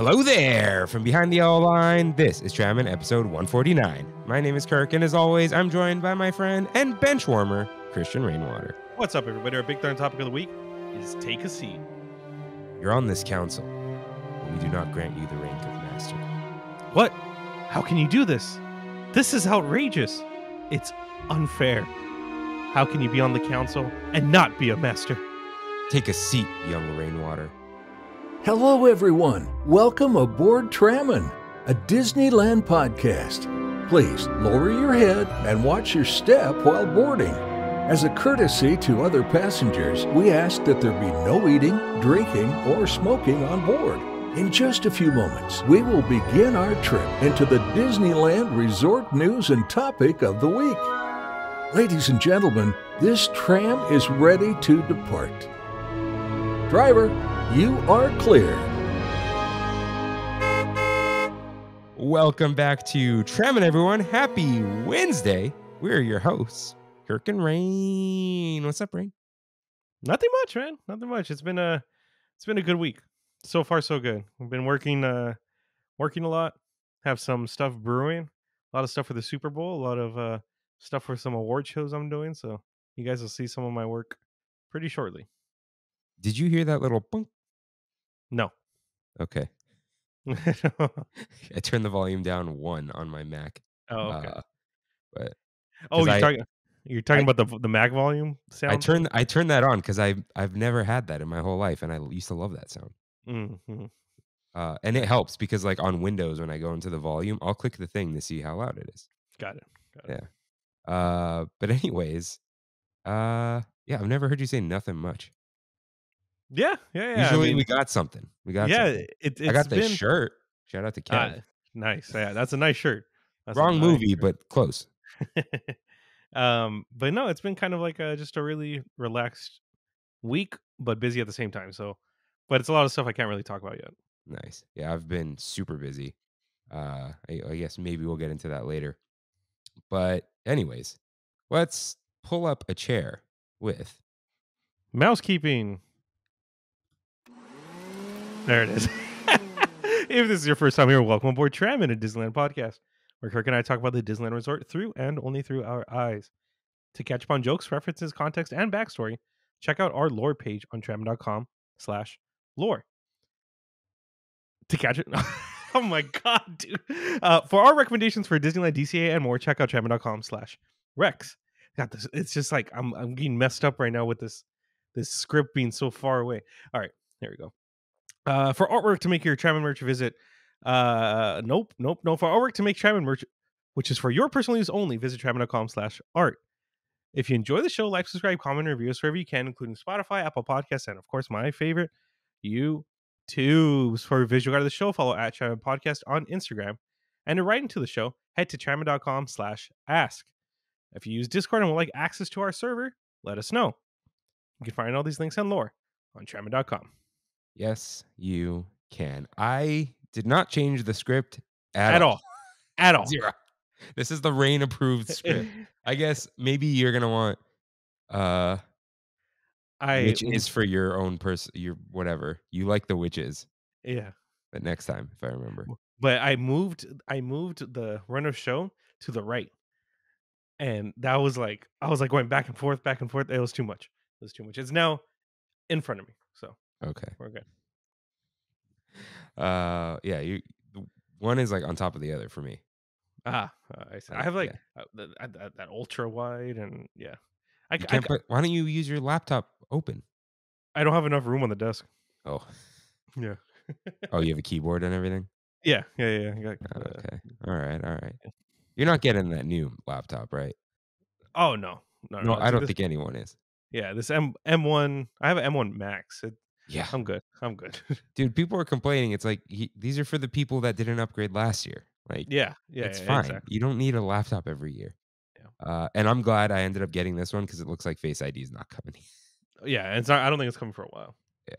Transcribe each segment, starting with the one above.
Hello there! From behind the yellow line, this is Trammin, episode 149. My name is Kirk, and as always, I'm joined by my friend and bench warmer, Christian Rainwater. What's up, everybody? Our big darn topic of the week is take a seat. You're on this council, but we do not grant you the rank of master. What? How can you do this? This is outrageous. It's unfair. How can you be on the council and not be a master? Take a seat, young Rainwater. Hello, everyone. Welcome aboard Trammin, a Disneyland podcast. Please lower your head and watch your step while boarding. As a courtesy to other passengers, we ask that there be no eating, drinking, or smoking on board. In just a few moments, we will begin our trip into the Disneyland Resort news and topic of the week. Ladies and gentlemen, this tram is ready to depart. Driver, you are clear. Welcome back to Trammin, everyone. Happy Wednesday. We're your hosts, Kirk and Rain. What's up, Rain? Nothing much, man. Nothing much. It's been a good week. So far, so good. We've been working a lot. Have some stuff brewing. A lot of stuff for the Super Bowl. A lot of stuff for some award shows I'm doing. So you guys will see some of my work pretty shortly. Did you hear that little punk? No. Okay. I turned the volume down 1 on my Mac. Oh, okay. But you're talking about the Mac volume sound? I turned that on because I've never had that in my whole life, and I used to love that sound. Mm-hmm. And it helps because, like, on Windows, when I go into the volume, I'll click the thing to see how loud it is. Got it. Yeah. But anyways, I've never heard you say nothing much. Yeah. Usually we got something. I got the shirt. Shout out to Kev. Nice. Yeah, that's a nice shirt. That's Wrong movie, shirt. But close. But no, it's been kind of like just a really relaxed week, but busy at the same time. So, but it's a lot of stuff I can't really talk about yet. Nice. Yeah, I've been super busy. I guess maybe we'll get into that later. But anyways, let's pull up a chair with mousekeeping. There it is. If this is your first time here, welcome aboard Trammin, a Disneyland podcast, where Kirk and I talk about the Disneyland Resort through and only through our eyes. To catch up on jokes, references, context, and backstory, check out our lore page on trammin.com/lore. To catch it. Oh my god, dude. For our recommendations for Disneyland, DCA, and more, check out trammin.com/rex. Got this. It's just like I'm getting messed up right now with this script being so far away. All right, here we go. For artwork to make your Trammin merch, visit nope. For artwork to make Trammin merch, which is for your personal use only, visit trammin.com/art. If you enjoy the show, like, subscribe, comment, and review us wherever you can, including Spotify, Apple Podcasts, and of course my favorite, YouTube. For a visual guide of the show, follow at Trammin Podcast on Instagram. And to write into the show, head to trammin.com/ask. If you use Discord and would like access to our server, let us know. You can find all these links and lore on trammin.com. Yes, you can. I did not change the script at all. Zero. This is the Rain approved script. I guess maybe you're gonna want witches for your own person. Your whatever you like the witches. Yeah. But next time, if I remember. But I moved the run of show to the right, and that was like I was like going back and forth. It was too much. It's now in front of me. So. Okay. We're good. You one is like on top of the other for me. I see. I have like that ultra wide, and yeah. Why don't you use your laptop open? I don't have enough room on the desk. Oh. Yeah. Oh, you have a keyboard and everything? Yeah. Okay. All right. You're not getting that new laptop, right? Oh no. I don't think anyone is. Yeah, this M1. I have an M1 Max. Yeah, I'm good. Dude, people are complaining. It's like these are for the people that didn't upgrade last year. Like, it's fine. Exactly. You don't need a laptop every year. Yeah. And I'm glad I ended up getting this one because it looks like Face ID is not coming. Yeah, it's not. I don't think it's coming for a while. Yeah,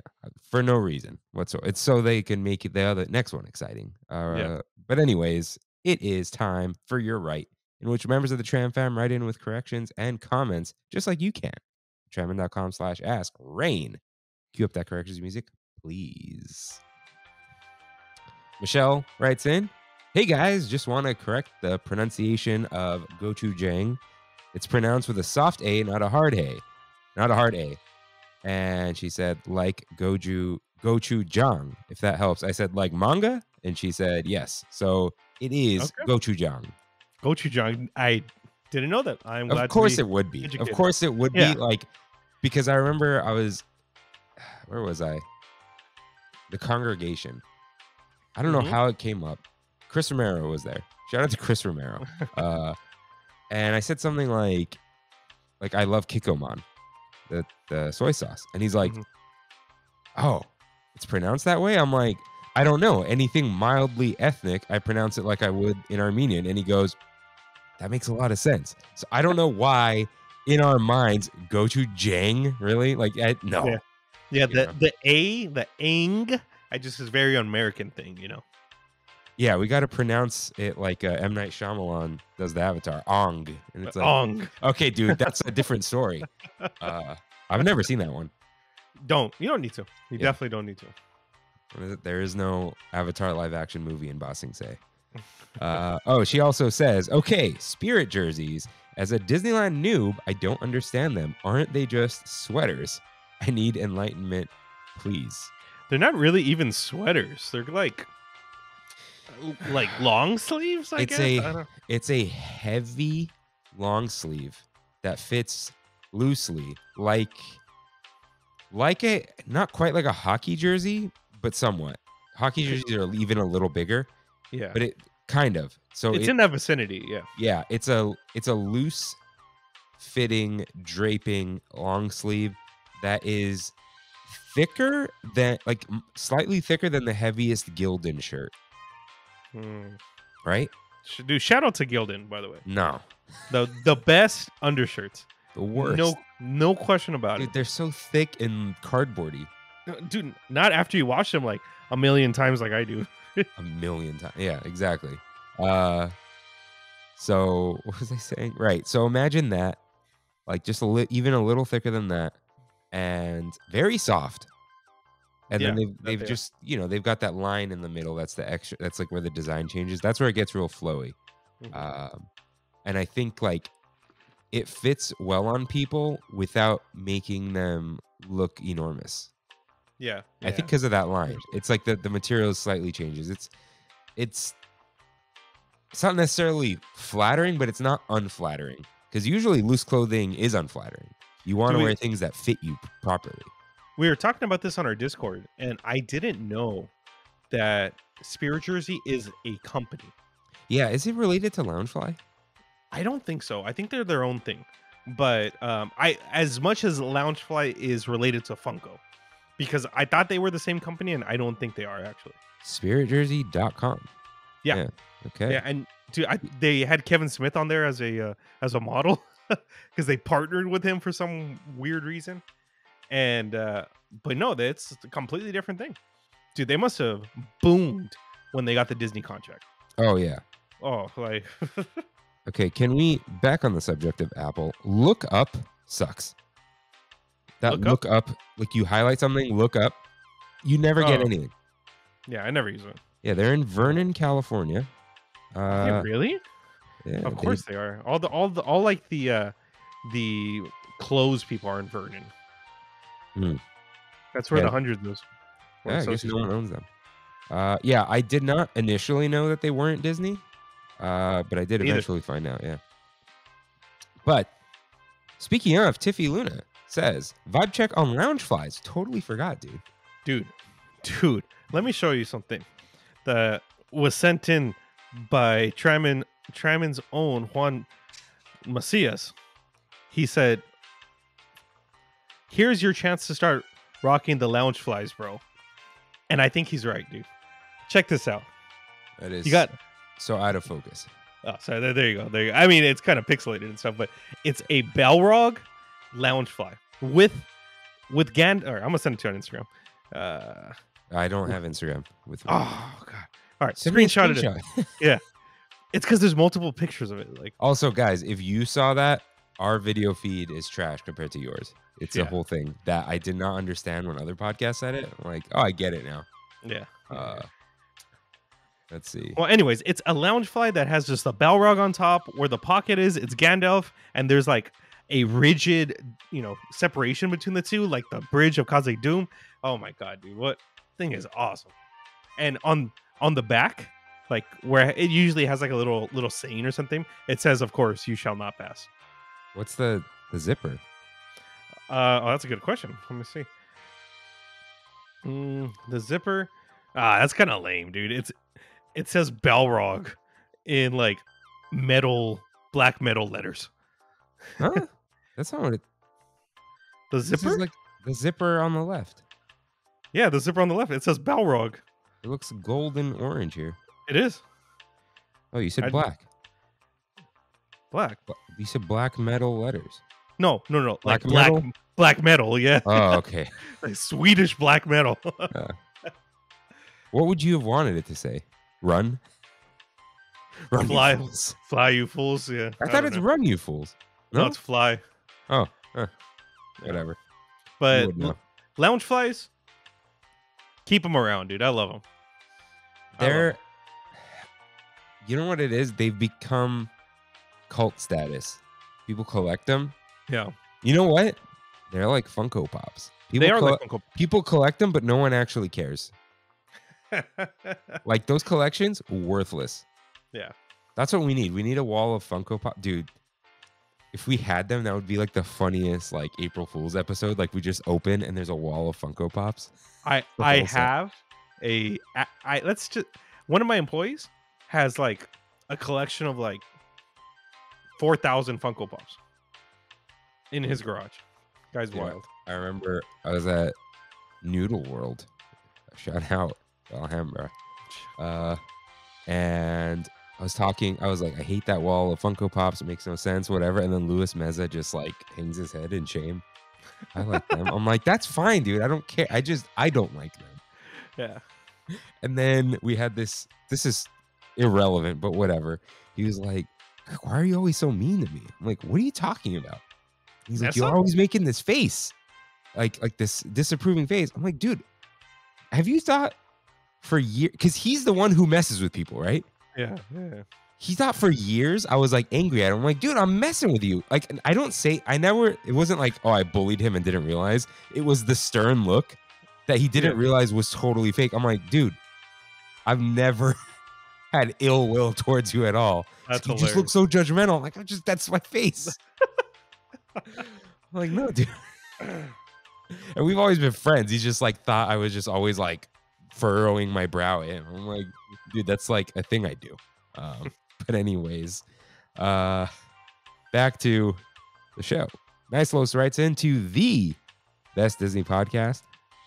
for no reason whatsoever. It's so they can make the next one exciting. But anyways, it is time for Your Right, in which members of the Tram fam write in with corrections and comments, just like you can. Trammin.com/ask. Rain. Cue up that corrections music, please. Michelle writes in, "Hey guys, just want to correct the pronunciation of gochujang. It's pronounced with a soft A, not a hard A. Not a hard A." And she said, like gochujang, if that helps. I said, like manga? And she said, yes. So it is gochujang. Gochujang. I didn't know that. I'm glad. Of course it would be. Educated. Of course it would be. Like, because I remember where was I? The Congregation. I don't know how it came up. Chris Romero was there. Shout out to Chris Romero. And I said something like I love Kikkoman, the soy sauce. And he's like, oh, it's pronounced that way? I'm like, I don't know. Anything mildly ethnic, I pronounce it like I would in Armenian. And he goes, that makes a lot of sense. So I don't know why in our minds, gochujang, really? Like, no. Yeah, the ang, I just is very American thing, you know? Yeah, we got to pronounce it like M. Night Shyamalan does the Avatar, Ong. And it's like, Ong. Okay, dude, that's a different story. I've never seen that one. You don't need to. You definitely don't need to. What is it? There is no Avatar live action movie in Ba Sing Se. She also says, okay, spirit jerseys. As a Disneyland noob, I don't understand them. Aren't they just sweaters? I need enlightenment, please. They're not really even sweaters. They're like long sleeves, I guess. It's a heavy long sleeve that fits loosely, like a not quite like a hockey jersey, but somewhat. Hockey jerseys are even a little bigger. Yeah, but it kind of. So it's in that vicinity. Yeah. Yeah, it's a loose fitting draping long sleeve that is thicker than slightly thicker than the heaviest Gildan shirt. Right? Shout out to Gildan, by the way. No. The best undershirts. The worst. No question about it. They're so thick and cardboardy. Dude, not after you wash them like a million times like I do. A million times. Yeah, exactly. So what was I saying? Right. So imagine that, like just even a little thicker than that, and very soft. And then they've just, they've got that line in the middle. That's the extra. That's like where the design changes. That's where it gets real flowy. And I think like it fits well on people without making them look enormous. Yeah. I think because of that line. It's like the material slightly changes. It's not necessarily flattering, but it's not unflattering. Because usually loose clothing is unflattering. You want to wear things that fit you properly. We were talking about this on our Discord, and I didn't know that Spirit Jersey is a company. Yeah, is it related to Loungefly? I don't think so. I think they're their own thing. But I as much as Loungefly is related to Funko, because I thought they were the same company, and I don't think they are actually. SpiritJersey.com. Yeah. Okay. Yeah, and dude, they had Kevin Smith on there as a model because they partnered with him for some weird reason. And but no, that's a completely different thing. Dude, they must have boomed when they got the Disney contract. Oh yeah. Oh, like okay, can we back on the subject of Apple? Look up sucks. That look up, like you highlight something, look up. You never get anything. Yeah, I never use it. Yeah, they're in Vernon, California. Really? Yeah, of course they are. All like the clothes people are in Vernon. That's where the hundreds is. Yeah, I guess no one owns them. Yeah, I did not initially know that they weren't Disney, but I did eventually find out. Yeah. But speaking of, Tiffy Luna says vibe check on Loungeflies. Totally forgot, dude. Dude, let me show you something that was sent in by Trammin's own Juan Macias. He said, here's your chance to start rocking the Loungeflies, bro. And I think he's right, dude. Check this out. That is so out of focus. Oh, sorry. There you go. I mean, it's kind of pixelated and stuff, but it's a Balrog Loungefly with Or I'm gonna send it to you on Instagram. I don't have Instagram with me. Oh god. All right, screenshot it. Yeah. It's because there's multiple pictures of it. Like, also, guys, if you saw that, our video feed is trash compared to yours. It's a whole thing that I did not understand when other podcasts said it. I'm like, oh, I get it now. Yeah. Let's see. Well, anyways, it's a Loungefly that has just a Balrog on top. Where the pocket is, it's Gandalf, and there's like a rigid, separation between the two, like the bridge of Khazad Dûm. Oh my god, dude, what thing is awesome! And on the back, like where it usually has like a little saying or something, it says, "Of course, you shall not pass." What's the zipper? That's a good question. Let me see. The zipper. That's kind of lame, dude. It says Balrog in like black metal letters. Huh? That's not what it. The This zipper? is like the zipper on the left. Yeah, the zipper on the left. It says Balrog. It looks golden orange here. It is Oh, you said I'd- black. black. You said black metal letters. No. Like Black metal? black metal. Yeah, Oh, okay. like Swedish black metal. What would you have wanted it to say? Run? Run, you Fly. fools. Fly, you fools. Yeah, I thought don't it's know. run, you fools. No, No? it's fly. Oh, Yeah. whatever. But You would know. lounge flies, keep them around, dude. I love them. They're, you know what it is? They've become cult status. People collect them. Yeah, You know what? They're like Funko Pops. they are like People collect them, but no one actually cares. Like those collections, worthless. Yeah. That's what we need. We need a wall of Funko Pop. Dude, if we had them, that would be like the funniest like April Fool's episode. Like we just open and there's a wall of Funko Pops. I The I whole set. have let's just one of my employees has like a collection of like 4,000 Funko Pops in his garage. Guy's Yeah. wild. I remember I was at Noodle World. Shout out Alhambra. And I was talking, I was like, I hate that wall of Funko Pops. It makes no sense, whatever. And then Louis Meza just like hangs his head in shame. I like them. I'm like, that's fine, dude. I don't care. I don't like them. Yeah. And then we had this is irrelevant, but whatever. He was like, why are you always so mean to me? I'm like, what are you talking about? He's like, That's you're not- always making this face. Like this disapproving face. I'm like, dude, have you thought for years? Because he's the one who messes with people, right? Yeah. He thought for years I was like angry at him. I'm like, dude, I'm messing with you. Like, it wasn't like, oh, I bullied him and didn't realize. It was the stern look that he didn't Yeah. realize was totally fake. I'm like, dude, I've never had ill will towards you at all. That's You just look so judgmental. I'm like, that's my face. I'm like, no, dude. And we've always been friends. He just like thought I was just always like furrowing my brow at him. I'm like, dude, that's like a thing I do. But anyways, back to the show. Nice Los writes into the Best Disney Podcast,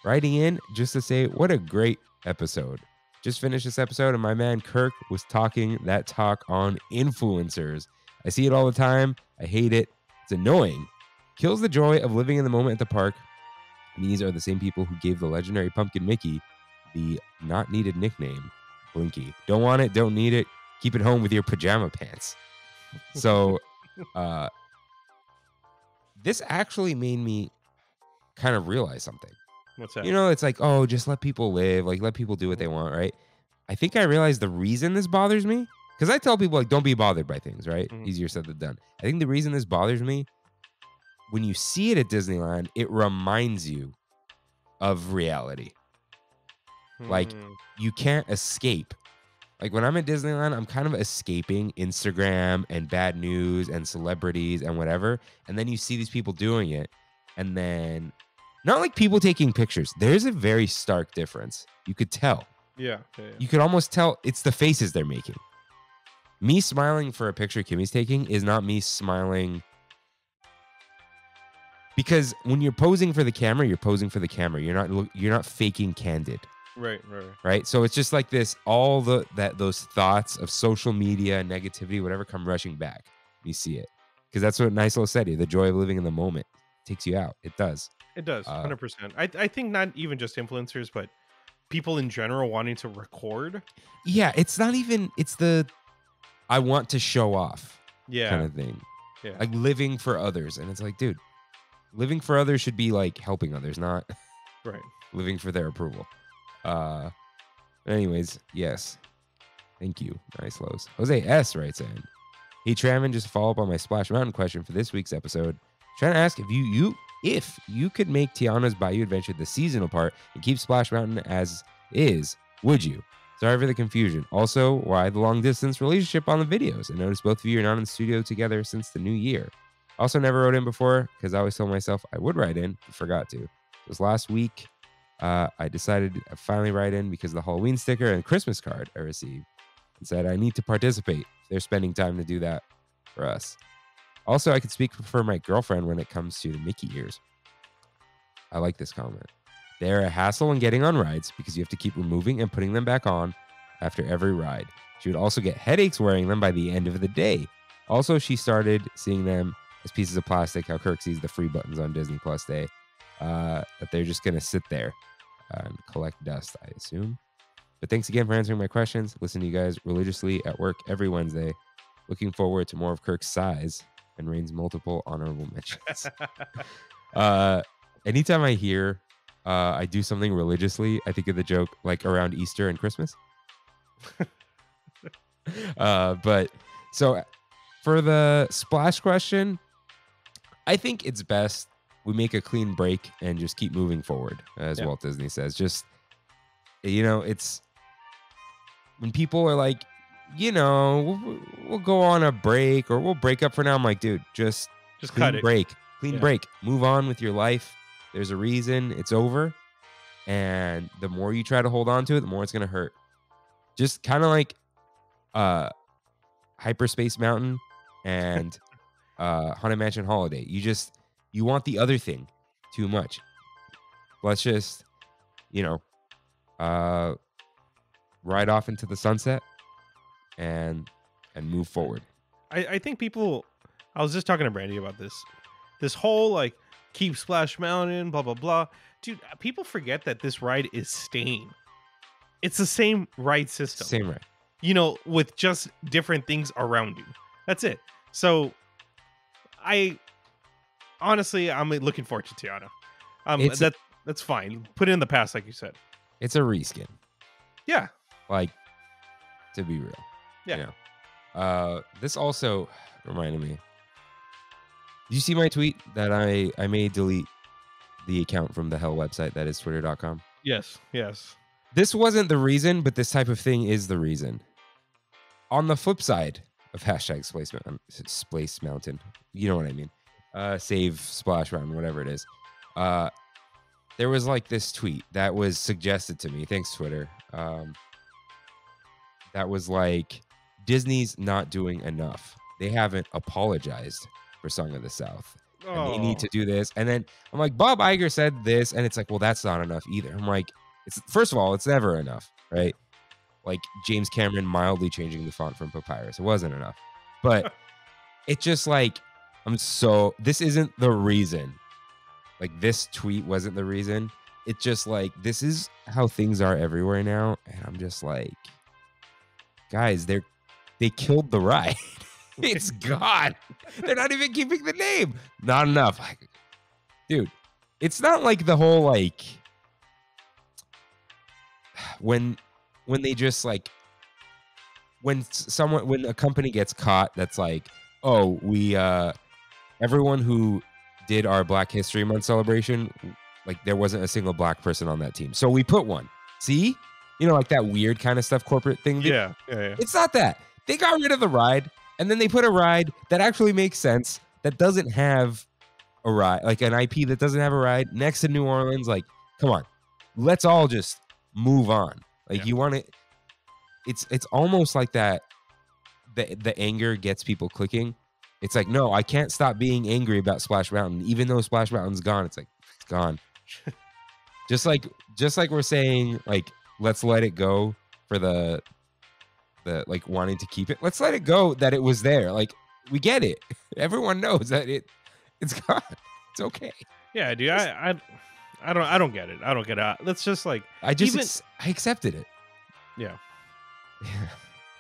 writing in just to say what a great episode. Just finished this episode and my man Kirk was talking that talk on influencers. I see it all the time. I hate it. It's annoying. Kills the joy of living in the moment at the park. And these are the same people who gave the legendary Pumpkin Mickey the not needed nickname, Blinky. Don't want it, don't need it. Keep it home with your pajama pants. So this actually made me kind of realize something. What's that? You know, it's like, oh, just let people live, like let people do what they want, right? I think I realized the reason this bothers me, because I tell people like, don't be bothered by things, right? Mhm. Easier said than done. I think the reason this bothers me, when you see it at Disneyland, it reminds you of reality. Like, Hmm. you can't escape. Like when I'm at Disneyland, I'm kind of escaping Instagram and bad news and celebrities and whatever. And then you see these people doing it. And then not like people taking pictures. There's a very stark difference. You could tell. Yeah. You could almost tell it's the faces they're making. Me smiling for a picture Kimmy's taking is not me smiling. Because when you're posing for the camera, you're posing for the camera. You're not faking candid. Right. Right. So it's just like this, all those thoughts of social media, negativity, whatever come rushing back. You see it. Because that's what Nislo said here. The joy of living in the moment takes you out. It does. It does. 100%. Uh, I think not even just influencers, but people in general wanting to record. Yeah. It's not even, it's the, I want to show off Yeah. kind of thing. Yeah. Like living for others. And it's like, dude, living for others should be like helping others, not Right. living for their approval. Anyways, yes. Thank you. Nice lows. Jose S writes in. Hey, Trammin, just follow up on my Splash Mountain question for this week's episode. Trying to ask if you could make Tiana's Bayou Adventure the seasonal part and keep Splash Mountain as is, would you? Sorry for the confusion. Also, why the long distance relationship on the videos? I noticed both of you are not in the studio together since the new year. Also, never wrote in before because I always told myself I would write in, but forgot to. It was last week. I decided to finally write in because of the Halloween sticker and Christmas card I received and said I need to participate. They're spending time to do that for us. Also, I could speak for my girlfriend when it comes to the Mickey ears. I like this comment. They're a hassle in getting on rides because you have to keep removing and putting them back on after every ride. She would also get headaches wearing them by the end of the day. Also, she started seeing them as pieces of plastic, how Kirk sees the free buttons on Disney Plus Day, that they're just going to sit there and collect dust, I assume. But thanks again for answering my questions. Listen to you guys religiously at work every Wednesday. Looking forward to more of Kirk's size and Rain's multiple honorable mentions. Anytime I hear I do something religiously, I think of the joke like around Easter and Christmas. But so for the Splash question, I think it's best we make a clean break and just keep moving forward, as Walt Disney says. Just, it's when people are like, we'll go on a break or we'll break up for now. I'm like, dude, just cut it. Clean break. Move on with your life. There's a reason it's over. And the more you try to hold on to it, the more it's going to hurt. Just kind of like Hyperspace Mountain and Haunted Mansion Holiday. You want the other thing too much. Let's just, ride off into the sunset and move forward. I think people, I was just talking to Brandy about this whole like keep Splash Mountain, blah, blah, blah. Dude, people forget that this ride is staying. It's the same ride system. Same ride. With just different things around you. That's it. So honestly, I'm looking forward to Tiana. That's fine. Put it in the past, like you said. It's a reskin. Yeah. Like, to be real. Yeah. This also reminded me. Did you see my tweet that I may delete the account from the hell website that is twitter.com? Yes. This wasn't the reason, but this type of thing is the reason. On the flip side of hashtag Splash Mountain, you know what I mean? Save Splash Mountain, whatever it is. There was like this tweet that was suggested to me. Thanks, Twitter. That was like, Disney's not doing enough. They haven't apologized for Song of the South. And they need to do this. And then I'm like, Bob Iger said this. And it's like, well, that's not enough either. I'm like, first of all, it's never enough, right? Like James Cameron mildly changing the font from Papyrus. It wasn't enough. But it's just like, this isn't the reason. Like this tweet wasn't the reason. It's just like, this is how things are everywhere now. And I'm just like, guys, they killed the ride. It's gone. They're not even keeping the name. Not enough. Like, dude, it's not like the whole like when they just like when a company gets caught that's like, oh, we everyone who did our Black History Month celebration, like there wasn't a single black person on that team. So we put one. See? Like that weird kind of stuff corporate thing. Yeah. It's not that. They got rid of the ride. And then they put a ride that actually makes sense, that doesn't have a ride, like an IP that doesn't have a ride next to New Orleans. Like, come on, let's all just move on. Like you want it. It's almost like that. The anger gets people clicking. It's like, no, I can't stop being angry about Splash Mountain, even though Splash Mountain's gone. It's like, it's gone. just like we're saying, like, let's let it go for the like wanting to keep it. Let's let it go that it was there. Like, we get it. Everyone knows that it's gone. It's okay. Yeah, dude. I don't get it. I don't get it. Let's just like I accepted it. Yeah.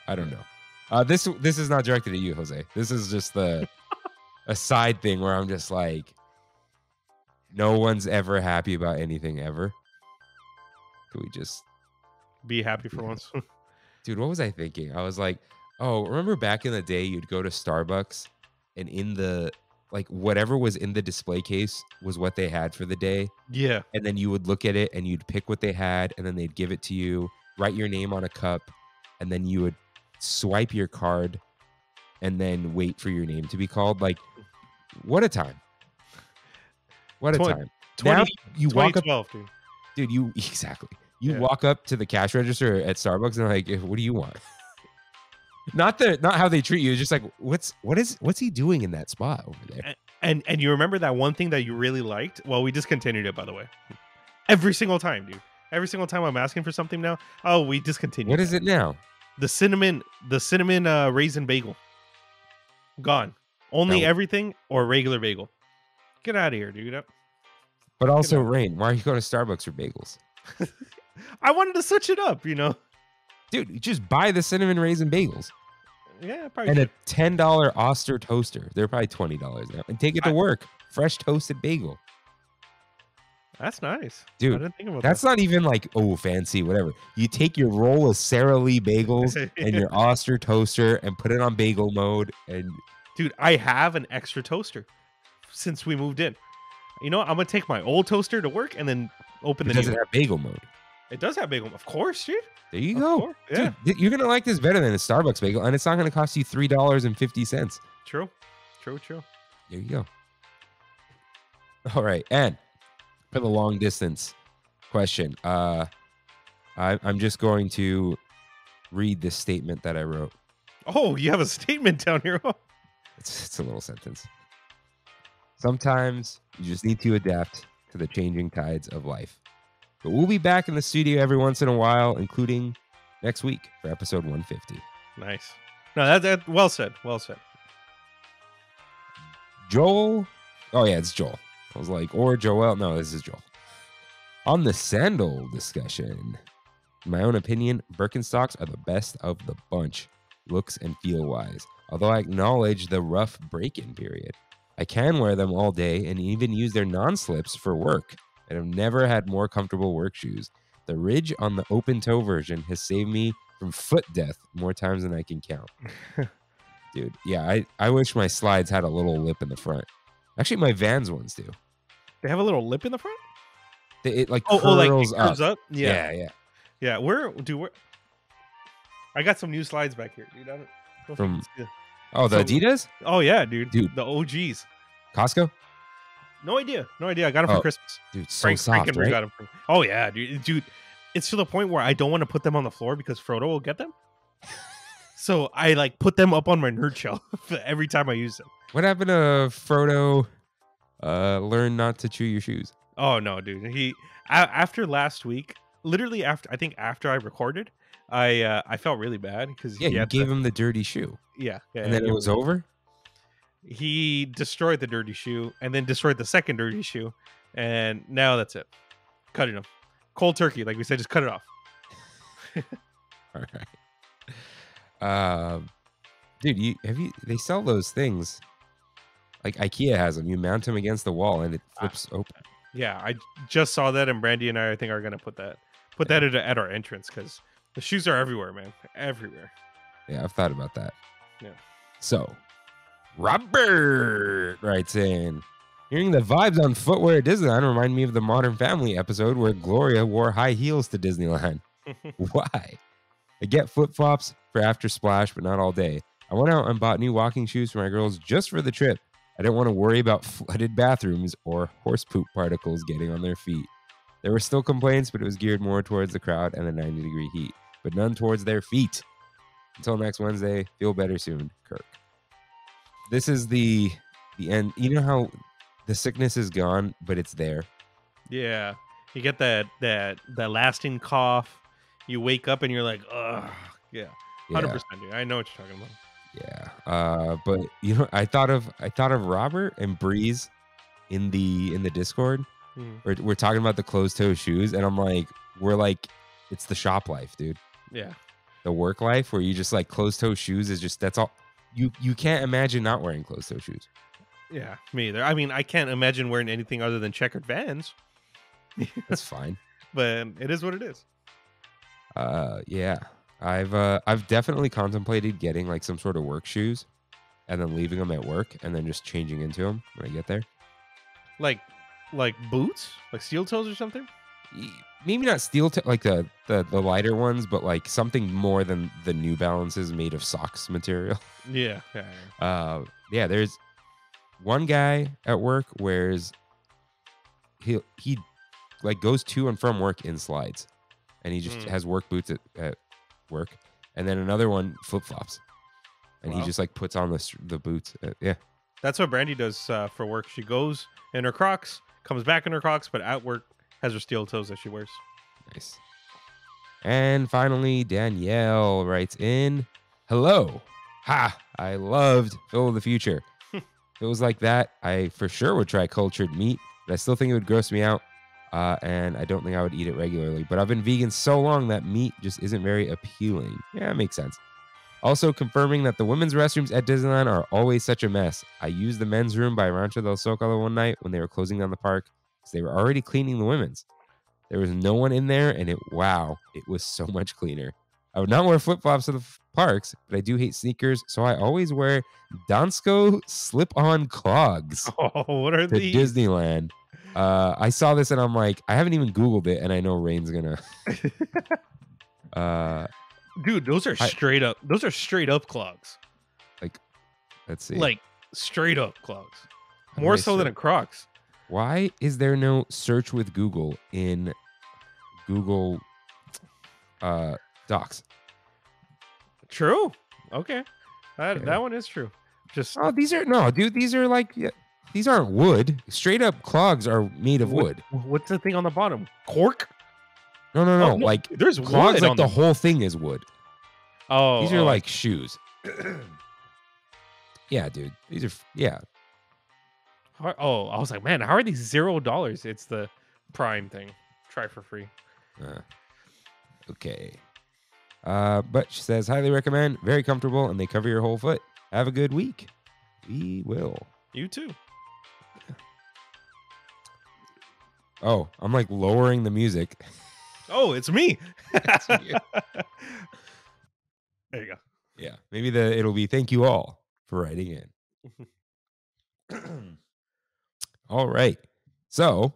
I don't know. This is not directed at you, Jose. This is just a side thing where I'm just like, no one's ever happy about anything ever. Can we just be happy for once? Dude, what was I thinking? I was like, oh, remember back in the day, you'd go to Starbucks and in the, like, whatever was in the display case was what they had for the day. Yeah. And then you would look at it and you'd pick what they had and then they'd give it to you, write your name on a cup, and then you would swipe your card and then wait for your name to be called. Like, what a time. What a time. Now you walk up, dude, you exactly. You walk up to the cash register at Starbucks and like, what do you want? Not how they treat you. It's just like, what's he doing in that spot over there? And you remember that one thing that you really liked? Well, we discontinued it, by the way. Every single time, dude. Every single time I'm asking for something now. Oh, we discontinued. What is it now? The cinnamon raisin bagel. Gone. Only everything or regular bagel. Get out of here, dude. But also, Rain, why are you going to Starbucks for bagels? I wanted to switch it up, Dude, just buy the cinnamon raisin bagels. Yeah, probably. And a $10 Oster toaster. They're probably $20 now. And take it to work. Fresh toasted bagel. That's nice. Dude, I didn't think about that's not even like, oh, fancy, whatever. You take your roll of Sara Lee bagels and your Oster toaster and put it on bagel mode. And dude, I have an extra toaster since we moved in. You know what? I'm going to take my old toaster to work and then open the new one. Does it have bagel mode? It does have bagel. Of course, dude. There you go. Yeah. Dude, you're going to like this better than a Starbucks bagel, and it's not going to cost you $3.50. True. There you go. All right. And for the long distance question, I'm just going to read this statement that I wrote. Oh, you have a statement down here. It's a little sentence. Sometimes you just need to adapt to the changing tides of life. But we'll be back in the studio every once in a while, including next week for episode 150. Nice. No, that well said. Well said. Joel. Oh, yeah, it's Joel. I was like, or Joel. No, this is Joel. On the sandal discussion, in my own opinion, Birkenstocks are the best of the bunch, looks and feel wise. Although I acknowledge the rough break-in period. I can wear them all day and even use their non-slips for work. And I've never had more comfortable work shoes. The ridge on the open toe version has saved me from foot death more times than I can count. Dude, yeah, I wish my slides had a little lip in the front. Actually, my Vans ones do. They have a little lip in the front? It like curls it curves up? Yeah. Yeah, I got some new slides back here, dude. From the Adidas? Oh yeah, dude. The OGs. Costco? No idea. I got them for Christmas. Dude, so soft, right? Got them oh yeah, dude. It's to the point where I don't want to put them on the floor because Frodo will get them. So I like put them up on my nerd shelf every time I use them. What happened to Frodo? Learn not to chew your shoes. Oh no, dude. After last week, literally after I recorded, I felt really bad because you gave him the dirty shoe. Yeah, and then it was over. He destroyed the dirty shoe and then destroyed the second dirty shoe, and now that's it. Cutting him cold turkey, like we said, just cut it off. All right, dude. They sell those things. Like IKEA has them. You mount them against the wall and it flips open. Yeah, I just saw that, and Brandy and I think are gonna put that at our entrance because the shoes are everywhere, man. Everywhere. Yeah, I've thought about that. Yeah. So, Robert writes in, hearing the vibes on footwear at Disneyland remind me of the Modern Family episode where Gloria wore high heels to Disneyland. Why? I get flip-flops for after splash, but not all day. I went out and bought new walking shoes for my girls just for the trip. I didn't want to worry about flooded bathrooms or horse poop particles getting on their feet. There were still complaints, but it was geared more towards the crowd and the 90-degree heat, but none towards their feet. Until next Wednesday, feel better soon, Kirk. This is the end. You know how the sickness is gone, but it's there. Yeah, you get that lasting cough. You wake up and you're like, ugh, yeah, 100%. Dude. I know what you're talking about. Yeah, but you know, I thought of Robert and Breeze in the Discord. We're talking about the closed toe shoes, and I'm like, it's the shop life, dude. Yeah, the work life where you just like closed toe shoes is just that's all. You can't imagine not wearing closed toe shoes. Yeah, me either. I mean, I can't imagine wearing anything other than checkered Vans. That's fine, but it is what it is. Yeah. I've definitely contemplated getting like some sort of work shoes and then leaving them at work and then just changing into them when I get there. Like boots, like steel toes or something. Maybe not steel like the lighter ones, but like something more than the New Balances made of socks material. Yeah. Yeah. There's one guy at work wears he like goes to and from work in slides, and he just has work boots at work, and then another one flip flops, and he just like puts on the boots. Yeah, that's what Brandy does for work. She goes in her Crocs, comes back in her Crocs, but at work has her steel toes that she wears. Nice. And finally, Danielle writes in, "Hello, I loved Phil of the Future. If it was like that, I for sure would try cultured meat, but I still think it would gross me out, and I don't think I would eat it regularly. But I've been vegan so long that meat just isn't very appealing." Yeah, it makes sense. Also confirming that the women's restrooms at Disneyland are always such a mess. I used the men's room by Rancho del Zocalo one night when they were closing down the park because they were already cleaning the women's. There was no one in there, and it was so much cleaner. I would not wear flip-flops to the parks, but I do hate sneakers, so I always wear Dansko slip-on clogs Oh, what are to these? Disneyland. I saw this, and I'm like, I haven't even Googled it, and I know Rain's gonna... Dude, those are straight up. Those are straight up clogs. Like, let's see. Like straight up clogs. More so than a Crocs. Why is there no search with Google in Google Docs? True. Okay. That one is true. Just these are like these aren't wood. Straight up clogs are made of wood. What's the thing on the bottom? Cork? No. Oh, like there's clogs. wood Like on the them. whole thing is wood. Oh, these are like shoes. Yeah, dude. These are Oh, I was like, man, how are these $0? It's the Prime thing. Try for free. Okay. But she says, highly recommend. Very comfortable, and they cover your whole foot. Have a good week. We will. You too. Oh, I'm like lowering the music. Oh, it's me. It's you. There you go. Yeah, maybe it'll be thank you all for writing in. All right. So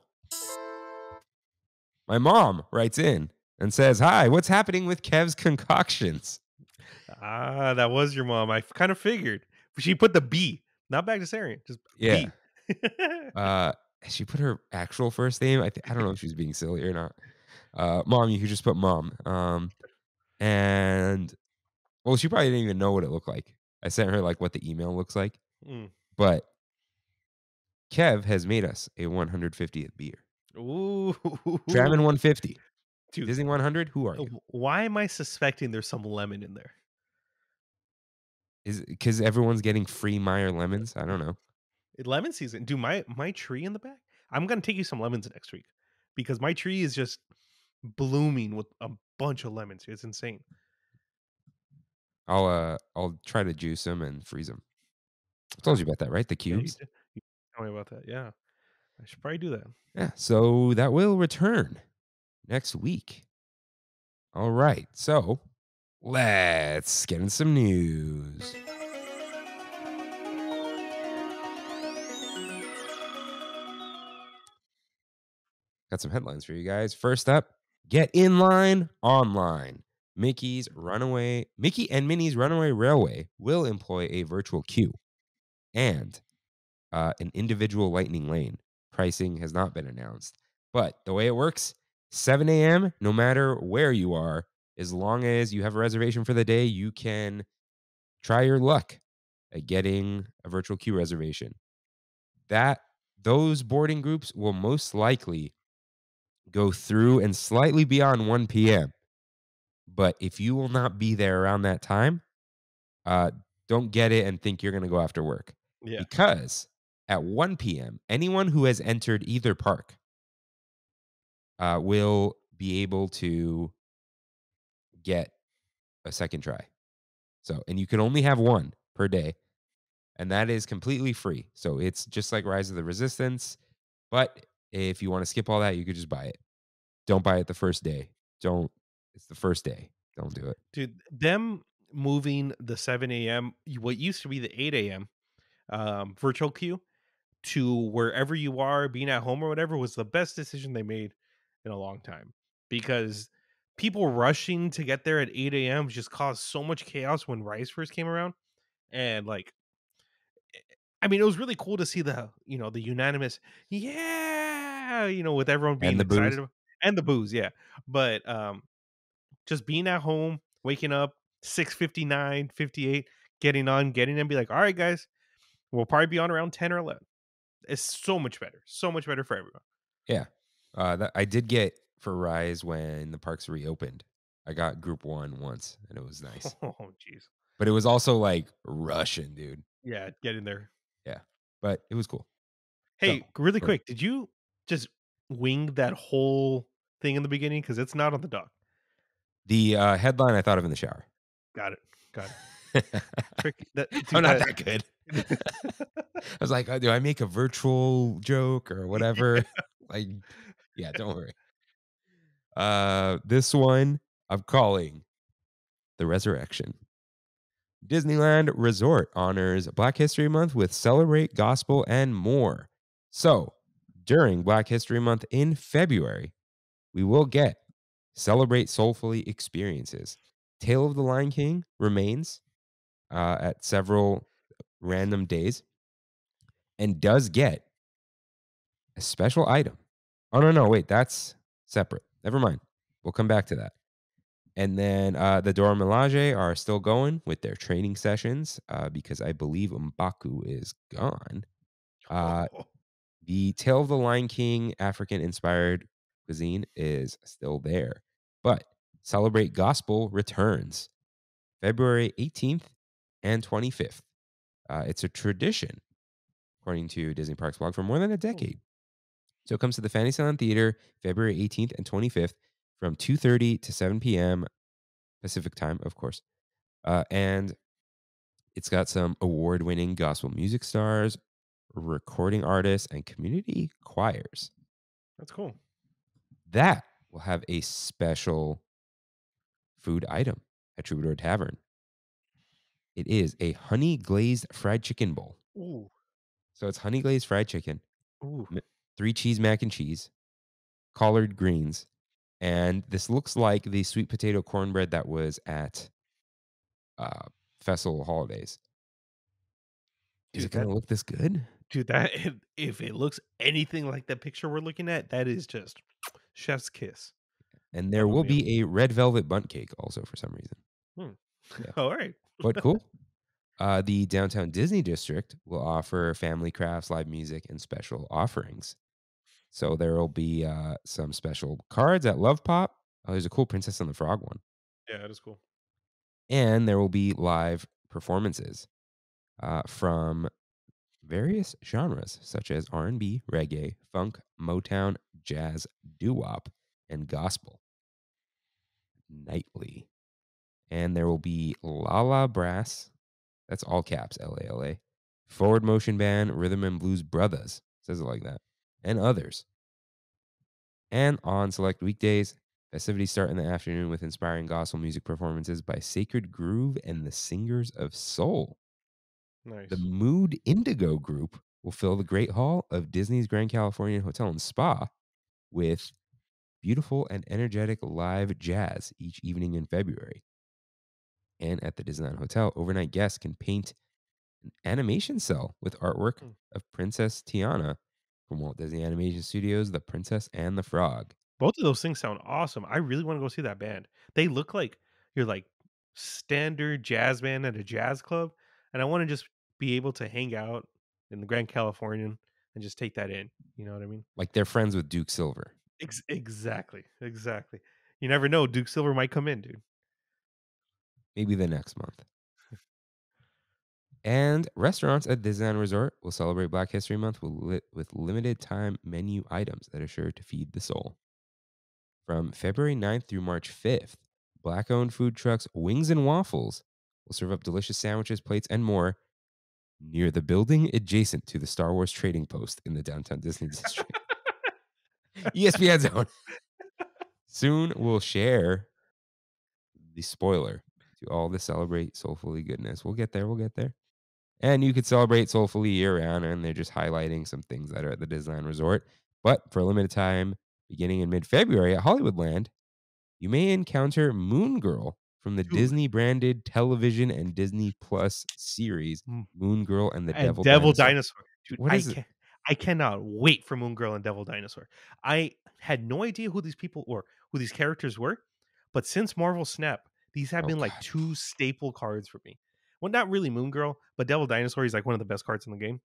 my mom writes in and says, "Hi, what's happening with Kev's concoctions?" That was your mom. I kind of figured. She put the B, not Bagdasarian, just Yeah. B. She put her actual first name. I don't know if she's being silly or not. Mom, you could just put mom. And well, she probably didn't even know what it looked like. I sent her like what the email looks like. But Kev has made us a 150th beer. Ooh. Trammin 150. Dude, Disney 100? Who are you? why am I suspecting there's some lemon in there? Is it because everyone's getting free Meyer lemons? I don't know. Lemon season. Do my tree in the back? I'm gonna take you some lemons next week because my tree is just blooming with a bunch of lemons. It's insane. I'll try to juice them and freeze them. I told you about that, right? The cubes. Yeah, you tell me about that. Yeah, I should probably do that. Yeah. So that will return next week. All right. So let's get in some news. Got some headlines for you guys. First up, get in line online. Mickey and Minnie's Runaway Railway will employ a virtual queue and an individual lightning lane. Pricing has not been announced. But the way it works, 7 a.m., no matter where you are, as long as you have a reservation for the day, you can try your luck at getting a virtual queue reservation. Those boarding groups will most likely go through and slightly beyond 1 p.m. But if you will not be there around that time, don't get it and think you're going to go after work. Yeah. Because at 1 p.m., anyone who has entered either park will be able to get a second try. So, and you can only have one per day, and that is completely free. So it's just like Rise of the Resistance. But if you want to skip all that, you could just buy it. Don't buy it the first day. It's the first day. Don't do it. Dude, them moving the 7 a.m., what used to be the 8 a.m. Virtual queue to wherever you are, being at home or whatever, was the best decision they made in a long time. Because people rushing to get there at 8 a.m. just caused so much chaos when Rise first came around. And like, I mean, it was really cool to see the unanimous, yeah, with everyone And being the excited booze. and the booze, yeah. But just being at home, waking up 6:59, 58, getting on, getting in, be like, all right, guys, we'll probably be on around 10 or 11. It's so much better for everyone. Yeah. That I did get for Rise when the parks reopened. I got group 1 once, and it was nice. Oh, jeez. But it was also, like, rushing, dude. Yeah, get in there. Yeah. But it was cool. So, Hey, really go ahead. quick, did you just wing that whole thing in the beginning? Because it's not on the dock. The, headline I thought of in the shower. Got it. Got it. Tricky. I'm not that good. I was like, do I make a virtual joke or whatever? Like, yeah, don't worry. This one I'm calling The Resurrection. Disneyland Resort honors Black History Month with Celebrate Gospel and more. So, during Black History Month in February, we will get Celebrate Soulfully experiences. Tale of the Lion King remains at several random days and does get a special item. Oh, no, wait, that's separate. Never mind. We'll come back to that. And then the Dora Milaje are still going with their training sessions because I believe M'Baku is gone. The Tale of the Lion King African-inspired cuisine is still there. But Celebrate Gospel returns February 18th and 25th. It's a tradition, according to Disney Parks blog, for more than a decade. So it comes to the Fantasyland Theater February 18th and 25th from 2:30 to 7 p.m. Pacific time, of course. And it's got some award-winning gospel music stars, recording artists, and community choirs. That's cool. That will have a special food item at Troubadour Tavern. It is a honey glazed fried chicken bowl. Ooh. So it's honey glazed fried chicken, Ooh. 3 cheese mac and cheese, collard greens, and this looks like the sweet potato cornbread that was at Festival Holidays. Is it going to look this good? Dude, that if it looks anything like that picture we're looking at, that is just chef's kiss. And there will be a red velvet bundt cake also for some reason. Yeah. All right. But cool. The Downtown Disney District will offer family crafts, live music, and special offerings. So there will be some special cards at Love Pop. Oh, there's a cool Princess and the Frog one. Yeah, that is cool. And there will be live performances from various genres such as R&B, reggae, funk, Motown, jazz, doo-wop, and gospel nightly. And there will be Lala Brass, that's all caps, Lala, Forward Motion Band, Rhythm and Blues Brothers, says it like that, and others. And on select weekdays, festivities start in the afternoon with inspiring gospel music performances by Sacred Groove and the Singers of Soul. Nice. The Mood Indigo Group will fill the Great Hall of Disney's Grand Californian Hotel and Spa with beautiful and energetic live jazz each evening in February. And at the Disneyland Hotel, overnight guests can paint an animation cell with artwork of Princess Tiana from Walt Disney Animation Studios' The Princess and the Frog. Both of those things sound awesome. I really want to go see that band. They look like you're like standard jazz band at a jazz club, and I want to just be able to hang out in the Grand Californian and just take that in. You know what I mean? Like they're friends with Duke Silver. Exactly. You never know. Duke Silver might come in, dude. Maybe the next month. And restaurants at Disneyland Resort will celebrate Black History Month with limited time menu items that are sure to feed the soul. From February 9th through March 5th, Black-owned food trucks Wings and Waffles will serve up delicious sandwiches, plates, and more near the building adjacent to the Star Wars Trading Post in the Downtown Disney District. ESPN Zone. Soon we'll share the spoiler to all the celebrate soulfully goodness. We'll get there. We'll get there. And you could celebrate soulfully year round, and they're just highlighting some things that are at the Disneyland Resort. But for a limited time, beginning in mid-February at Hollywoodland, you may encounter Moon Girl from the Dude, Disney branded television and Disney Plus series mm, Moon Girl and the and Devil Devil Dinosaur. Dinosaur. Dude, What is it? I cannot wait for Moon Girl and Devil Dinosaur. I had no idea who these people or who these characters were, but since Marvel Snap, these have Oh been like God. 2 staple cards for me. Well, not really Moon Girl, but Devil Dinosaur is like one of the best cards in the game.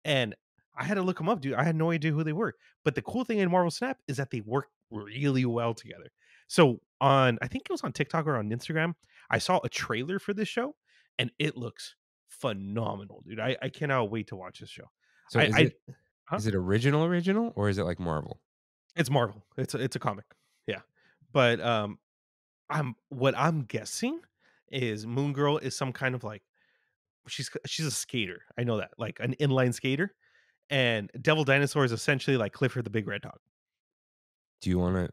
And I had to look them up, dude. I had no idea who they were. But the cool thing in Marvel Snap is that they work really well together. So on, I think it was on TikTok or on Instagram, I saw a trailer for this show, and it looks phenomenal, dude. I cannot wait to watch this show. So I huh? is it original or is it like Marvel? It's Marvel. It's a comic. Yeah. But I'm guessing is Moon Girl is some kind of like she's a skater. I know that. Like an inline skater. And Devil Dinosaur is essentially like Clifford the Big Red Dog. Do you want to?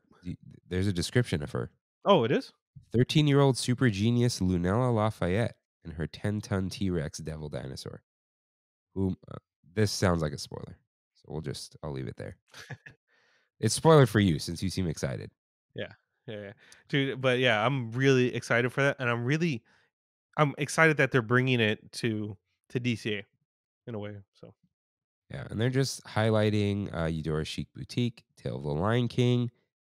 There's a description of her. Oh, it is? 13-year-old super genius Lunella Lafayette and her 10-ton T-Rex Devil Dinosaur. Who? This sounds like a spoiler, so I'll leave it there. It's spoiler for you since you seem excited. Yeah. Yeah. Dude, but yeah, I'm really excited for that. And I'm excited that they're bringing it to DCA in a way. So Yeah, and they're just highlighting Eudora Chic Boutique, Tale of the Lion King,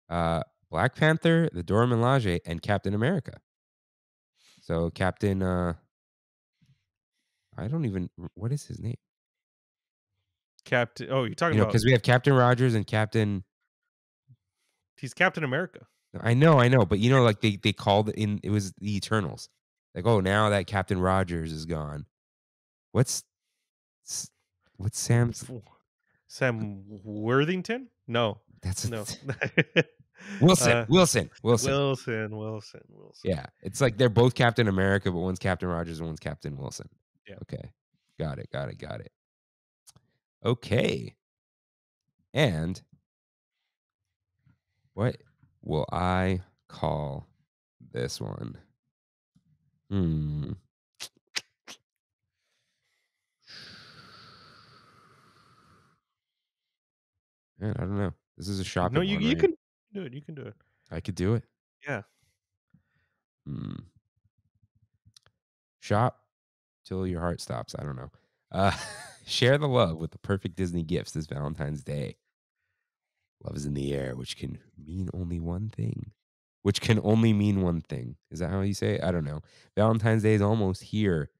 Black Panther, the Dora Milaje, and Captain America. So Captain, I don't even, what is his name? Captain, oh, you're talking about Because we have Captain Rogers and Captain. he's Captain America. I know, but like they called it was the Eternals. Like, oh, now that Captain Rogers is gone, what's Sam's? Sam Worthington? No, That's no. Wilson. Wilson. Yeah, it's like they're both Captain America, but one's Captain Rogers and one's Captain Wilson. Yeah. Okay, got it. Okay, and what will I call this one? Man, I don't know. This is a shopping No, one, you right? can do it. You can do it. I could do it. Yeah. Shop till your heart stops. I don't know. Share the love with the perfect Disney gifts this Valentine's Day. Love is in the air, which can mean only one thing. Is that how you say it? I don't know. Valentine's Day is almost here.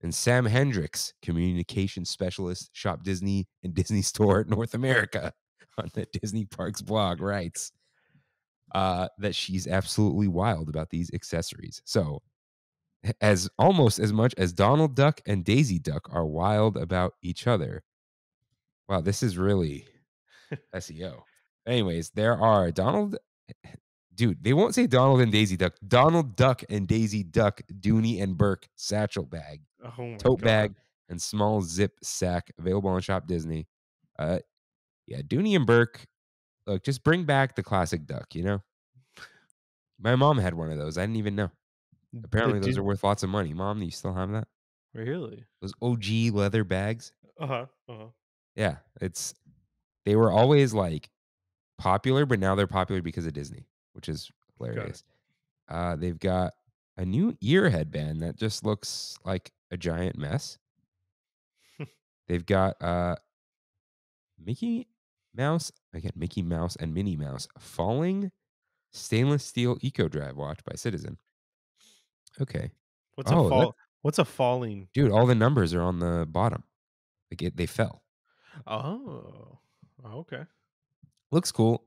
And Sam Hendricks, communication specialist, Shop Disney and Disney Store North America on the Disney Parks blog, writes that she's absolutely wild about these accessories. So, as almost as much as Donald Duck and Daisy Duck are wild about each other. Wow, this is really SEO. Anyways, there are dude, they won't say Donald and Daisy Duck. Donald Duck and Daisy Duck, Dooney and Burke satchel bag, Oh my tote God. bag, and small zip sack available on Shop Disney. Yeah, Dooney and Burke. Look, just bring back the classic duck. My mom had one of those. I didn't even know. Apparently, those are worth lots of money. Mom, do you still have that? Really? Those OG leather bags. Uh-huh. Yeah, they were always like popular, but now they're popular because of Disney, which is hilarious. They've got a new ear headband that just looks like a giant mess. They've got Mickey Mouse and Minnie Mouse falling stainless steel Eco Drive watch by Citizen. Okay. What's a falling? Dude, all the numbers are on the bottom. Like they fell. Oh, okay. Looks cool.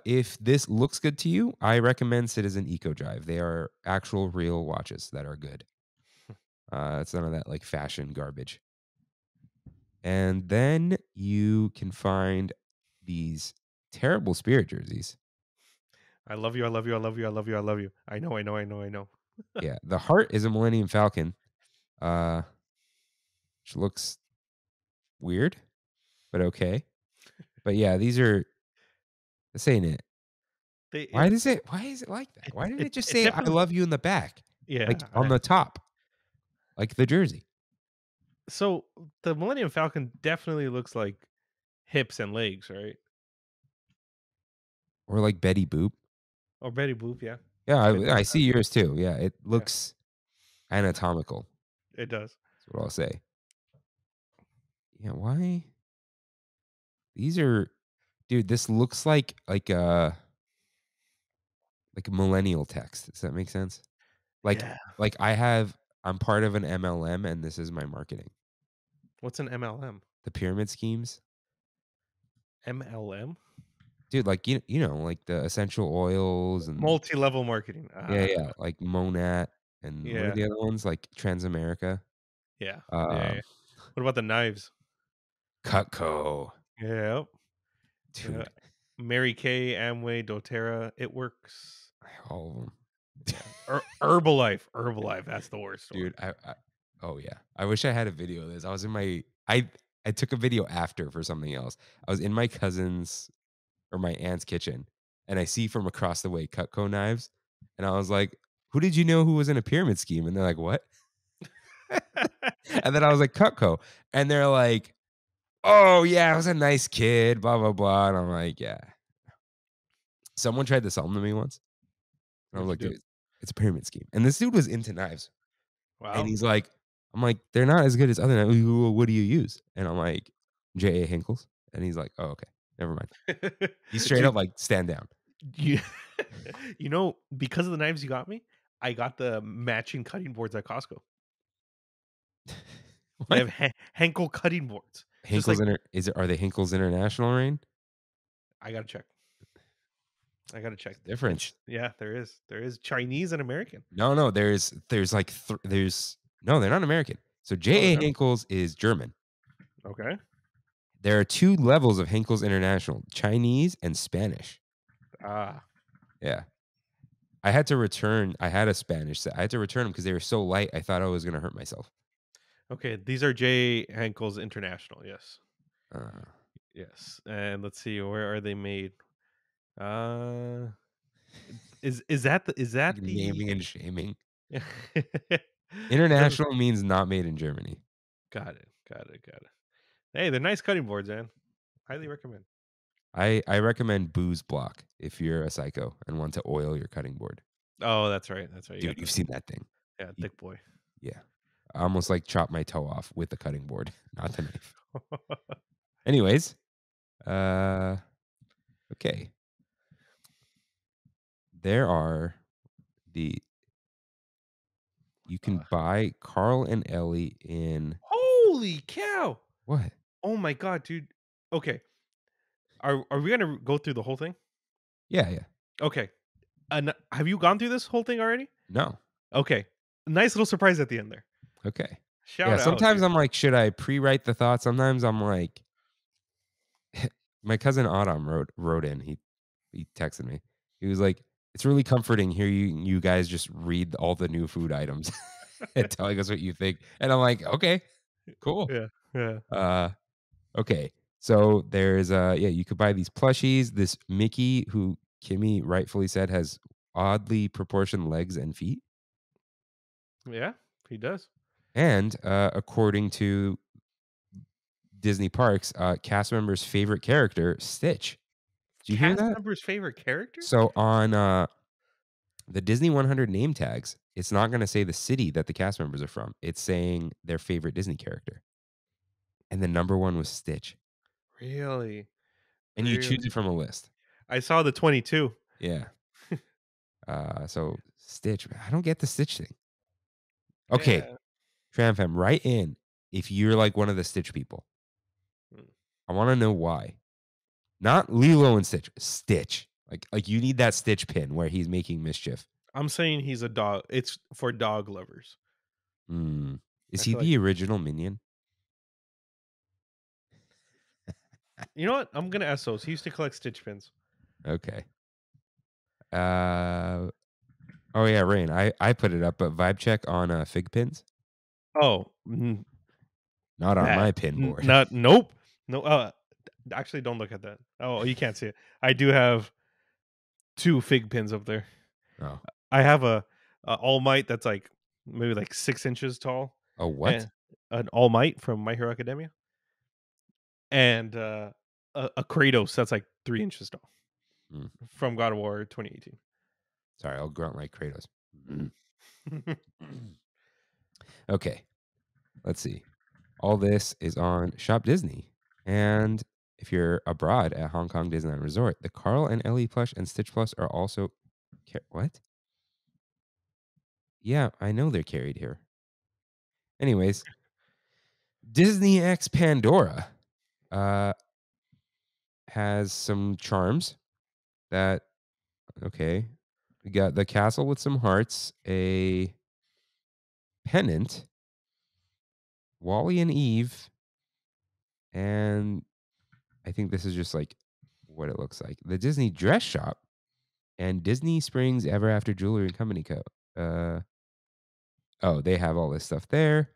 If this looks good to you, I recommend Citizen Eco Drive. They are actual real watches that are good. It's none of that like fashion garbage. And then you can find these terrible Spirit jerseys. I love you. I love you. I love you. I love you. I love you. I know. Yeah, the heart is a Millennium Falcon, which looks weird, but okay. But yeah, this ain't it. Why is it like that? Why didn't it just say "I definitely, love you" in the back, like yeah. on the top, like the jersey, So the Millennium Falcon definitely looks like hips and legs, right? or like Betty Boop? Or Betty Boop, yeah. Yeah, It does I see yours too. Yeah, it yeah, looks anatomical. it does. That's what I'll say. Yeah, why? These are, dude. This looks like a millennial text. Does that make sense? Like Yeah. like I'm part of an MLM and this is my marketing. What's an MLM? The pyramid schemes. MLM? Dude, like you know, like the essential oils and Multi-level marketing. yeah, like Monat and what are Yeah. the other ones? Like Transamerica. Yeah. Yeah. Um Yeah. What about the knives? Cutco. Yeah. Yeah. Dude, Mary Kay, Amway, doTERRA. It works. all of them. Yeah. Herbalife. Herbalife. That's the worst one. Dude, oh yeah. I wish I had a video of this. I was in my I took a video after for something else. I was in my cousin's or my aunt's kitchen and I see from across the way Cutco knives and I was like, "Who did you know who was in a pyramid scheme?" And they're like, "What?" And then I was like, "Cutco." And they're like, "Oh, yeah, I was a nice kid, blah blah blah." And I'm like, "Yeah." Someone tried to sell them to me once. And I was What'd like, you do? "Dude, it's a pyramid scheme." And this dude was into knives. And Wow. he's like, I'm like, "They're not as good as other knives. Well, what do you use?" And I'm like, "J.A. Hinkles." And he's like, "Oh, okay. Never mind." He straight up Dude, like, "Stand down." you, because of the knives you got me, I got the matching cutting boards at Costco. They What? have Henkel cutting boards. Just Hinkles like are they Hinkles International, Rain? I gotta check. I gotta check. Difference. Yeah, there is. There is Chinese and American. No, there's like there's no, they're not American. So Oh, they're J.A. not? Hinkles is German. Okay. There are two levels of Hinkles International, Chinese and Spanish. Ah. Yeah. I had a Spanish set. I had to return them because they were so light. I thought I was going to hurt myself. Okay. These are J. Henkel's International. Yes. Uh, Yes. And let's see, where are they made? Uh is that the naming and shaming. It doesn't International means not made in Germany. got it. Got it. Got it. Hey, they're nice cutting boards, man. Highly recommend. I recommend Booze Block if you're a psycho and want to oil your cutting board. Oh, that's right. That's right. You Dude, got you've the seen that thing. yeah, You- thick boy. yeah. I almost like chopped my toe off with the cutting board, not the knife. Anyways, okay. There are you can buy Carl and Ellie in Holy cow! what? Oh my god, dude. Okay. Are we gonna go through the whole thing? Yeah. Okay. And have you gone through this whole thing already? No. Okay. Nice little surprise at the end there. Okay. Shout Yeah, out. sometimes Dude. I'm like, should I pre-write the thoughts? Sometimes I'm like my cousin Autumn wrote in. He texted me. He was like, "It's really comforting here you guys just read all the new food items and telling us what you think." And I'm like, "Okay, cool." Yeah. Yeah. Okay. So there's you could buy these plushies. This Mickey, who Kimmy rightfully said has oddly proportioned legs and feet. Yeah, he does. And according to Disney Parks, cast members' favorite character, Stitch. Did you hear Cast that? member's favorite character? So on the Disney 100 name tags, it's not going to say the city that the cast members are from. It's saying their favorite Disney character. And the number one was Stitch. Really? And you choose Really? it from a list. I saw the 22. Yeah. So Stitch, I don't get the Stitch thing. Okay. Yeah. TramFam, write in if you're like one of the Stitch people. Hmm. I want to know why. Not Lilo and Stitch. Stitch. Like you need that Stitch pin where he's making mischief. I'm saying he's a dog. It's for dog lovers. Is I he feel the original minion? You know what? I'm gonna ask those. He used to collect Stitch pins. Okay. Oh yeah, Rain. I put it up, but vibe check on fig pins. Oh, Not on bad. my pin board. Nope. No. Actually, don't look at that. Oh, you can't see it. I do have 2 fig pins up there. Oh, I have a All Might that's like maybe like 6 inches tall. a what? And an All Might from My Hero Academia, and a Kratos that's like 3 inches tall Hmm. from God of War 2018. Sorry, I'll grunt like Kratos. Okay, let's see. All this is on Shop Disney. And if you're abroad at Hong Kong Disneyland Resort, the Carl and Ellie plush and Stitch Plus are also... What? Yeah, I know they're carried here. Anyways, Disney X Pandora has some charms that... Okay. We got the castle with some hearts, a pennant, Wally and Eve, and I think this is just like what it looks like. The Disney Dress Shop and Disney Springs Ever After Jewelry and Company Co. Oh, they have all this stuff there.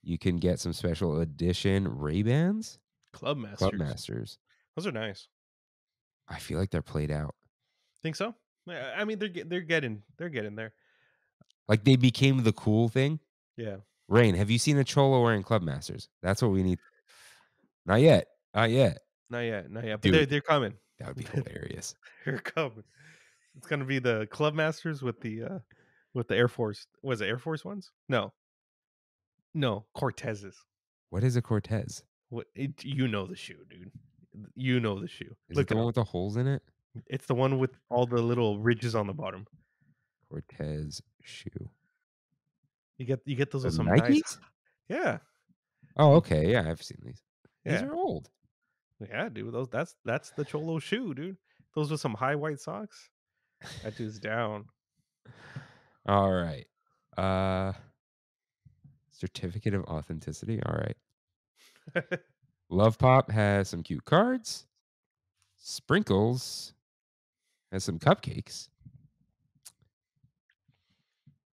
You can get some special edition Ray-Bans. Club Masters. Club Masters. Those are nice. I feel like they're played out. Think so? I mean, they're getting there. Like they became the cool thing. Yeah. Rain, have you seen a cholo wearing Club Masters? That's what we need. Not yet. Not yet. Not yet. But Dude, they're coming. That would be hilarious. They're coming. It's gonna be the Club Masters with the Air Force. Was it Air Force ones? No, Cortezes. What is a Cortez? You know the shoe, dude. You know the shoe. Is it the one with the holes in it? It's the one with all the little ridges on the bottom. Cortez shoe. You get those with some Nikes? nice. Yeah. Oh, okay. Yeah, I've seen these. Yeah. These are old. Yeah, dude. That's the cholo shoe, dude. Those with some high white socks. That dude's down. All right. Certificate of authenticity. All right. Love Pop has some cute cards. Sprinkles has some cupcakes.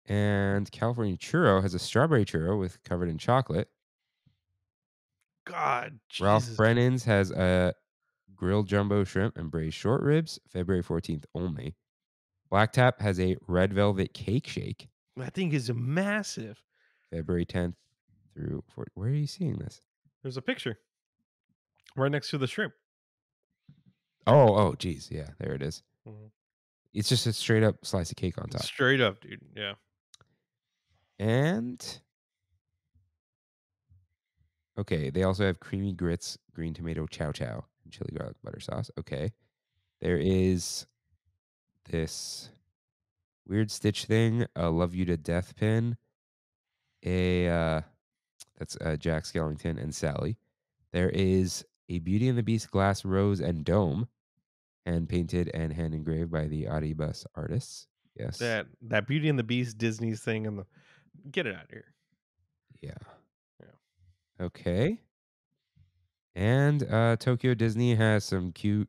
And California Churro has a strawberry churro with covered in chocolate. God, Jesus. Ralph Brennan's has a grilled jumbo shrimp and braised short ribs, February 14th only. Black Tap has a red velvet cake shake. That thing is massive. February 10th through 4th. Where are you seeing this? There's a picture right next to the shrimp. Oh, geez. Yeah, there it is. Mm-hmm. It's just a straight up slice of cake on top. Straight up, dude. Yeah. And okay, they also have creamy grits, green tomato chow chow, and chili garlic butter sauce. Okay. There is this weird Stitch thing, a love you to death pin, that's Jack Skellington and Sally. There is a Beauty and the Beast glass rose and dome, hand painted and hand engraved by the Addy Bus artists. Yes. That Beauty and the Beast Disney's thing and get it out of here. Yeah. Okay. And Tokyo Disney has some cute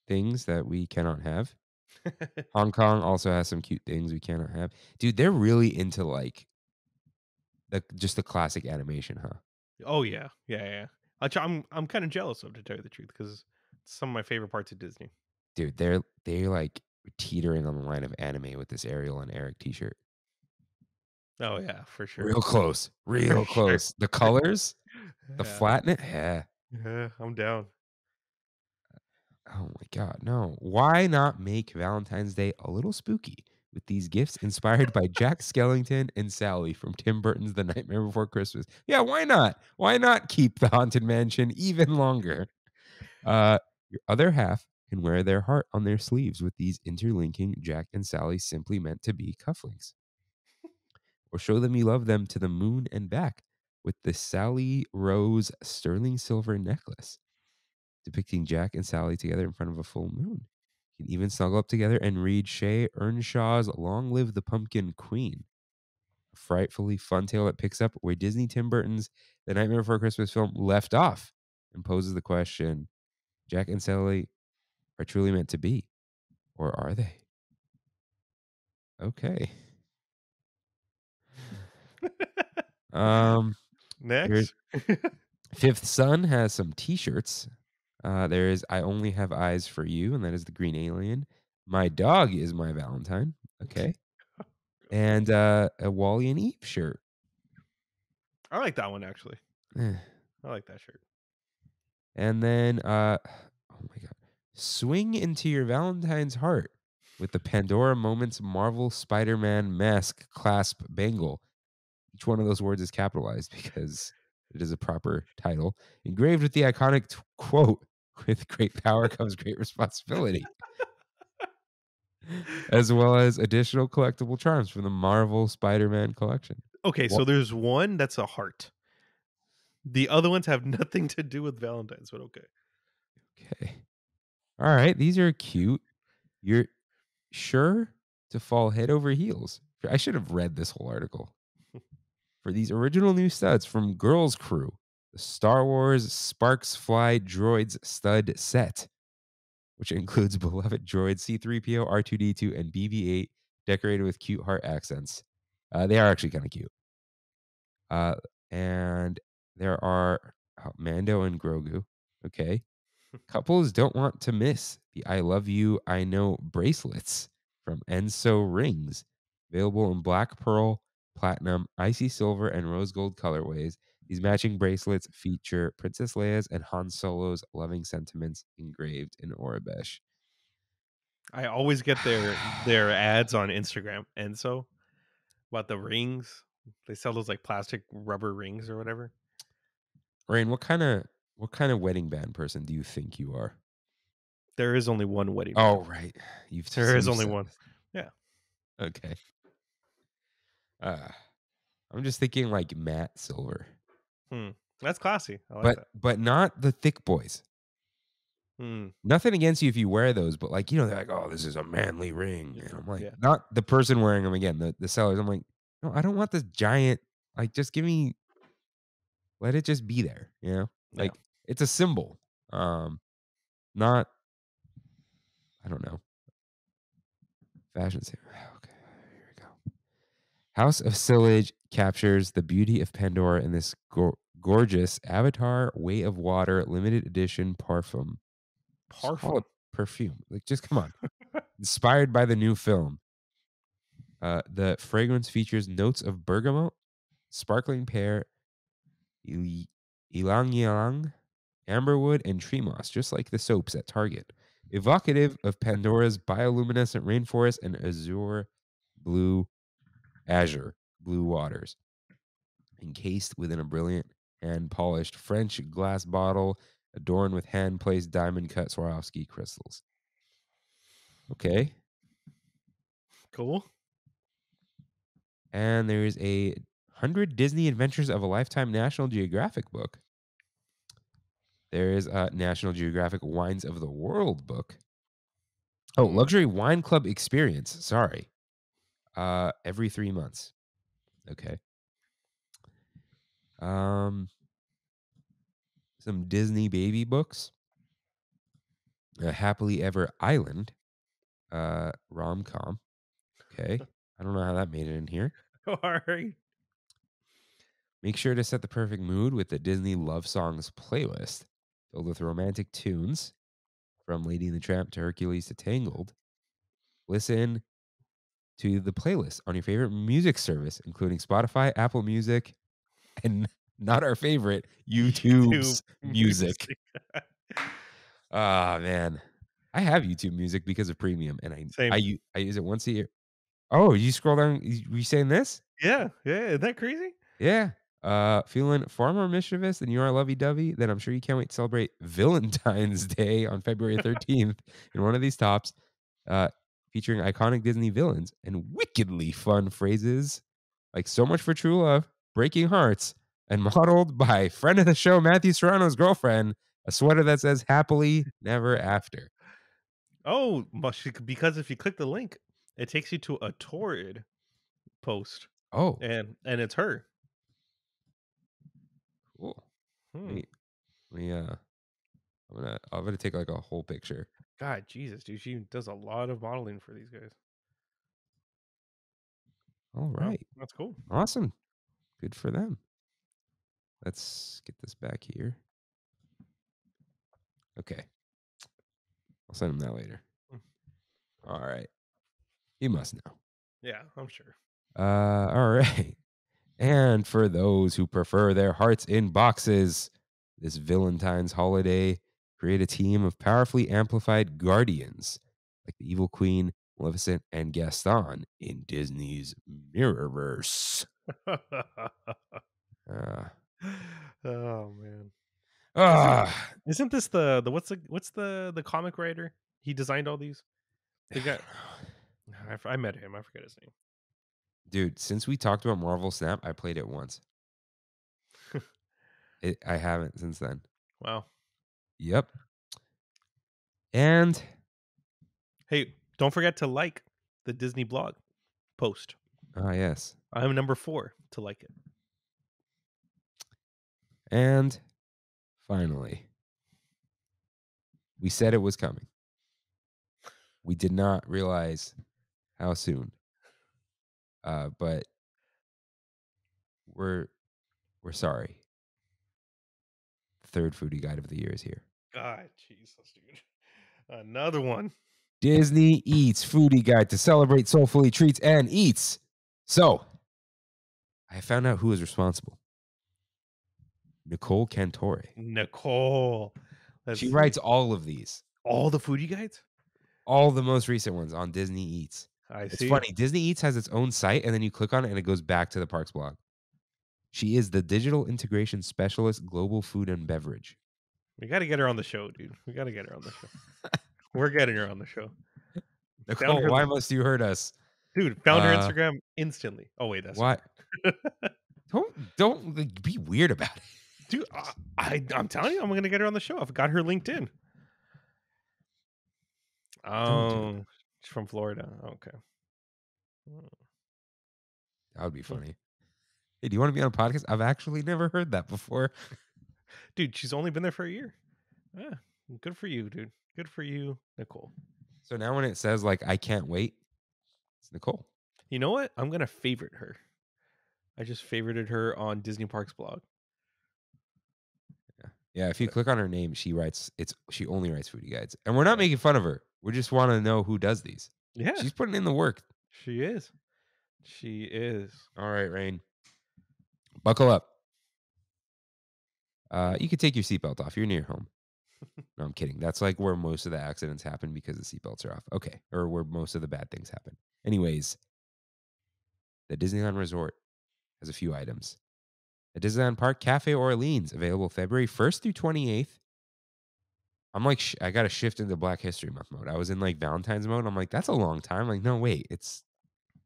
things that we cannot have. Hong Kong also has some cute things we cannot have. Dude, they're really into like just the classic animation, huh? Oh yeah. I'm kind of jealous of, to tell you the truth, because it's some of my favorite parts of Disney. Dude, they're like teetering on the line of anime with this Ariel and Eric t-shirt. Oh yeah, for sure. Real close. Real close. Sure. The colors, the flatness. Yeah. Yeah, I'm down. Oh my God, no. Why not make Valentine's Day a little spooky with these gifts inspired by Jack Skellington and Sally from Tim Burton's The Nightmare Before Christmas? Yeah, why not? Why not keep the Haunted Mansion even longer? Your other half can wear their heart on their sleeves with these interlinking Jack and Sally simply meant to be cufflinks. Or show them you love them to the moon and back with the Sally Rose sterling silver necklace, depicting Jack and Sally together in front of a full moon. You can even snuggle up together and read Shay Earnshaw's Long Live the Pumpkin Queen, a frightfully fun tale that picks up where Disney Tim Burton's The Nightmare Before Christmas film left off and poses the question, Jack and Sally are truly meant to be, or are they? Okay. Next. Fifth Son has some t-shirts. There is I Only Have Eyes for You, and that is the green alien. My dog is my Valentine. Okay. And a Wally and Eve shirt. I like that one actually. Eh. I like that shirt. And then oh my god. Swing into your Valentine's heart with the Pandora Moments Marvel Spider-Man mask clasp bangle. Each one of those words is capitalized because it is a proper title. Engraved with the iconic quote, with great power comes great responsibility. As well as additional collectible charms from the Marvel Spider-Man collection. Okay, so there's one that's a heart. The other ones have nothing to do with Valentine's, but okay. Okay. All right. These are cute. You're sure to fall head over heels. I should have read this whole article. For these original new studs from Girls Crew, the Star Wars Sparks Fly Droids stud set, which includes beloved droids C-3PO, R2-D2, and BB-8, decorated with cute heart accents. They are actually kind of cute. And there are Mando and Grogu. Okay. Couples don't want to miss the I Love You, I Know bracelets from Enso Rings, available in black pearl, platinum, icy silver, and rose gold colorways. These matching bracelets feature Princess Leia's and Han Solo's loving sentiments engraved in Orabesh. I always get their ads on Instagram, and so about the rings. They sell those like plastic rubber rings or whatever. Rain, what kind of wedding band person do you think you are? There is only one wedding. Oh, band. right. There is only one. This. Yeah. Okay. I'm just thinking like matte silver. That's classy. I like that. But not the thick boys. Nothing against you if you wear those, but like, they're like, oh, this is a manly ring. And I'm like, not the person wearing them again, the sellers. I'm like, no, I don't want this giant, like, just let it just be there, Like, it's a symbol. Not, I don't know. Fashion symbol. Okay, here we go. House of Sillage captures the beauty of Pandora in this gorgeous Avatar Way of Water limited edition parfum. Perfume. Like, just come on. Inspired by the new film. The fragrance features notes of bergamot, sparkling pear, ylang ylang, amberwood, and tree moss, just like the soaps at Target. Evocative of Pandora's bioluminescent rainforest and azure blue waters. Encased within a brilliant hand-polished French glass bottle adorned with hand-placed diamond-cut Swarovski crystals. Okay. Cool. And there's a 100 Disney Adventures of a Lifetime National Geographic book. There's a National Geographic Wines of the World book. Oh, Luxury Wine Club Experience. Sorry. Every 3 months. Okay. Some Disney baby books. A Happily Ever Island. Rom-com. Okay. I don't know how that made it in here. All right. Make sure to set the perfect mood with the Disney Love Songs playlist, filled with romantic tunes from Lady and the Tramp to Hercules to Tangled. Listen to the playlist on your favorite music service, including Spotify, Apple Music, and not our favorite, YouTube's music. Ah, man. I have YouTube Music because of premium, and I use it once a year. Oh, you scroll down. Were you saying this? Yeah. Isn't that crazy? Yeah. Feeling far more mischievous than you are lovey-dovey, then I'm sure you can't wait to celebrate Valentine's Day on February 13th in one of these tops, featuring iconic Disney villains and wickedly fun phrases like "So much for true love," "Breaking hearts," and modeled by friend of the show Matthew Serrano's girlfriend, a sweater that says "Happily Never After." Oh, because if you click the link, it takes you to a Torrid post. Oh, and it's her. Cool. I'm gonna take like a whole picture. God, Jesus, dude, she does a lot of modeling for these guys. All right, that's cool. Awesome, good for them. Let's get this back here. Okay. I'll send him that later. Mm. All right. He must know. Yeah, I'm sure. All right. And for those who prefer their hearts in boxes, this Valentine's holiday, create a team of powerfully amplified guardians like the Evil Queen, Maleficent, and Gaston in Disney's Mirrorverse. Oh Uh, man. ah, Isn't this the what's the comic writer? He designed all these. They got. I met him. I forget his name. dude, since we talked about Marvel Snap, I played it once. I haven't since then. Wow. Yep. And Hey, don't forget to like the Disney blog post. yes. I'm number 4 to like it. And finally, we said it was coming. We did not realize how soon. But we're sorry. The third foodie guide of the year is here. God, Jesus, dude. Another one. Disney Eats Foodie Guide to celebrate soulfully treats and eats. So, I found out who is responsible. Nicole Cantore. Nicole. She writes all of these. All the foodie guides? All the most recent ones on Disney Eats. It's It's funny. Disney Eats has its own site, and then you click on it, and it goes back to the parks blog. She is the digital integration specialist, global food and beverage. We got to get her on the show, dude. We got to get her on the show. We're getting her on the show. Nicole, why must you hurt us? Dude, found her Instagram instantly. Oh, wait, that's what? Don't like, be weird about it. Dude, I'm telling you, I'm going to get her on the show. I've got her LinkedIn. Oh, she's from Florida. Okay. That would be funny. Hey, do you want to be on a podcast? I've actually never heard that before. Dude, she's only been there for a year. Yeah, good for you, dude. Good for you, Nicole. So now when it says, like, I can't wait, it's Nicole. You know what? I'm going to favorite her. I just favorited her on Disney Parks blog. Yeah, if you click on her name, she only writes foodie guides. And we're not making fun of her. We just want to know who does these. Yeah. She's putting in the work. She is. She is. All right, Rain. Buckle up. You could take your seatbelt off. You're near home. No, I'm kidding. That's like where most of the accidents happen because the seatbelts are off. Okay. Or where most of the bad things happen. Anyways, the Disneyland Resort has a few items. The Disneyland Park Cafe Orleans, available February 1st through 28th. I'm like, I got to shift into Black History Month mode. I was in like Valentine's mode. I'm like, that's a long time. Like, no, wait. It's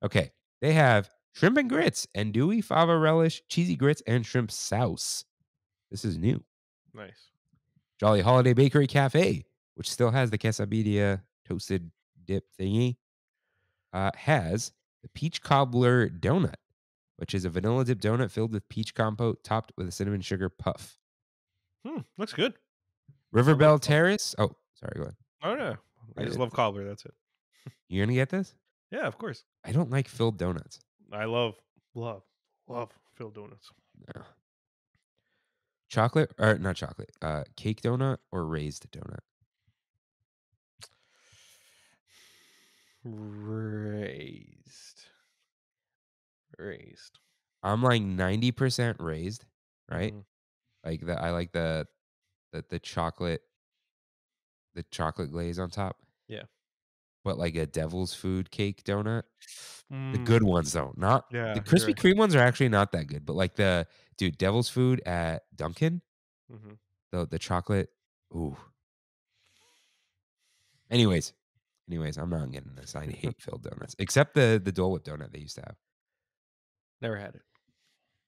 okay. They have shrimp and grits, andouille, fava relish, cheesy grits, and shrimp sauce. This is new. Nice. Jolly Holiday Bakery Cafe, which still has the quesadilla toasted dip thingy, has the peach cobbler donut, which is a vanilla dip donut filled with peach compote topped with a cinnamon sugar puff. Looks good. Riverbell Terrace. Oh, sorry, go ahead. Oh, no. I just love cobbler. That's it. You going to get this? Yeah, of course. I don't like filled donuts. I love filled donuts. No. Chocolate, or not chocolate, cake donut or raised donut? Raised. I'm like 90% raised, right? Mm-hmm. Like I like the chocolate glaze on top. Yeah. But like a devil's food cake donut. The good ones though. Not the Krispy Kreme Kreme ones are actually not that good. But like devil's food at Dunkin', the chocolate. Ooh. Anyways, I'm not getting this. I hate filled donuts. Except the Dole Whip donut they used to have. Never had it.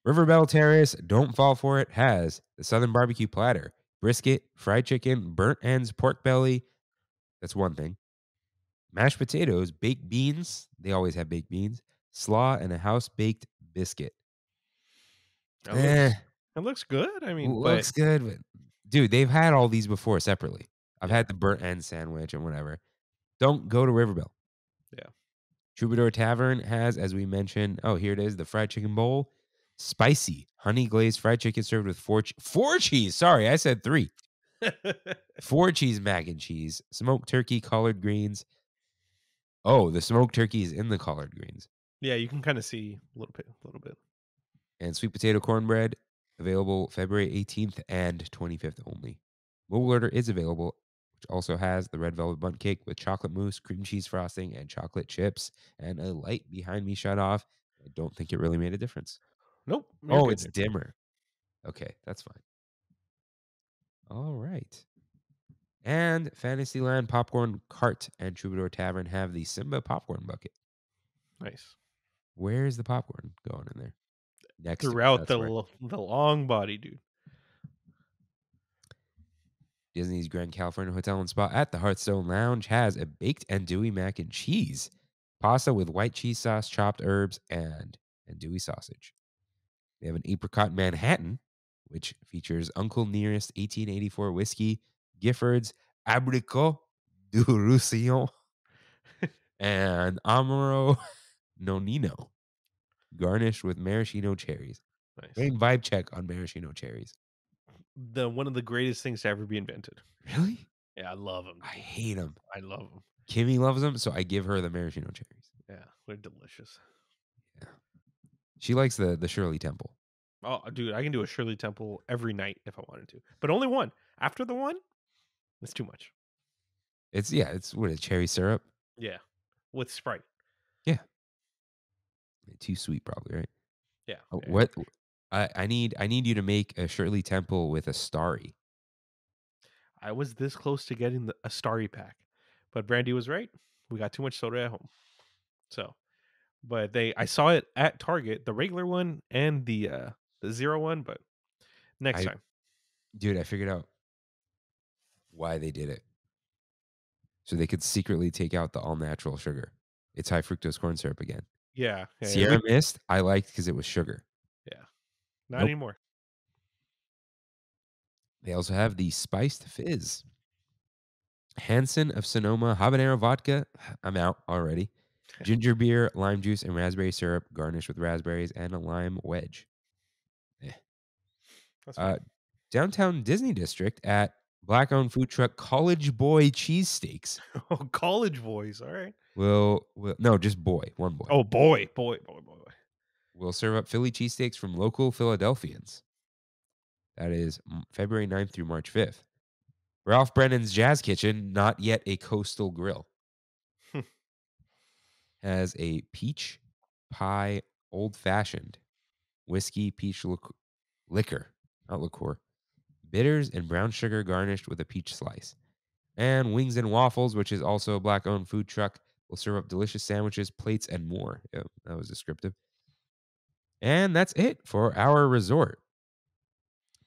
Riverbell Terrace, don't fall for it, has the Southern Barbecue Platter, brisket, fried chicken, burnt ends, pork belly. That's one thing. Mashed potatoes, baked beans. They always have baked beans. Slaw, and a house-baked biscuit. It looks good. I mean, looks good. But, dude, they've had all these before separately. I've had the burnt end sandwich and whatever. Don't go to Riverbell. Yeah. Troubadour Tavern has, as we mentioned, here it is, the fried chicken bowl. Spicy honey glazed fried chicken served with four cheese. Sorry, I said 3. 4 cheese mac and cheese, smoked turkey, collard greens. Oh, the smoked turkey is in the collard greens. Yeah, you can kind of see a little bit. And sweet potato cornbread, available February 18th and 25th only. Mobile order is available, which also has the red velvet bundt cake with chocolate mousse, cream cheese frosting, and chocolate chips, and a light behind me shut off. I don't think it really made a difference. Nope. You're Oh, good it's there. dimmer. Okay, that's fine. All right. And Fantasyland Popcorn Cart and Troubadour Tavern have the Simba popcorn bucket. Nice. Where's the popcorn going in there? Next to it, Throughout that's right. the long body, dude. Disney's Grand California Hotel and Spa at the Hearthstone Lounge has a baked andouille mac and cheese, pasta with white cheese sauce, chopped herbs, and andouille sausage. They have an apricot Manhattan, which features Uncle Nearest 1884 whiskey, Gifford's Abricot du Roussillon, and Amaro Nonino, garnished with maraschino cherries. Nice. Great vibe check on maraschino cherries. One of the greatest things to ever be invented. Really? Yeah, I love them. I hate them. I love them. Kimmy loves them, so I give her the maraschino cherries. Yeah, they're delicious. Yeah. She likes the Shirley Temple. Oh, dude, I can do a Shirley Temple every night if I wanted to, but only one. After the one, it's too much. It's what is cherry syrup? Yeah, with Sprite. Yeah. Too sweet, probably, right? Yeah. Oh, yeah. what I need you to make a Shirley Temple with a starry. I was this close to getting a starry pack, but Brandy was right. We got too much soda at home, so. But I saw it at Target, the regular one and the zero one. But next time, dude, I figured out why they did it. So they could secretly take out the all natural sugar. It's high fructose corn syrup again. yeah. Sierra Mist, I liked because it was sugar. Yeah, not anymore. They also have the spiced fizz. Hanson of Sonoma habanero vodka. I'm out already. Ginger beer, lime juice, and raspberry syrup, garnished with raspberries and a lime wedge. That's fine. Downtown Disney District at black-owned food truck College Boy Cheesesteaks. Oh, college boys. All right. No, just boy, one boy. Oh, boy. We'll serve up Philly cheesesteaks from local Philadelphians. That is February 9th through March 5th. Ralph Brennan's Jazz Kitchen, not yet a coastal grill, has a peach pie old-fashioned whiskey peach liquor, not liqueur, bitters and brown sugar garnished with a peach slice. And Wings and Waffles, which is also a black-owned food truck, will serve up delicious sandwiches, plates, and more. Yeah, that was descriptive. And that's it for our resort.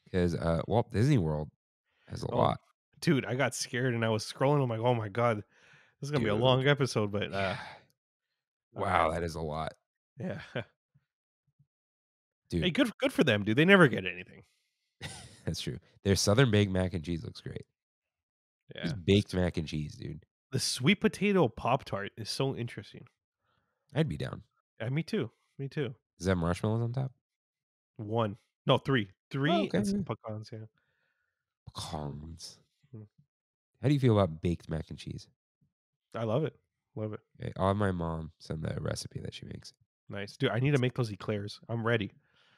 Because Walt Disney World has a lot. Dude, I got scared and I was scrolling. I'm like, oh my God, this is going to be a long episode. But wow, that is a lot. Yeah. Dude. Hey, good for them, dude. They never get anything. That's true. Their Southern baked mac and cheese looks great. Yeah. Just baked mac and cheese, dude. The sweet potato Pop-Tart is so interesting. I'd be down. Yeah, me too. Does that have marshmallows on top? 1. No, 3. 3 okay. and some pecans, yeah. Pecans. How do you feel about baked mac and cheese? I love it. Okay, I'll have my mom send the recipe that she makes. Nice. Dude, I need to make those eclairs. I'm ready.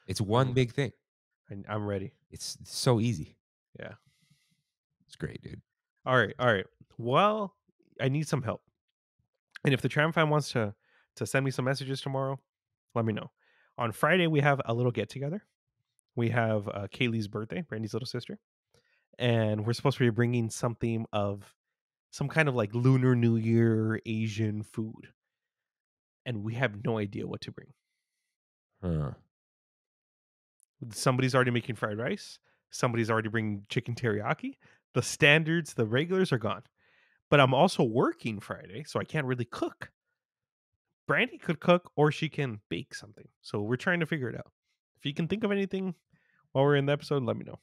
It's one big thing. I'm ready. It's so easy. Yeah. It's great, dude. All right. Well, I need some help. And if the Tram fan wants to send me some messages tomorrow, let me know. On Friday, we have a little get-together. We have Kaylee's birthday, Brandy's little sister. And we're supposed to be bringing some kind of like Lunar New Year Asian food. And we have no idea what to bring. Huh. Somebody's already making fried rice. Somebody's already bringing chicken teriyaki. The standards, the regulars are gone. But I'm also working Friday, so I can't really cook. Brandy could cook or she can bake something. So we're trying to figure it out. If you can think of anything while we're in the episode, let me know.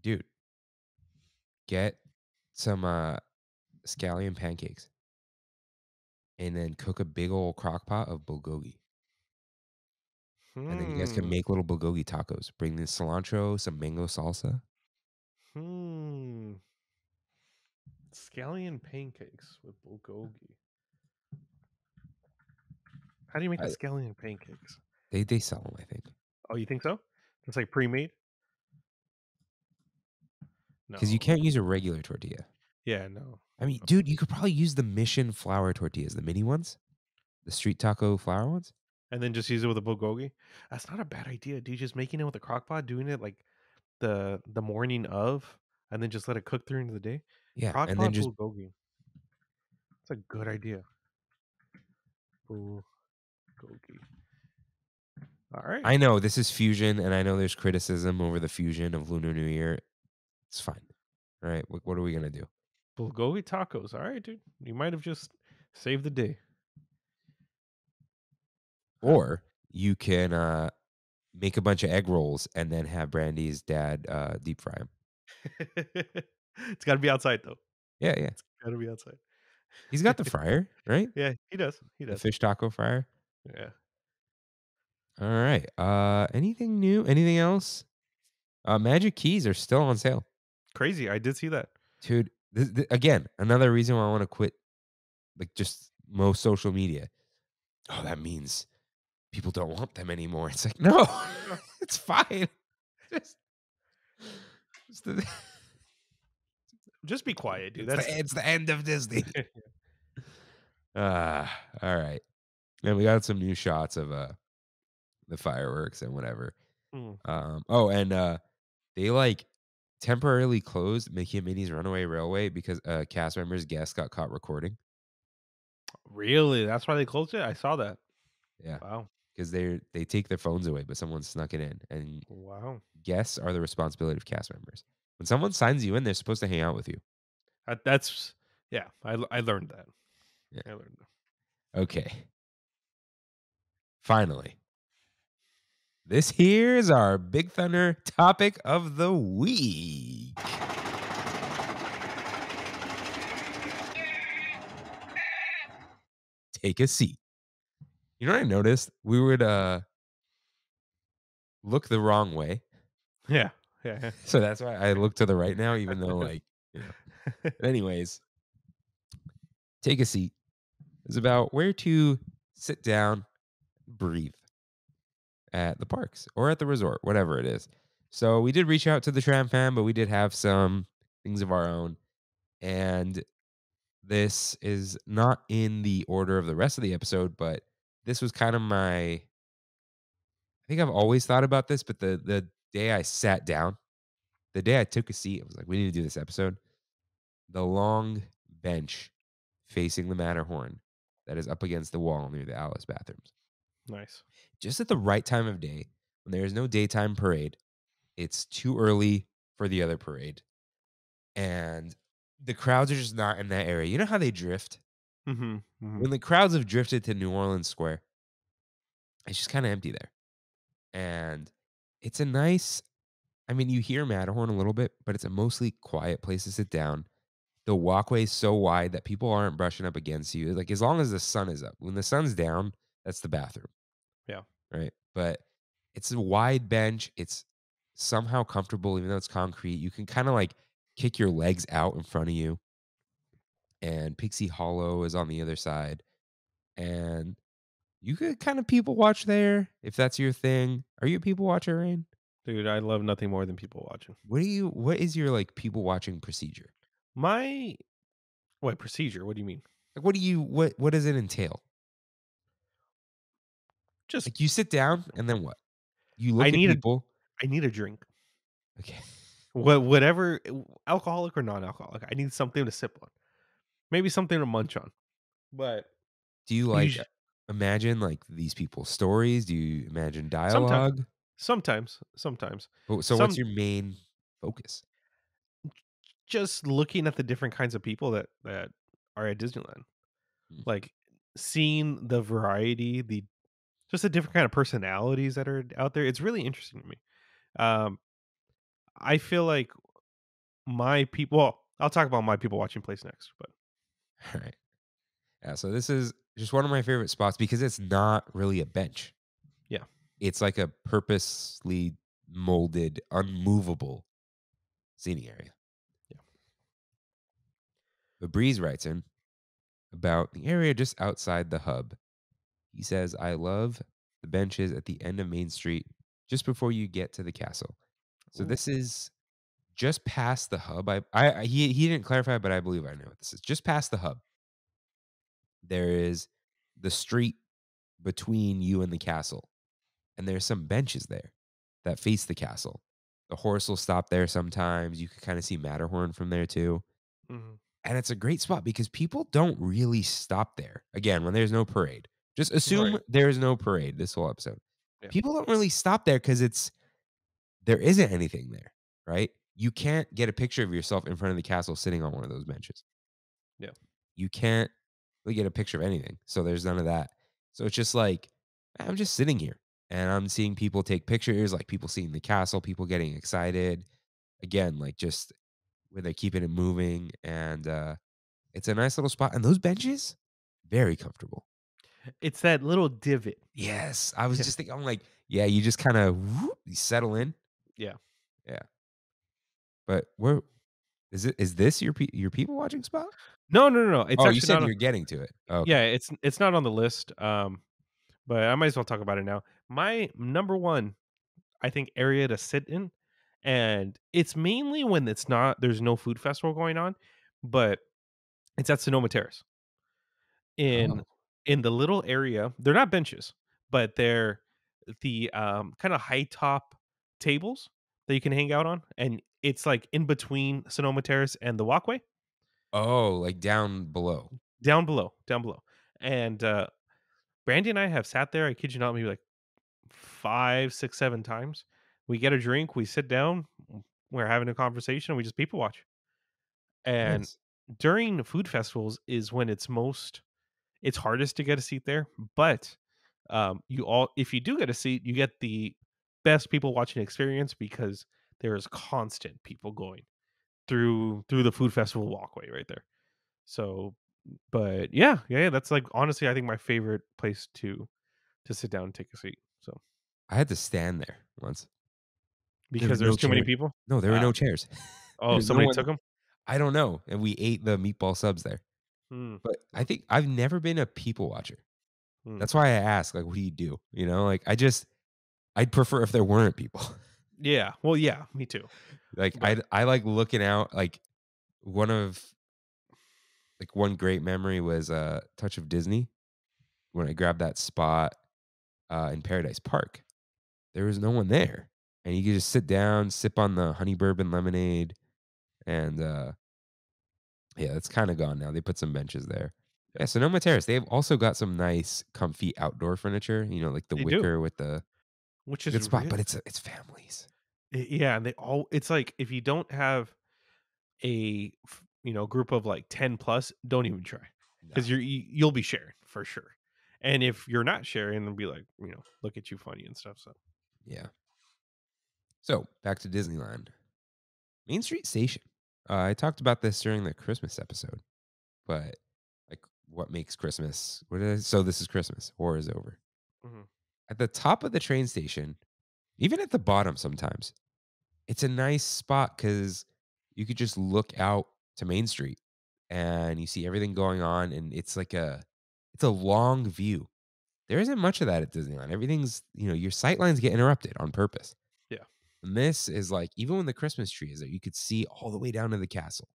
Dude, get some scallion pancakes and then cook a big old crock pot of bulgogi. And then you guys can make little bulgogi tacos. Bring the cilantro, some mango salsa. Hmm. Scallion pancakes with bulgogi. How do you make the I, scallion pancakes? they sell them, I think, Oh, you think so? It's like pre-made? because you No. can't use a regular tortilla. Yeah, no. I mean, dude, you could probably use the Mission flour tortillas, the mini ones, the street taco flour ones. And then just use it with a bulgogi. That's not a bad idea, dude. Just making it with a crock pot, doing it like the morning of, and then just let it cook through into the day. Yeah, Crock and then pot just bulgogi. It's a good idea. Bulgogi. All right. I know this is fusion, and I know there's criticism over the fusion of Lunar New Year. It's fine. All right, what are we gonna do? Bulgogi tacos. All right, dude. You might have just saved the day. Or you can make a bunch of egg rolls and then have Brandy's dad deep fry them. It's got to be outside though. Yeah, yeah. It's got to be outside. He's got the fryer, right? Yeah, he does. He The does. fish taco fryer. Yeah. All right. Anything new? Anything else? Magic keys are still on sale, Crazy. I did see that. dude. Again, another reason why I want to quit, like just most social media. Oh, that means people don't want them anymore. It's like, no, it's fine. Just, it's the, Just be quiet, dude. it's the end of Disney. All right. And we got some new shots of the fireworks and whatever. Mm. And they like temporarily closed Mickey and Minnie's Runaway Railway because a cast member's guest got caught recording. Really? That's why they closed it? I saw that. Yeah. Wow. Because they take their phones away, but someone snuck it in. And Wow. guests are the responsibility of cast members. When someone signs you in, they're supposed to hang out with you. That's yeah. I learned that. Yeah. I learned that. Okay. Finally. This here is our Big Thunder topic of the week. Take a seat. You know what I noticed? We would look the wrong way. Yeah. Yeah. So that's why I look to the right now, even though But anyways, take a seat. It's about where to sit down, breathe at the parks or at the resort, whatever it is. So we did reach out to the Tram fam, but we did have some things of our own. And this is not in the order of the rest of the episode, but this was kind of I think I've always thought about this, but the day I sat down, the day I took a seat, I was like, we need to do this episode. The long bench facing the Matterhorn that is up against the wall near the Alice bathrooms. Nice. Just at the right time of day, when there is no daytime parade, it's too early for the other parade. And the crowds are just not in that area. You know how they drift? Mm-hmm. Mm-hmm. When the crowds have drifted to New Orleans Square, it's just kind of empty there. And it's a nice, I mean, you hear Matterhorn a little bit, but it's a mostly quiet place to sit down. The walkway is so wide that people aren't brushing up against you. Like, as long as the sun is up. When the sun's down, that's the bathroom. Yeah. Right. But it's a wide bench. It's somehow comfortable, even though it's concrete. You can kind of like kick your legs out in front of you. And Pixie Hollow is on the other side. And you could kind of people watch there if that's your thing. Are you a people watcher, Rain? Dude, I love nothing more than people watching. What is your like people watching procedure? What procedure? What do you mean? Like what does it entail? Just Like you sit down and then what? You look I at need people. I need a drink. Okay. Whatever, alcoholic or non-alcoholic. I need something to sip on. Maybe something to munch on. But Do you you like sh- imagine like these people's stories? Do you imagine sometimes, dialogue? sometimes. So Some what's your main focus? just looking at the different kinds of people that are at Disneyland. Mm. Like seeing the variety, just the different kind of personalities that are out there. It's really interesting to me. I feel like my people. Well, I'll talk about my people watching place next. But All right. Yeah, so this is just one of my favorite spots because it's not really a bench. Yeah. It's like a purposely molded, unmovable seating area. Yeah. But Breeze writes in about the area just outside the hub. He says, I love the benches at the end of Main Street just before you get to the castle. So Ooh. this is just past the hub. He didn't clarify, but I believe I know what this is. Just past the hub, there is the street between you and the castle. And there's some benches there that face the castle. The horse will stop there sometimes. You can kind of see Matterhorn from there too. Mm-hmm. And it's a great spot because people don't really stop there. Again, when there's no parade. Just assume Right. there's no parade this whole episode. Yeah. People don't really stop there because there isn't anything there, right? You can't get a picture of yourself in front of the castle sitting on one of those benches. Yeah. You can't really get a picture of anything. So there's none of that. So it's just like, I'm just sitting here and I'm seeing people take pictures, like people seeing the castle, people getting excited. Again, like just where they're keeping it moving. And it's a nice little spot. And those benches, very comfortable. It's that little divot. Yes. I was Yeah. just thinking, I'm like, yeah, you just kind of settle in. Yeah. Yeah. But is this your people watching spot? No. It's Oh, you actually said not. you're getting to it. Oh, okay. Yeah, it's not on the list. But I might as well talk about it now. My number one, I think, area to sit in, and it's mainly when there's no food festival going on, but it's at Sonoma Terrace. In Oh. in the little area, they're not benches, but they're the kind of high top tables that you can hang out on, and it's like in between Sonoma Terrace and the walkway. Oh, like down below. Down below. And Brandy and I have sat there, I kid you not, maybe like 5, 6, 7 times. We get a drink, we sit down, we're having a conversation, we just people watch. And Nice. during food festivals is when it's hardest to get a seat there, but if you do get a seat, you get the best people watching experience because there is constant people going through the food festival walkway right there. So, but yeah, that's like honestly, I think my favorite place to sit down and take a seat. So I had to stand there once. There because was no there's too many chair. people. No, there were no chairs. Oh, There's no somebody one. took them. I don't know. And we ate the meatball subs there. Hmm. But I think I've never been a people watcher. Hmm. That's why I ask, like, what do you do? You know, like I'd prefer if there weren't people. Yeah. Well, yeah, me too. Like But I like looking out. Like one great memory was Touch of Disney when I grabbed that spot in Paradise Park. There was no one there. And you could just sit down, sip on the honey bourbon lemonade, and yeah, it's kind of gone now. They put some benches there. Yeah, Sonoma Terrace. They've also got some nice, comfy outdoor furniture. You know, like the they do, wicker with the which good is spot. real. But it's families. Yeah, and it's like if you don't have group of like 10 plus, don't even try because No. you'll be sharing for sure. And if you're not sharing, they'll be like, look at you funny and stuff. So Yeah. So back to Disneyland, Main Street Station. I talked about this during the Christmas episode, but like, what makes Christmas? So this is Christmas. War is over. Mhm. At the top of the train station, even at the bottom sometimes, it's a nice spot because you could just look out to Main Street and you see everything going on, and it's a long view. There isn't much of that at Disneyland. Everything's, your sight lines get interrupted on purpose. Yeah. And this is like, even when the Christmas tree is there, you could see all the way down to the castle.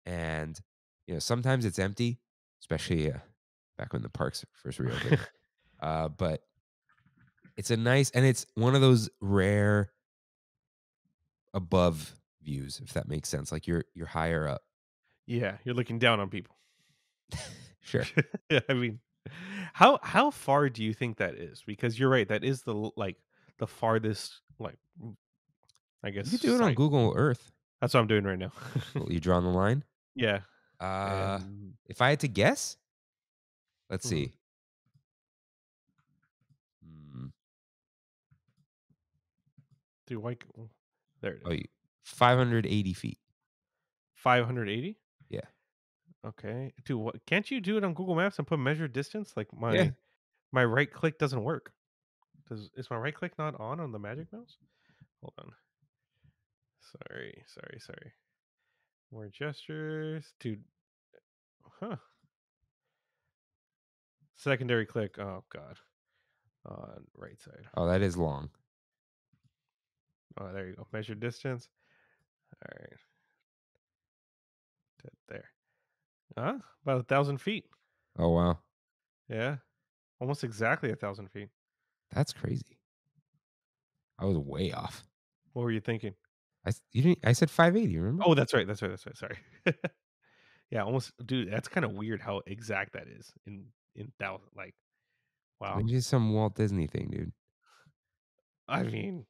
And, sometimes it's empty, especially back when the parks first reopened. But it's and it's one of those rare above views, if that makes sense. Like you're higher up. Yeah, you're looking down on people. Sure. Yeah, I mean, how far do you think that is? Because you're right, that is the farthest, like, I guess, You could do it on site. Google Earth. That's what I'm doing right now. Well, you drawing the line? Yeah. Uh, And if I had to guess, let's Mhm. see. Hmm, Dude, there it Oh, is. 580 feet. 580. Yeah. Okay, dude, what can't you do it on Google Maps and put measured distance? Like Yeah. my right click doesn't work. Is my right click not on the Magic Mouse? Hold on. Sorry. More gestures, dude. Huh. Secondary click. Oh god. On right side. Oh, that is long. Oh, there you go. Measure distance. All right. There. About 1,000 feet. Oh wow, Yeah. Almost exactly 1,000 feet. that's crazy. I was way off. What were you thinking? You didn't. I said 580. Remember? Oh, that's right. Sorry. Yeah, almost, dude. That's kind of weird how exact that is in thousand. Like, wow. Maybe it's some Walt Disney thing, dude. I mean,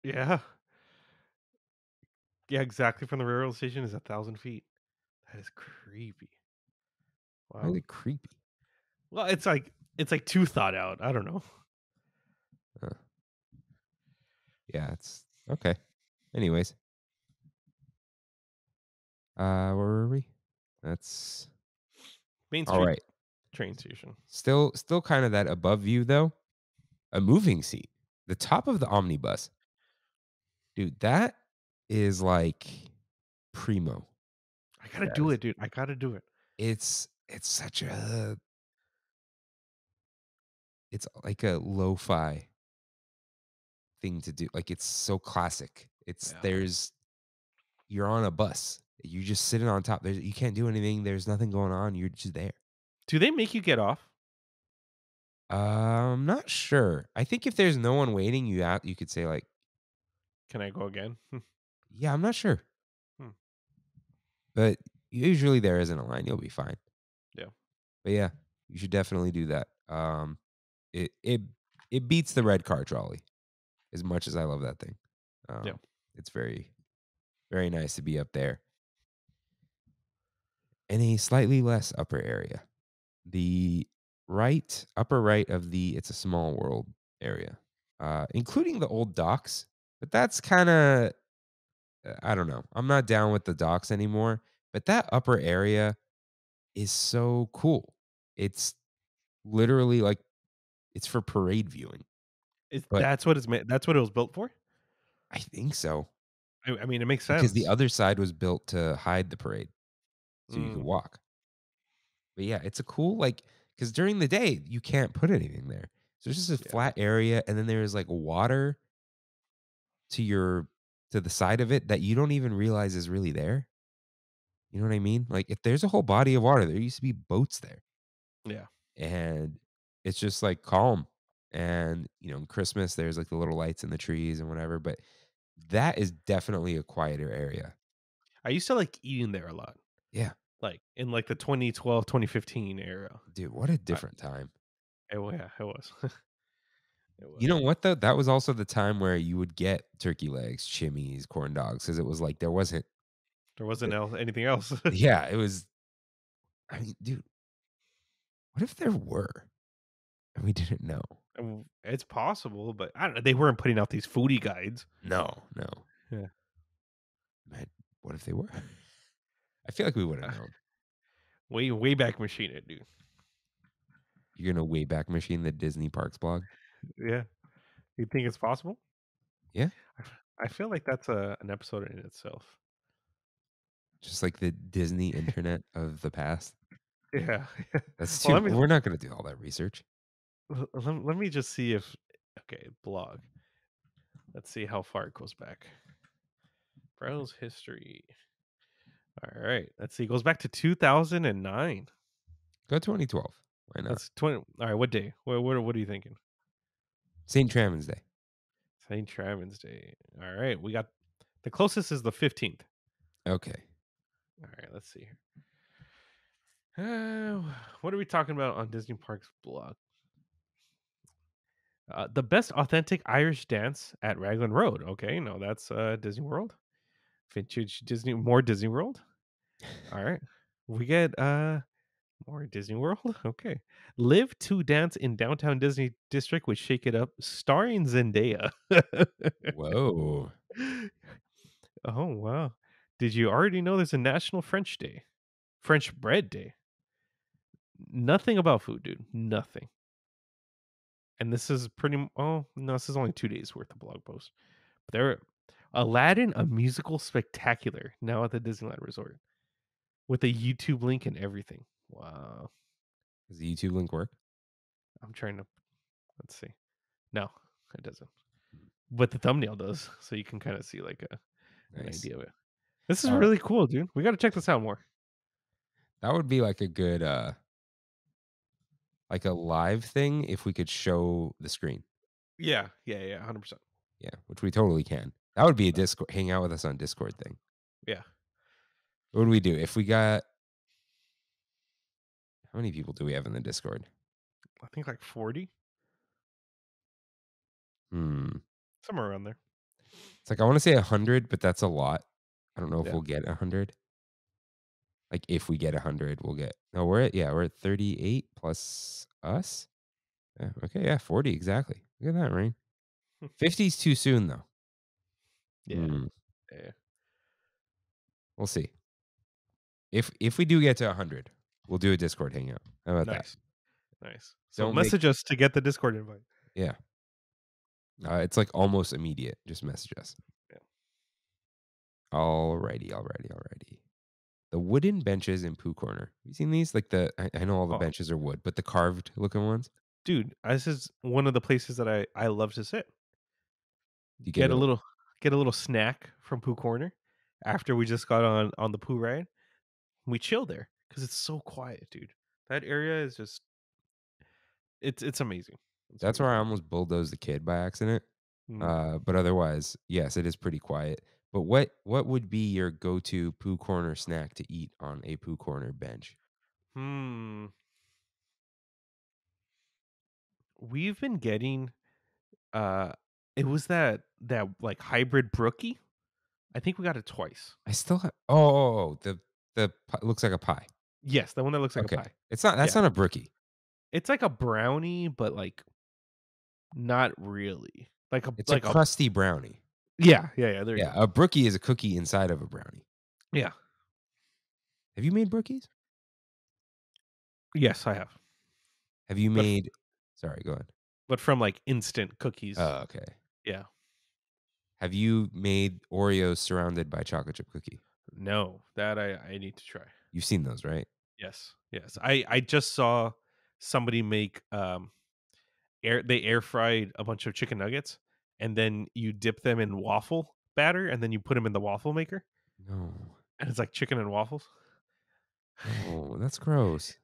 yeah, yeah. Exactly from the railroad station is 1,000 feet. That is creepy. Why is Wow. it creepy? Well, it's like too thought out. I don't know. Uh, yeah, it's okay. Anyways, where were we? That's Main all Street right. train station. Still kind of that above view though. A moving seat, the top of the omnibus, dude. That is like primo. I gotta That do is. it, dude. I gotta do it. It's such a. It's like a lo-fi thing to do. Like it's so classic. It's Yeah. there's you're on a bus. You're just sitting on top. You can't do anything. There's nothing going on. You're just there. Do they make you get off? I'm not sure. I think if there's no one waiting, you could say like, Can I go again? yeah, I'm not sure. Hmm. But usually there isn't a line. You'll be fine. Yeah. But yeah, you should definitely do that. It it beats the red car trolley as much as I love that thing. Yeah. It's very very nice to be up there. In a slightly less upper area, the upper right of the It's a Small World area, including the old docks. But that's kind of I don't know. I'm not down with the docks anymore. But that upper area is so cool. It's literally like it's for parade viewing. But That's what it's made. That's what it was built for. I think so I mean, it makes because the sense. other side was built to hide the parade, so you could Mm, walk. But yeah, it's a cool like because during the day you can't put anything there. So it's just a yeah. flat area, and then there's like water to your to the side of it that you don't even realize is really there. You know what I mean? Like if there's a whole body of water, there used to be boats there, Yeah. and it's just like calm. And Christmas there's like the little lights in the trees and whatever. But that is definitely a quieter area. I used to like eating there a lot. Yeah, Like in like the 2012, 2015 era. dude, what a I, different time. yeah, it was. It You was. know what though? That was also the time where you would get turkey legs, chimneys, corn dogs, because it was like there wasn't. There wasn't anything else. Yeah, it was. I mean, dude, what if there were and we didn't know? It's possible, but I don't know. They weren't putting out these foodie guides. No, no. Yeah. Man, what if they were? I feel like we would have Uh, known. way back machine it, dude. You're gonna Wayback Machine the Disney Parks blog? Yeah. You think it's possible? Yeah, I feel like that's an episode in itself. just like the Disney internet of the past. Yeah. That's Well, too. We're not gonna do all that research. let me just see if okay, blog. Let's see how far it goes back. Browse history. All right. Let's see. It goes back to 2009. Go 2012. Why not? That's 20. All right. What day? What are you thinking? St. Trammin's Day. St. Trammin's Day. All right. We got the closest is the 15th. Okay. All right. Let's see here. What are we talking about on Disney Parks blog? The best authentic Irish dance at Raglan Road. Okay. No, that's Disney World. Vintage Disney, more Disney World. All right. We get more Disney World. Okay. Live to Dance in Downtown Disney District with Shake It Up, starring Zendaya. Whoa. Oh, wow. Did you already know there's a National French Day? French Bread Day? Nothing about food, dude. Nothing. And this is pretty. Oh, no, this is only 2 days worth of blog posts. But there. Aladdin, a musical spectacular, now at the Disneyland Resort with a YouTube link and everything. Wow. Does the YouTube link work? I'm trying to let's see. No, it doesn't. But the thumbnail does, so you can kind of see like an Nice. idea of it. This is All right. really cool, dude. We got to check this out more. That would be like a good like a live thing if we could show the screen. Yeah, 100%. Yeah, which we totally can. That would be a Discord hang out with us on Discord thing. Yeah. What would we do if we got how many people do we have in the Discord? I think like 40, Hmm. somewhere around there. It's like I want to say 100, but that's a lot. I don't know if Yeah. we'll get 100. Like if we get 100, we'll get. No, we're at 38 plus us. Yeah, okay, yeah, 40 exactly. Look at that, Rain. 50's too soon though. Yeah. Hmm, Yeah. we'll see. If we do get to 100, we'll do a Discord hangout. How about that? Nice. So Don't make message us to get the Discord invite. yeah. It's like almost immediate. Just message us. Yeah. Alrighty. The wooden benches in Pooh Corner. Have you seen these? Like I know all the Oh, benches are wood, but the carved looking ones. dude, this is one of the places that I love to sit. You Get a little snack from Pooh Corner after we just got on the Pooh ride. We chill there because it's so quiet, dude. That area is just it's amazing. It's That's where I amazing. almost bulldozed the kid by accident. Mm. But otherwise, yes, it is pretty quiet. But what would be your go-to Pooh Corner snack to eat on a Pooh Corner bench? Hmm. We've been getting uh it was that like hybrid brookie. I think we got it twice. I still have looks like a pie. Yes, the one that looks like a Okay. pie. That's Yeah. not a brookie. It's like a brownie, but like not really. It's a crusty brownie. Yeah, there you Yeah, go. a brookie is a cookie inside of a brownie. Yeah. Have you made brookies? Yes, I have. Have you But made Sorry, go ahead. but from like instant cookies. Oh, okay. Yeah. Have you made Oreos surrounded by chocolate chip cookie? No, that I need to try. You've seen those, right? Yes. Yes. I just saw somebody make they air fried a bunch of chicken nuggets and then you dip them in waffle batter and then you put them in the waffle maker No. and it's like chicken and waffles. Oh, that's gross.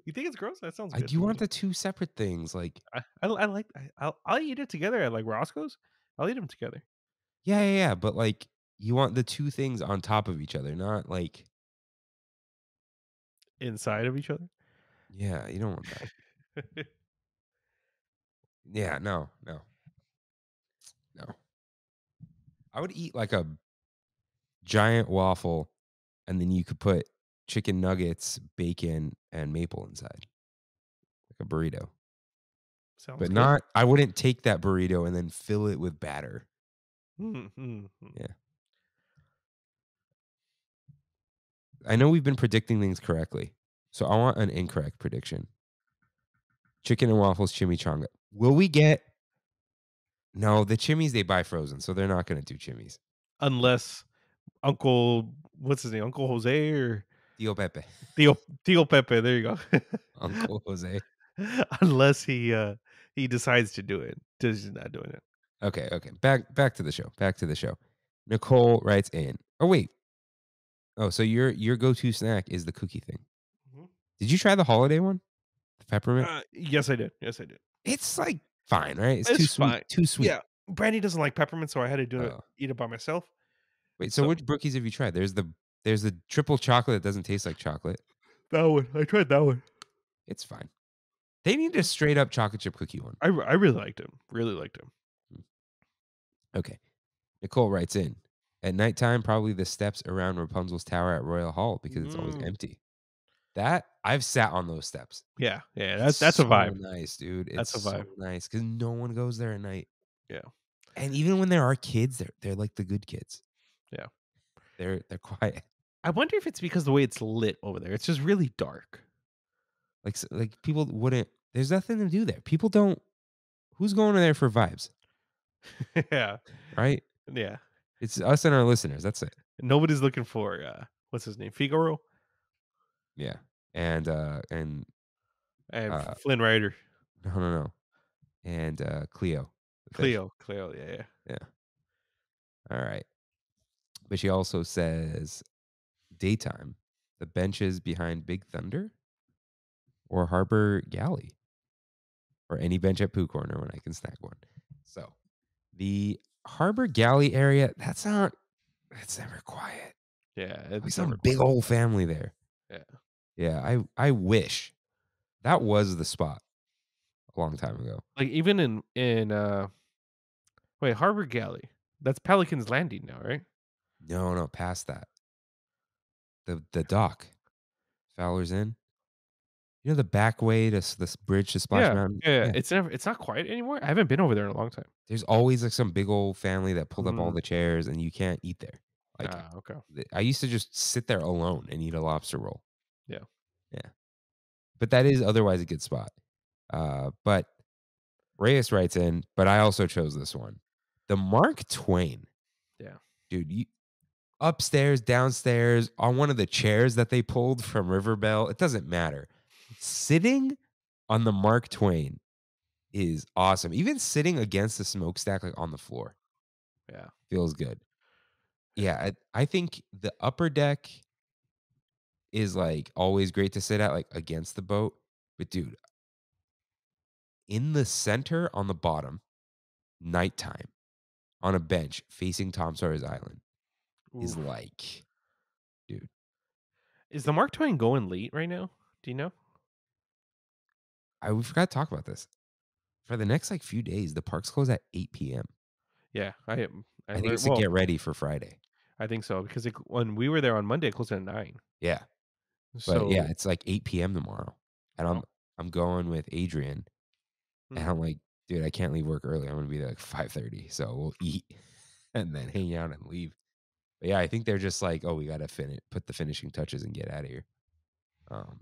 You think it's gross? That sounds I good. do want the two separate things. Like, I like I'll eat it together at like Roscoe's. I'll eat them together yeah. But like, you want the two things on top of each other, not like, inside of each other. yeah, you don't want that. Yeah, no. I would eat like a giant waffle and then you could put chicken nuggets, bacon, and maple inside, like a burrito. Sounds But good. not, I wouldn't take that burrito and then fill it with batter. Mm-hmm. Yeah. I know we've been predicting things correctly. So I want an incorrect prediction. Chicken and waffles chimichanga. Will we get No, the chimmies they buy frozen, so they're not gonna do chimmies. Unless Uncle, what's his name? Uncle Jose or Tio Pepe. Tio Tio Pepe. There you go. Uncle Jose. Unless he decides to do it, Disney's not doing it. Okay. Back to the show. Nicole writes in. Oh wait. Oh, so your go-to snack is the cookie thing. Mhm. Did you try the holiday one? The peppermint? Yes, I did. Yes, I did. It's like fine, right? It's too It's sweet. fine. Too sweet. Yeah, Brandy doesn't like peppermint, so I had to Oh. eat it by myself. Wait, so which brookies have you tried? There's the triple chocolate that doesn't taste like chocolate. That one, I tried that one. It's fine. They need a straight up chocolate chip cookie one. I really liked him. Really liked him. Okay. Nicole writes in. At nighttime, probably the steps around Rapunzel's tower at Royal Hall because it's always empty. That I've sat on those steps. Yeah, It's that's a so vibe. nice, dude. That's It's a vibe. so nice because no one goes there at night. Yeah. And even when there are kids, they're like the good kids. Yeah. They're quiet. I wonder if it's because the way it's lit over there. It's just really dark. Like people wouldn't. There's nothing to do there. People don't. Who's going there for vibes, Yeah. right? Yeah. It's us and our listeners. That's it. Nobody's looking for what's his name, Figaro Yeah. And and uh Flynn Rider, no. And Cleo, the fish. Cleo. Yeah. Yeah. All right. But she also says daytime, the benches behind Big Thunder or Harbor Galley or any bench at Pooh Corner when I can snack one. So the Harbor Galley area, it's never quiet. Yeah, Like it's some never big quiet. old family there. Yeah. Yeah, I wish that was the spot a long time ago. Like even in wait, Harbor Galley. That's Pelican's Landing now, right? No, past that. The dock. Fowler's Inn. You know the back way to this bridge to Splash Yeah. Mountain? Yeah. Yeah. It's not quiet anymore. I haven't been over there in a long time. There's always like some big old family that pulled up all Mm. the chairs and you can't eat there. Like Okay. I used to just sit there alone and eat a lobster roll. Yeah. Yeah. But that is otherwise a good spot. But Reyes writes in, but I also chose this one. The Mark Twain. Yeah. Dude, upstairs, downstairs, on one of the chairs that they pulled from Riverbell, it doesn't matter. Sitting on the Mark Twain is awesome. Even sitting against the smokestack, like on the floor, Yeah. feels good. Yeah, I think the upper deck is like always great to sit at, like against the boat. But dude, in the center on the bottom, nighttime on a bench facing Tom Sawyer's Island is Oof. like, dude, Is the Mark Twain going late right now? Do you know? we forgot to talk about this. For the next like few days, the parks close at 8 p.m. Yeah, I I think learned. it's to Well, get ready for Friday. I think so because when we were there on Monday, it closed at 9. Yeah. But yeah, So it's like 8 p.m. tomorrow. And wow. I'm going with Adrian. And Mhm. I'm like, dude, I can't leave work early. I'm gonna be there like 5:30. So we'll eat and then hang out and leave. But yeah, I think they're just like, oh, we gotta put the finishing touches and get out of here. Um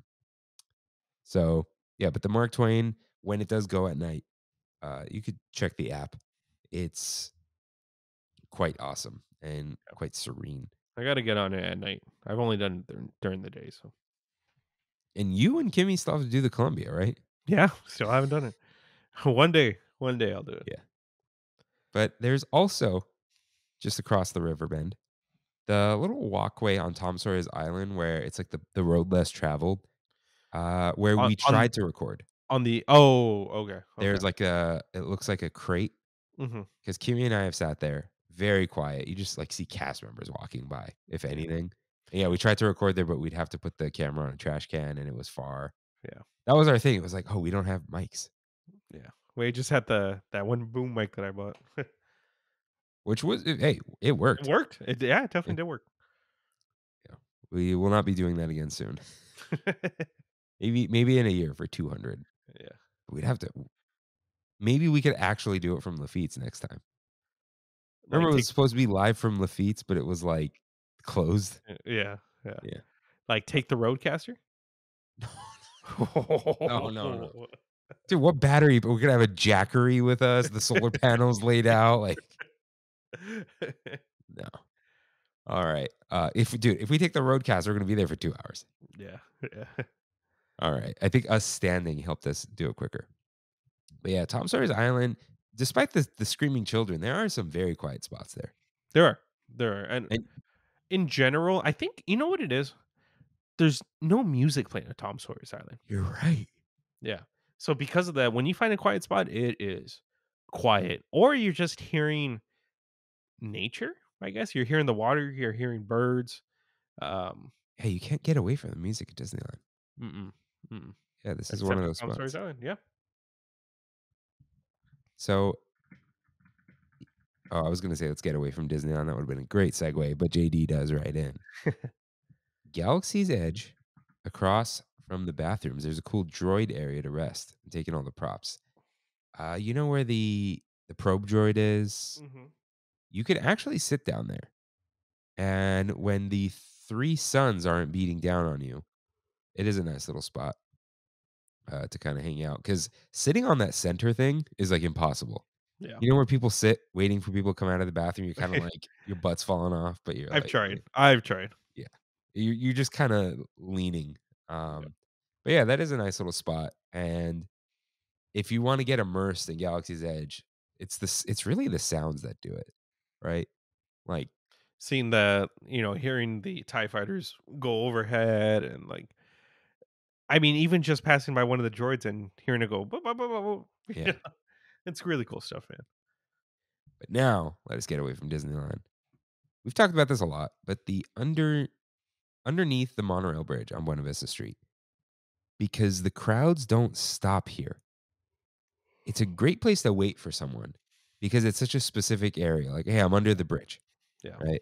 so yeah, but the Mark Twain, when it does go at night, you could check the app. It's quite awesome and quite serene. I got to get on it at night. I've only done it during the day, so And you and Kimmy still have to do the Columbia, right? yeah, still haven't done it. One day I'll do it. Yeah. But there's also just across the river bend, the little walkway on Tom Sawyer's Island where it's like the road less traveled, where On we tried to record. okay. There's like it looks like a crate Mhm. because Kimmy and I have sat there very quiet. You just like see cast members walking by, if anything. And yeah, we tried to record there, but we'd have to put the camera on a trash can and it was far. Yeah. That was our thing. It was like, oh, we don't have mics, Yeah. We just had that one boom mic that I bought. which was, hey, it It worked. worked. It definitely Yeah, did work. yeah. We will not be doing that again soon. Maybe in a year for 200. Yeah. We'd have to. Maybe we could actually do it from Lafitte's next time. Like Remember, it take was supposed to be live from Lafitte's, but it was like closed. yeah. Yeah. Like take the Roadcaster? No. Dude, what battery? We're gonna have a Jackery with us. The solar panels laid out. Like, no. All right. If we take the Roadcaster, we're gonna be there for 2 hours. Yeah. All right. I think us standing helped us do it quicker. But yeah, Tom Sawyer's Island. Despite the screaming children, there are some very quiet spots there. There are. And And in general, I think you know what it is? There's no music playing at Tom Sawyer's Island. you're right. Yeah. So because of that, when you find a quiet spot, it is quiet. Or you're just hearing nature, I guess. You're hearing the water, you're hearing birds. Um Hey, you can't get away from the music at Disneyland. mm-mm, mm-mm. Yeah, this is one Except of for those Tom Sawyer's spots. Island. Yeah. So, I was gonna say let's get away from Disneyland. That would have been a great segue, but JD does right in. Galaxy's Edge, across from the bathrooms, there's a cool droid area to rest and take in all the props. You know where the probe droid is? Mm-hmm. You could actually sit down there, and when the three suns aren't beating down on you, it is a nice little spot to kind of hang out. Because sitting on that center thing is like impossible. Yeah. You know where people sit waiting for people to come out of the bathroom? You're kind of like your butt's falling off, but you're I've like, tried. I've tried. yeah, you're just kind of leaning. Yeah. But yeah, that is a nice little spot. And if you want to get immersed in Galaxy's Edge, it's really the sounds that do it, right? Like, Seeing the, hearing the TIE fighters go overhead and like, I mean, even just passing by one of the droids and hearing it go, "Boop, boop, boop, boop, boop." yeah. It's really cool stuff, man. But now let us get away from Disneyland. We've talked about this a lot, but underneath the monorail bridge on Buena Vista Street, because the crowds don't stop here. It's a great place to wait for someone because it's such a specific area. Like, hey, I'm under the bridge, Yeah. right?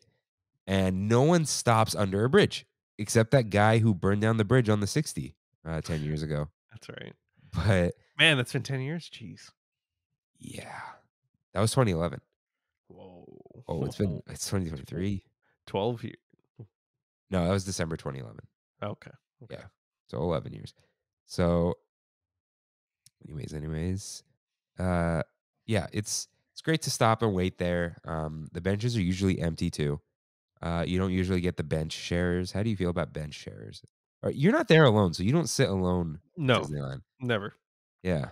And no one stops under a bridge except that guy who burned down the bridge on the 60 10 years ago. That's right. But Man, that's been 10 years. Jeez. yeah, that was 2011. Whoa. Oh, it's 2023. 12 years. No, that was December 2011. Okay. Okay. Yeah. So 11 years. So anyways, yeah, it's great to stop and wait there. The benches are usually empty too. You don't usually get the bench sharers. How do you feel about bench sharers? Or you're not there alone, so you don't sit alone at No, Disneyland. never. Yeah.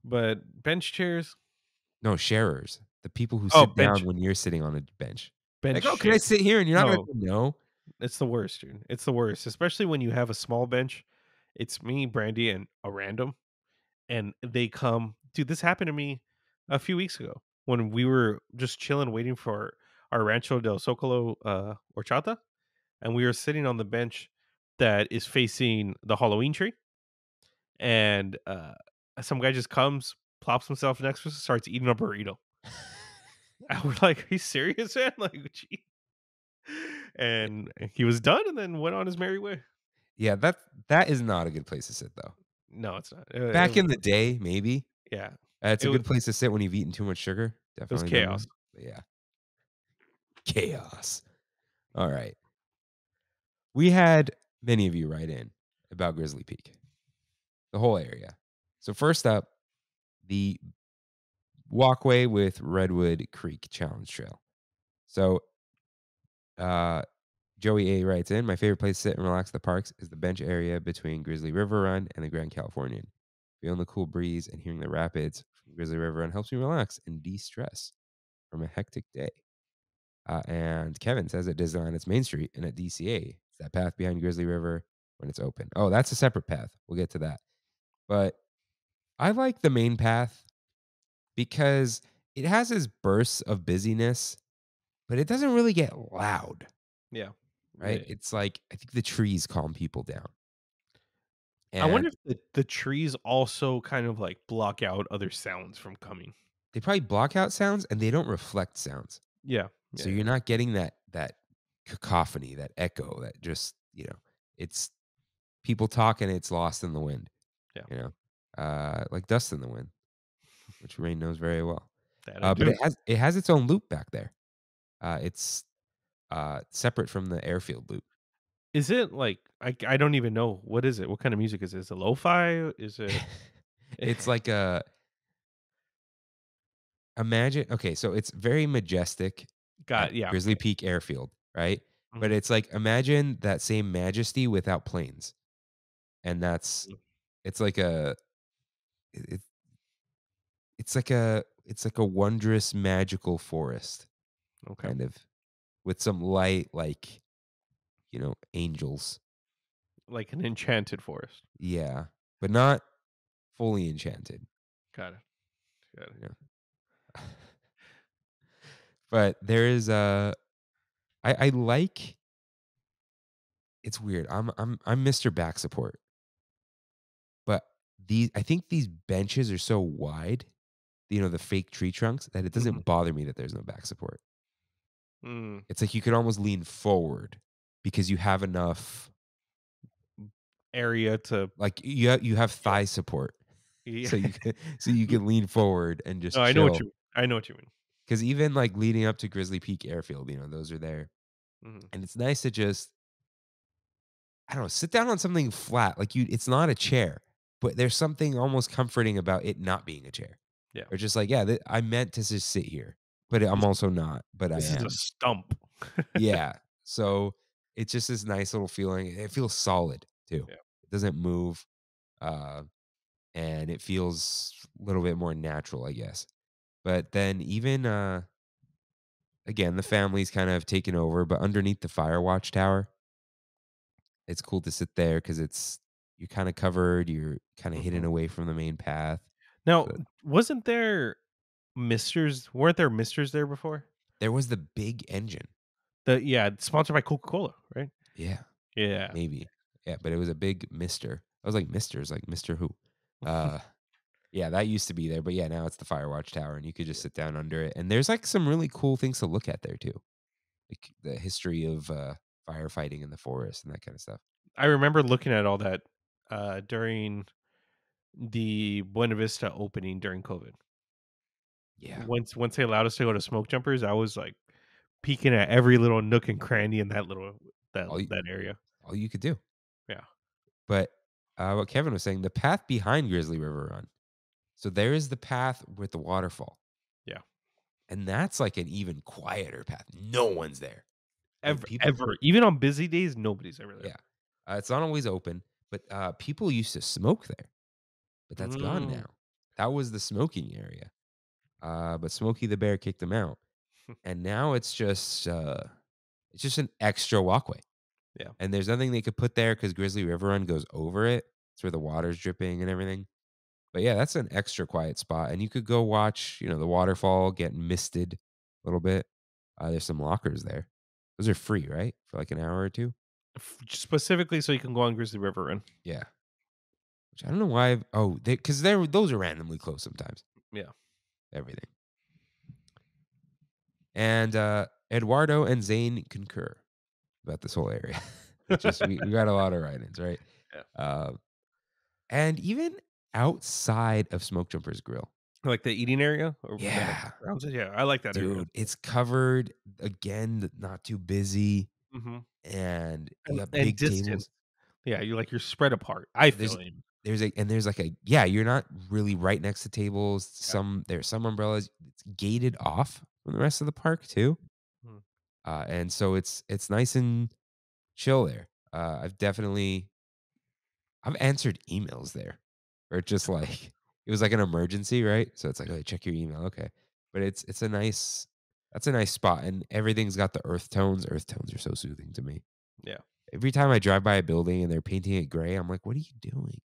But bench chairs. No, sharers. The people who Oh, sit down when you're sitting on a bench. bench Like, oh, can I chair. sit here? And you're not No, going to no. it's the worst, dude. It's the worst, especially when you have a small bench. It's me, Brandy, and a random, and they come. Dude, this happened to me a few weeks ago when we were just chilling, waiting for our Rancho del Zocalo horchata, and we were sitting on the bench that is facing the Halloween tree, and some guy just comes, plops himself next to us, and starts eating a burrito. And we're like, "Are you serious, man?" Like, gee. And he was done, and then went on his merry way. Yeah, that is not a good place to sit though. No, it's not. Back in the day, maybe. Yeah, It's it a was good place to sit when you've eaten too much sugar. it was Definitely done chaos. that. But yeah. Chaos. All right. We had many of you write in about Grizzly Peak, the whole area. So first up, the walkway with Redwood Creek Challenge Trail. So uh Joey A writes in, my favorite place to sit and relax at the parks is the bench area between Grizzly River Run and the Grand Californian. Feeling the cool breeze and hearing the rapids from Grizzly River Run helps me relax and de-stress from a hectic day. And Kevin says at Disneyland, it's Main Street, and at DCA, it's that path behind Grizzly River when it's open. Oh, that's a separate path. We'll get to that. But I like the main path because it has its bursts of busyness, but it doesn't really get loud, Yeah, right? yeah. It's like, I think the trees calm people down. I wonder And if the trees also kind of like block out other sounds from coming. they probably block out sounds and they don't reflect sounds. Yeah, So yeah, you're not getting that cacophony, that echo, that just, it's people talking, it's lost in the wind, yeah. like dust in the wind, which Rain knows very well. That I But do. it has its own loop back there. It's separate from the airfield loop. Is it like I don't even know what is it? What kind of music is it? Is it lo-fi? Is it? It's like imagine. Okay, so it's very majestic at Yeah. Grizzly Peak Airfield, right? But Mhm. it's like imagine that same majesty without planes, and Mm. it's like it, it's like a wondrous magical forest, Okay. kind of, with some light, like angels. Like an enchanted forest. Yeah, but not fully enchanted. Got it. Got it. Yeah. But there is I like. It's weird. I'm Mr. Back Support, but I think these benches are so wide, the fake tree trunks, that it Mhm. doesn't bother me that there's no back support. Mm. It's like you could almost lean forward because you have enough, Area to like you have chill. thigh support, Yeah. so you can lean forward and No, just I know what chill. you. I know what you mean. Because even like leading up to Grizzly Peak Airfield, those are there, Mhm. and it's nice to just, I don't know, sit down on something flat. Like it's not a chair, but there's something almost comforting about it not being a chair. Yeah. Or just like, yeah, I meant to just sit here, but I'm This also not, but I this is a am. stump. Yeah. So it's just this nice little feeling. It feels solid too. Yeah. It doesn't move. Uh, and it feels a little bit more natural, I guess. But then even again, the family's kind of taken over, but underneath the fire watch tower, it's cool to sit there because you're kind of covered, you're kind of hidden Mhm. away from the main path. Now, So wasn't there misters weren't there misters there before? there was the big engine. Sponsored by Coca-Cola, right? Yeah, Yeah. maybe. Yeah, but it was a big mister. I was like, Misters, like Mister Who? Uh yeah, that used to be there, but yeah, now it's the fire watch tower and you could just sit down under it. And there's like some really cool things to look at there too. Like the history of firefighting in the forest and that kind of stuff. I remember looking at all that, during the Buena Vista opening during COVID. Yeah. Once they allowed us to go to smoke jumpers, I was, like, peeking at every little nook and cranny in that All you, that area. all you could do. Yeah. But what Kevin was saying, the path behind Grizzly River Run. So there is the path with the waterfall. Yeah. And that's like an even quieter path. No one's there. Like people, Ever. Even on busy days, nobody's ever there. yeah. It's not always open, but people used to smoke there. But that's gone Mm. now. That was the smoking area. But Smokey the Bear kicked them out. And now it's just an extra walkway. Yeah. And there's nothing they could put there because Grizzly River Run goes over it. It's where the water's dripping and everything. But yeah, that's an extra quiet spot. And you could go watch, the waterfall get misted a little bit. There's some lockers there. Those are free, right? For like an hour or two. Specifically so you can go on Grizzly River Run. Yeah. Which I don't know why. Because those are randomly closed sometimes. Yeah. Everything. And Eduardo and Zane concur about this whole area. It's just we got a lot of write-ins, right? Yeah. And even outside of Smoke Jumper's Grill. Like the eating area? Or Yeah. surrounds it? Yeah, I like that area. Dude, it's covered again, not too busy, Mhm. and you And got and big distance. tables. Yeah, you're spread apart. I There's feel you. there's like a yeah, you're not really right next to tables. Yeah. There's some umbrellas. It's gated off from the rest of the park too. Mhm. And so it's nice and chill there. I've answered emails there, or just like it was like an emergency, right? So it's like, oh, check your email, okay. But it's a nice that's a nice spot, and everything's got the earth tones. Earth tones are so soothing to me. Yeah. Every time I drive by a building and they're painting it gray, I'm like, what are you doing?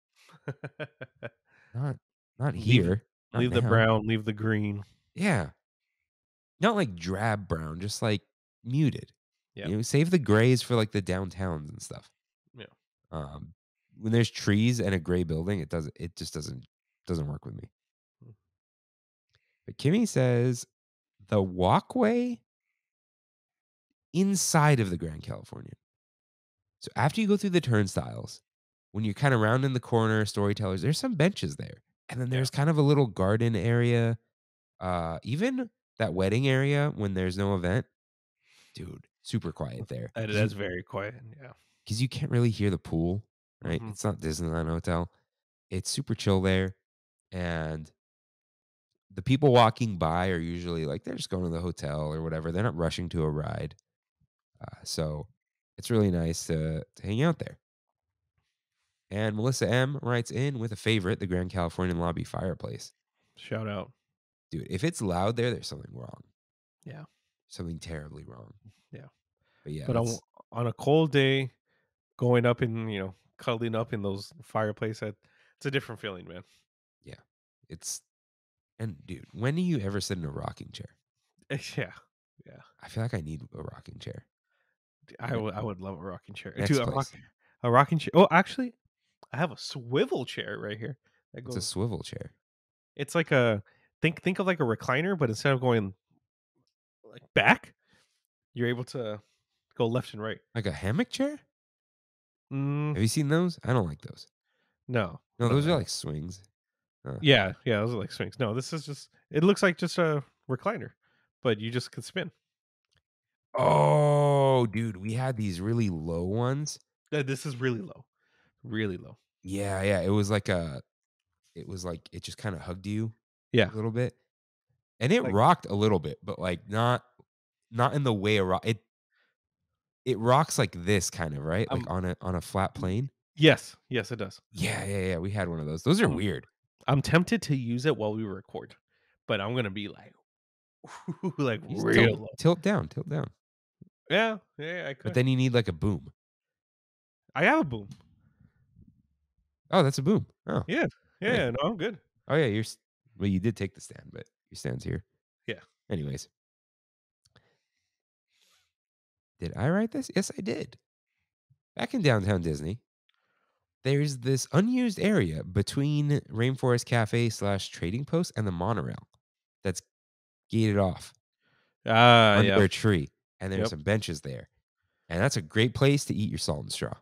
Not not Leave here, not leave the now. brown, leave the green. Yeah, not like drab brown, just like muted. Yeah. Save the grays for like the downtowns and stuff. Yeah. Um, when there's trees and a gray building, it just doesn't work with me. Mm. But Kimmy says the walkway inside of the Grand Californian. So after you go through the turnstiles, when you're kind of rounding the corner, storytellers, there's some benches there. And then Yeah. there's kind of a little garden area. Even that wedding area when there's no event. Dude, super quiet there. That's very quiet. Yeah. Because you can't really hear the pool, right? Mhm. It's not Disneyland Hotel. It's super chill there. And the people walking by are usually like they're just going to the hotel or whatever. They're not rushing to a ride. So it's really nice to hang out there. And Melissa M writes in with a favorite, the Grand Californian Lobby fireplace. Shout out. Dude, if it's loud there, there's something wrong. Yeah. Something terribly wrong. Yeah. But yeah, But on a cold day, going up and, cuddling up in those fireplace, it's a different feeling, man. yeah. And dude, when do you ever sit in a rocking chair? Yeah. Yeah. I feel like I need a rocking chair. I would love a rocking chair. Next Dude, place. a rocking chair. Oh, actually, I have a swivel chair right here. That It's a goes. swivel chair. It's like a think of like a recliner, but instead of going like back, you're able to go left and right. Like a hammock chair? Mm, Have you seen those? I don't like those. no, No, no, those I are don't. like swings. Yeah, those are like swings. No, this is just. It looks like just a recliner, but you just can spin. Oh, dude, we had these really low ones. This is really low. Yeah, yeah. It was like it just kind of hugged you. Yeah. a little bit, and it Like rocked a little bit, but like not in the way a rock. It rocks like this kind of, right? Like um on a flat plane. yes, yes, it does. Yeah, yeah, yeah. We had one of those. Those are Um, weird. I'm tempted to use it while we record, but I'm gonna be like, like You just real low. tilt down. Yeah, yeah, I But could. then you need like a boom. I have a boom. Oh, that's a boom. Oh, Yeah, nice. yeah. No, I'm good. Oh yeah, well, you did take the stand, but your stand's here. Yeah. Anyways, did I write this? Yes, I did. Back in downtown Disney, there's this unused area between Rainforest Cafe / Trading Post and the monorail that's gated off Ah, under yeah. a tree, and there's Yep. some benches there, and that's a great place to eat your salt and straw.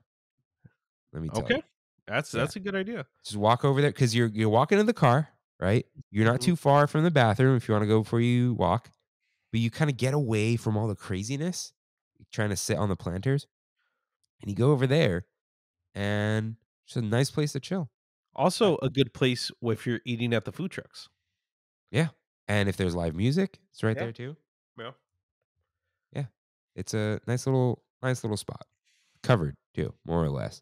Let me tell you. Okay. That's Yeah, a good idea. just walk over there because you're walking to the car, right? You're not Mhm. too far from the bathroom if you want to go before you walk, but you kind of get away from all the craziness, trying to sit on the planters, and you go over there, and it's a nice place to chill. Also, a good place if you're eating at the food trucks. Yeah, and if there's live music, it's right Yeah. there too. Yeah. Yeah, it's a nice little spot, covered too, more or less.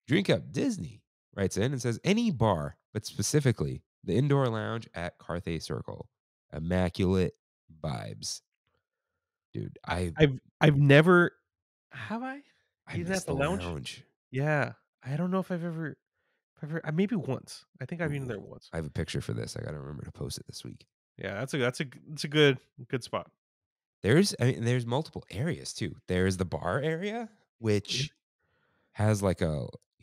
Drink Up Disney writes in and says any bar, but specifically the indoor lounge at Carthay Circle, immaculate vibes, dude. I've never have I I eaten miss at the the lounge? lounge. Yeah. I don't know if I've ever maybe once. I think I've eaten there Ooh, once. I have a picture for this. I got to remember to post it this week. Yeah, it's a good spot. There's multiple areas too. There's the bar area, Yeah. which has like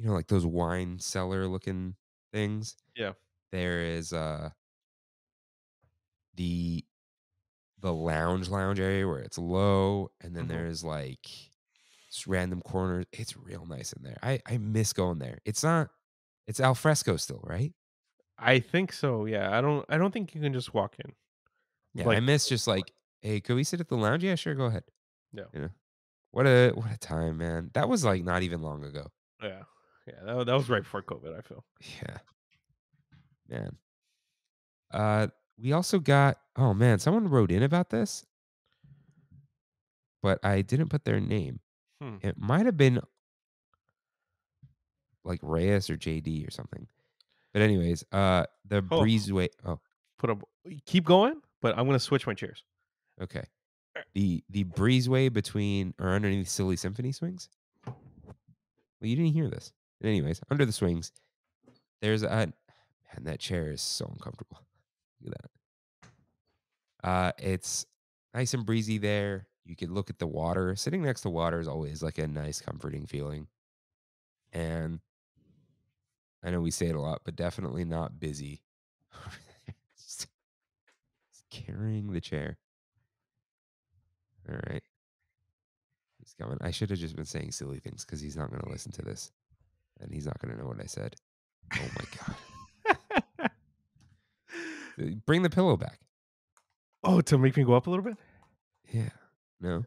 like those wine cellar looking things. Yeah. There is the lounge area where it's low, and then Mhm. there's like just random corners. It's real nice in there. I miss going there. It's al fresco still, right? I think so. Yeah. I don't think you can just walk in. Yeah, I Like miss just like, hey, could we sit at the lounge? Yeah, sure, go ahead. yeah. You know, what a time, man. That was like not even long ago. Yeah. Yeah. That was right before COVID, I feel. Yeah, man. We also got, oh man, someone wrote in about this, but I didn't put their name. Hmm. It might have been like Reyes or JD or something. But anyways, the Oh, breezeway. Oh, put up keep going, but I'm gonna switch my chairs. okay. The breezeway between or underneath Silly Symphony swings. Well, you didn't hear this. But anyways, under the swings, there's a man. That chair is so uncomfortable. Look at that. It's nice and breezy there. You could look at the water. Sitting next to water is always like a nice, comforting feeling. And I know we say it a lot, but definitely not busy. Just carrying the chair. All right. He's coming. I should have just been saying silly things because he's not going to listen to this. And he's not going to know what I said. Oh my God. Bring the pillow back. Oh, to make me go up a little bit? Yeah. No.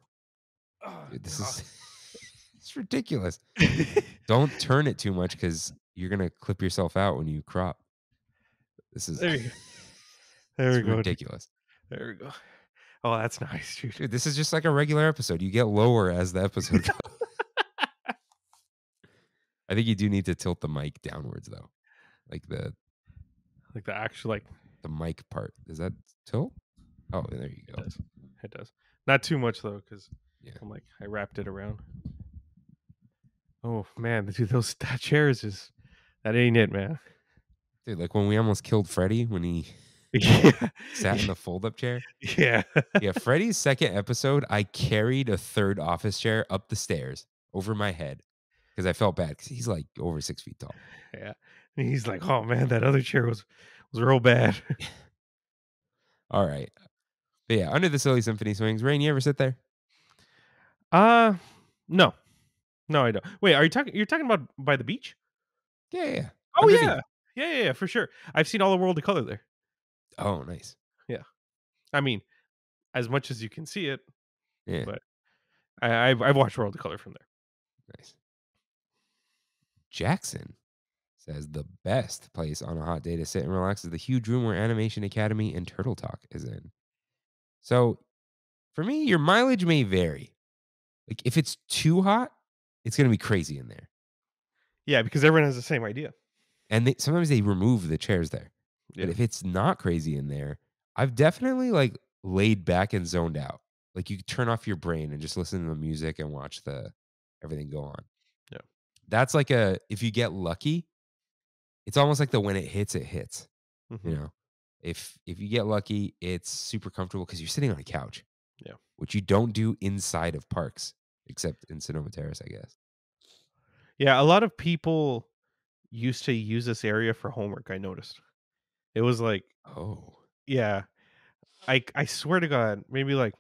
Oh, Dude, this God. is it's ridiculous. Don't turn it too much because you're going to clip yourself out when you crop. This is There you go. There it's we go, dude. ridiculous. There we go. Oh, that's nice, dude. Dude, this is just like a regular episode. You get lower as the episode goes. I think you do need to tilt the mic downwards though. Like Like the actual, like the mic part. Does that tilt? Oh, there you it go. does. It does. Not too much though, because Yeah. I'm like I wrapped it around. Oh man, dude, that chairs is that ain't it, man. Dude, like when we almost killed Freddy when he Yeah. sat in the fold-up chair. Yeah. Yeah, Freddy's second episode, I carried a third office chair up the stairs over my head because I felt bad because he's like over 6 feet tall. Yeah. And he's like, "Oh man, that other chair was real bad." All right. But yeah, under the Silly Symphony swings. Rain, you ever sit there? Uh no. No, I don't. Wait, you're talking about by the beach? Yeah, yeah, yeah. Oh Underneath. yeah. Yeah, for sure. I've seen all the World of Color there. Oh, nice. Yeah. I mean, as much as you can see it, Yeah, but I've watched World of Color from there. nice. Jackson says the best place on a hot day to sit and relax is the huge room where Animation Academy and Turtle Talk is in. So for me, your mileage may vary. Like if it's too hot, it's going to be crazy in there. Yeah, because everyone has the same idea. And sometimes they remove the chairs there. Yeah. But if it's not crazy in there, I've definitely like laid back and zoned out. Like you turn off your brain and just listen to the music and watch everything go on. Yeah. That's like if you get lucky, it's almost like the when it hits, Mhm. you know. If you get lucky, it's super comfortable because you're sitting on a couch. Yeah. Which you don't do inside of parks, except in Sonoma Terrace, I guess. Yeah, a lot of people used to use this area for homework, I noticed. It was like, Oh. yeah, I swear to God, maybe like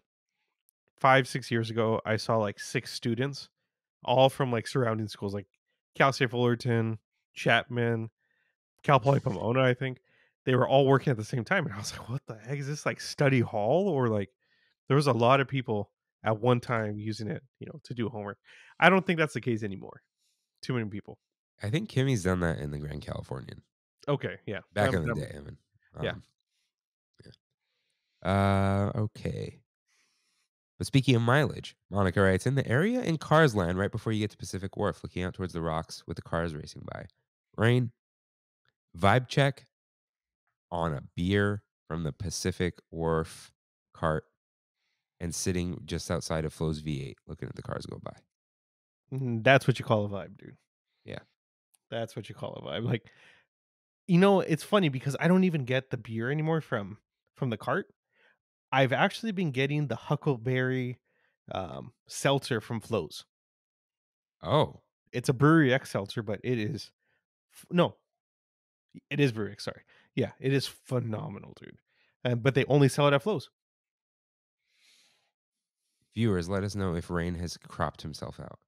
5, 6 years ago, I saw like 6 students, all from like surrounding schools like Cal State Fullerton, Chapman, Cal Poly Pomona, I think. They were all working at the same time. And I was like, what the heck? Is this like study hall? Or like there was a lot of people at one time using it, to do homework. I don't think that's the case anymore. Too many people. I think Kimmy's done that in the Grand Californian. Okay, yeah. Back in the day, I mean. Yeah. Okay. But speaking of mileage, Monica writes, in the area in Cars Land right before you get to Pacific Wharf, looking out towards the rocks with the cars racing by. Rain, vibe check on a beer from the Pacific Wharf cart and sitting just outside of Flo's V8 looking at the cars go by. That's what you call a vibe, dude. Yeah. That's what you call a vibe. Like, it's funny because I don't even get the beer anymore from the cart. I've actually been getting the Huckleberry seltzer from Flo's. Oh. It's a Brewery X seltzer, but it is no, it is Brewery X. Sorry, yeah, it is phenomenal, dude. But they only sell it at Flo's. Viewers, let us know if Rain has cropped himself out.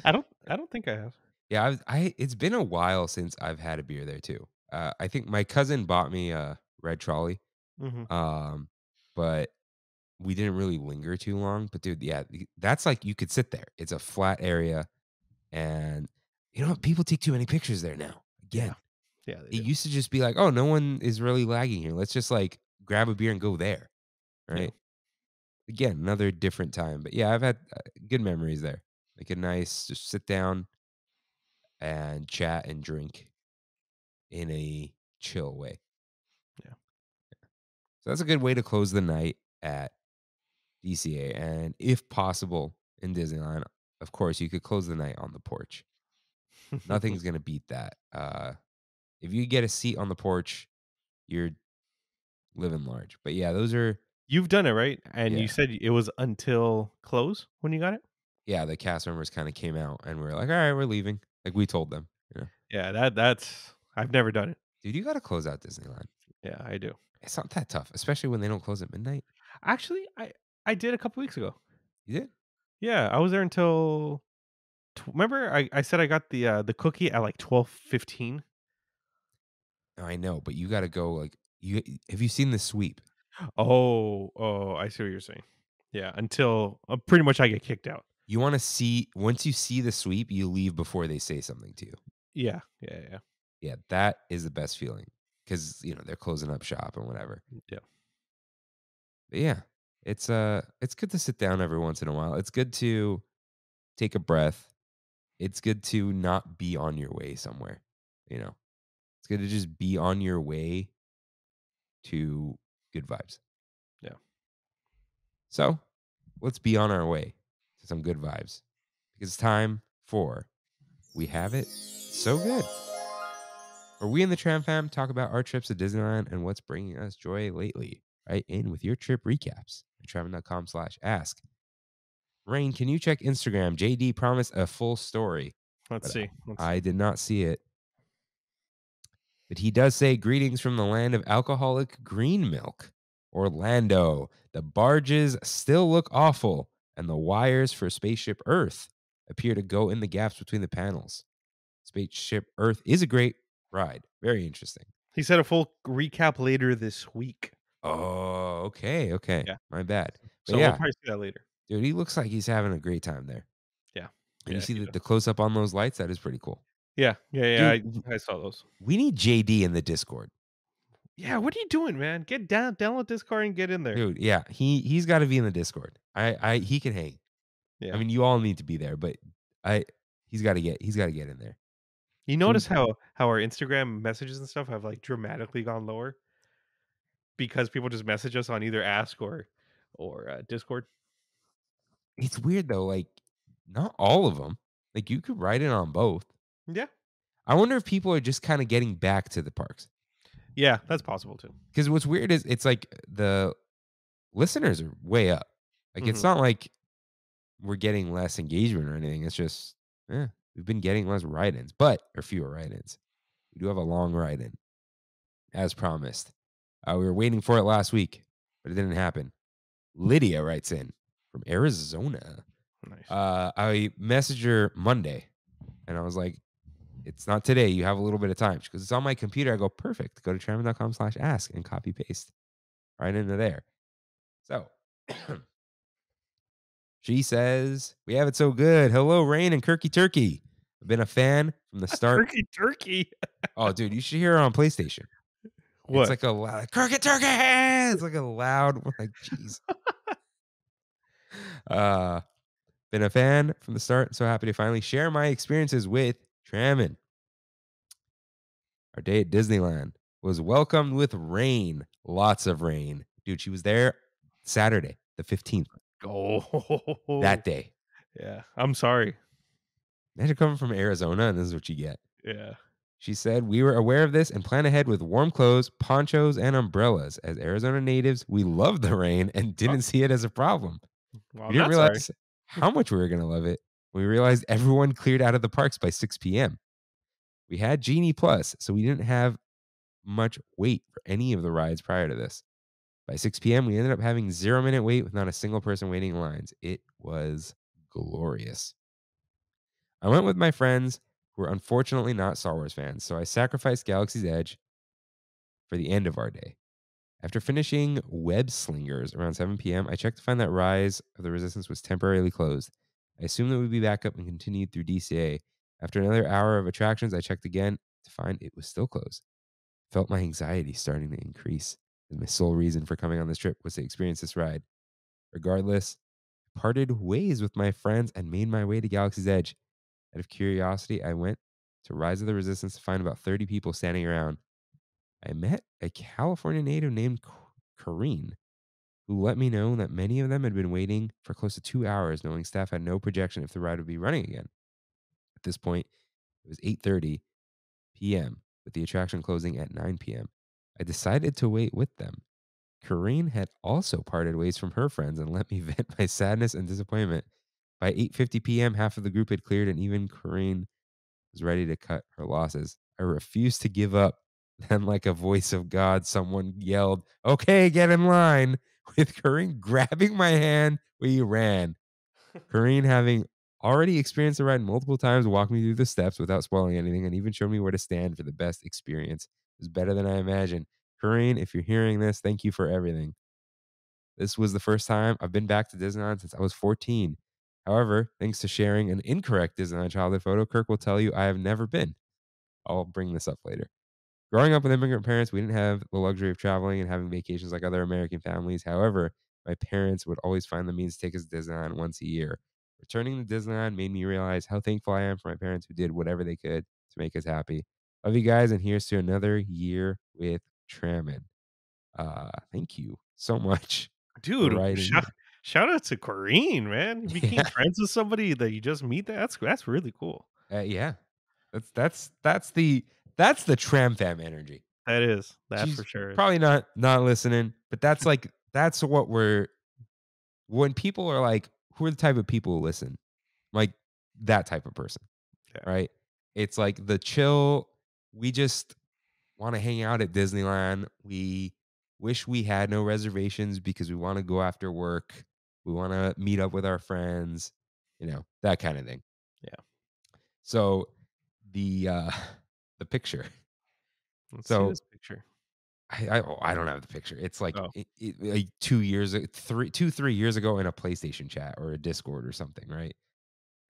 I don't think I have. Yeah, it's been a while since I've had a beer there too. I think my cousin bought me a Red Trolley. Mm-hmm. But we didn't really linger too long. But dude, yeah, that's like you could sit there. It's a flat area, and people take too many pictures there now. Again, Yeah, they it do. used to just be like, oh, no one is really lagging here. Let's just like grab a beer and go there, Yeah. right? Again, another different time. But yeah, I've had good memories there. Like a nice, just sit down and chat and drink in a chill way. Yeah. So that's a good way to close the night at DCA. And if possible in Disneyland, of course, you could close the night on the porch. Nothing's going to beat that. If you get a seat on the porch, you're living large. But yeah, those are, You've done it, right? And yeah. you said it was until close when you got it? Yeah, the cast members kind of came out and we're like, all right, we're leaving. Like we told them, Yeah, that's I've never done it. dude, you got to close out Disneyland. Yeah, I do. It's not that tough, especially when they don't close at midnight. Actually, I did a couple weeks ago. You did? Yeah, I was there until remember I said I got the cookie at like 12:15. No, I know, but you got to go like have you seen the sweep? Oh, I see what you're saying. Yeah, until pretty much I get kicked out. You want to see once you see the sweep, you leave before they say something to you. Yeah. Yeah, that is the best feeling because they're closing up shop and whatever. Yeah. But yeah, it's good to sit down every once in a while. It's good to take a breath. It's good to not be on your way somewhere. It's good to just be on your way to good vibes. Yeah. So let's be on our way to some good vibes because it's time for We Have It So Good, where we in the Tram Fam talk about our trips to Disneyland and what's bringing us joy lately. Right in with your trip recaps at trammin.com/ask. Rain, can you check Instagram? JD promised a full story. Let's see. I did not see it. But he does say, greetings from the land of alcoholic green milk. Orlando. The barges still look awful, and the wires for Spaceship Earth appear to go in the gaps between the panels. Spaceship Earth is a great ride. Very interesting. He said a full recap later this week. Oh, okay. Yeah. My bad. But So yeah, we'll probably see that later. dude, he looks like he's having a great time there. Yeah. And Yeah, you see he the does. close up on those lights? That is pretty cool. Yeah. Dude, I saw those. we need JD in the Discord. Yeah, what are you doing, man? Get down, download Discord and get in there. Dude, yeah, he's got to be in the Discord. He can hang. I Yeah. mean, you all need to be there, but I he's got to get in there. You Dude, notice how our Instagram messages and stuff have like dramatically gone lower because people just message us on either Ask or Discord. it's weird though. Like, not all of them. Like, you could write it on both. Yeah. I wonder if people are just kind of getting back to the parks. Yeah, that's possible too. Because what's weird is it's like the listeners are way up. Like, it's Mhm. not like we're getting less engagement or anything. It's just, we've been getting less write-ins, or fewer write-ins. We do have a long write-in, as promised. We were waiting for it last week, but it didn't happen. Lydia writes in from Arizona. Nice. I messaged her Monday, and I was like, it's not today. You have a little bit of time. She goes, it's on my computer. I go, perfect. Go to trammin.com/ask and copy paste right into there. So she says, we have it so good. Hello, Rain and Kirky Turkey. I've been a fan from the start. Turkey. Oh, dude, you should hear her on PlayStation. What? It's like a loud Kirky Turkey. It's like a loud, like, jeez. Been a fan from the start. So happy to finally share my experiences with Trammin. Our day at Disneyland was welcomed with rain. Lots of rain. Dude, she was there Saturday, the 15th. Oh, That day. yeah. I'm sorry. Imagine coming from Arizona and this is what you get. Yeah. She said, we were aware of this and plan ahead with warm clothes, ponchos, and umbrellas. As Arizona natives, we loved the rain and didn't see it as a problem. Well, We I'm didn't not sorry. realize how much we were going to love it. We realized everyone cleared out of the parks by 6 p.m. We had Genie Plus, so we didn't have much wait for any of the rides prior to this. By 6 p.m., we ended up having 0-minute wait with not a single person waiting in lines. It was glorious. I went with my friends who were unfortunately not Star Wars fans, so I sacrificed Galaxy's Edge for the end of our day. After finishing Web Slingers around 7 p.m., I checked to find that Rise of the Resistance was temporarily closed. I assumed that we'd be back up and continued through DCA. After another hour of attractions, I checked again to find it was still closed. Felt my anxiety starting to increase, as my sole reason for coming on this trip was to experience this ride. Regardless, I parted ways with my friends and made my way to Galaxy's Edge. Out of curiosity, I went to Rise of the Resistance to find about 30 people standing around. I met a California native named Kareen, who let me know that many of them had been waiting for close to 2 hours, knowing staff had no projection if the ride would be running again. At this point, it was 8:30 p.m., with the attraction closing at 9 p.m. I decided to wait with them. Kareen had also parted ways from her friends and let me vent my sadness and disappointment. By 8:50 p.m., half of the group had cleared, and even Kareen was ready to cut her losses. I refused to give up. Then, like a voice of God, someone yelled, "Okay, get in line," with Kareen grabbing my hand. We ran. Kareen, having already experienced the ride multiple times, walked me through the steps without spoiling anything and even showed me where to stand for the best experience. It was better than I imagined. Kareen, if you're hearing this, thank you for everything. This was the first time I've been back to Disneyland since I was 14. However, thanks to sharing an incorrect Disneyland childhood photo, Kirk will tell you I have never been. I'll bring this up later. Growing up with immigrant parents, we didn't have the luxury of traveling and having vacations like other American families. However, my parents would always find the means to take us to Disneyland once a year. Returning to Disneyland made me realize how thankful I am for my parents who did whatever they could to make us happy. Love you guys, and here's to another year with Trammin. Thank you so much for Dude, writing in. shout out to Corrine, man. You became Yeah. friends with somebody that you just meet. That's really cool. Yeah. That's the Tram Fam energy. That She's for sure is. probably not listening, but that's what we're when people are like, who are the type of people who listen? Like that type of person, Yeah. right? It's like the chill, we just want to hang out at Disneyland. We wish we had no reservations because we want to go after work. We want to meet up with our friends, that kind of thing. Yeah. So the the picture. Let's see So this picture. I don't have the picture. It's like Oh. like 3 years ago in a PlayStation chat or a Discord or something, right?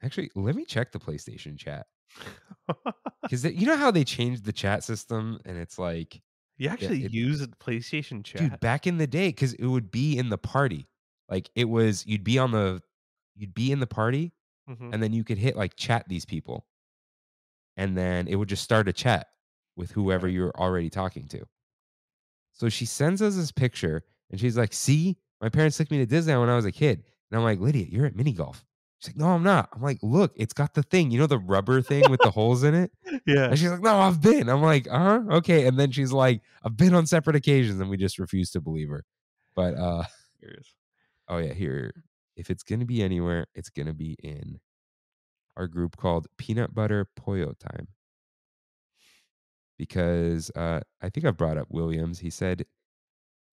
Actually, let me check the PlayStation chat. Because you know how they changed the chat system, and it's like, You yeah, actually use PlayStation dude, chat? back in the day, because it would be in the party, like it was, you'd be in the party, Mhm. and then you could hit like chat these people, and then it would just start a chat with whoever Okay. you're already talking to. So she sends us this picture and she's like, "See, my parents took me to Disneyland when I was a kid." And I'm like, "Lydia, you're at mini golf." She's like, "No, I'm not." I'm like, "Look, it's got the thing, the rubber thing with the holes in it." Yeah. And she's like, "No, I've been." I'm like, "Uh-huh, okay." And then she's like, "I've been on separate occasions," and we just refuse to believe her. But Serious. oh yeah, here. If it's gonna be anywhere, it's gonna be in our group called Peanut Butter Pollo Time. Because I think I've brought up Williams. He said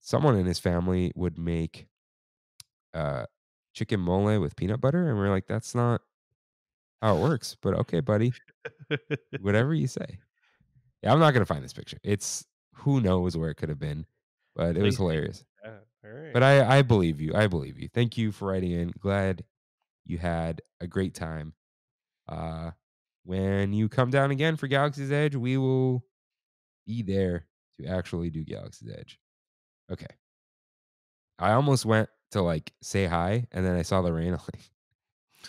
someone in his family would make uh, chicken mole with peanut butter, and we're like, "That's not how it works." But okay, buddy, whatever you say. Yeah, I'm not gonna find this picture. It's who knows where it could have been, but it was PlayStation hilarious. chat. Alright. But I believe you. I believe you. Thank you for writing in. Glad you had a great time. Uh, when you come down again for Galaxy's Edge, we will be there to actually do Galaxy's Edge. Okay. I almost went to like say hi, and then I saw the rain. I'm like,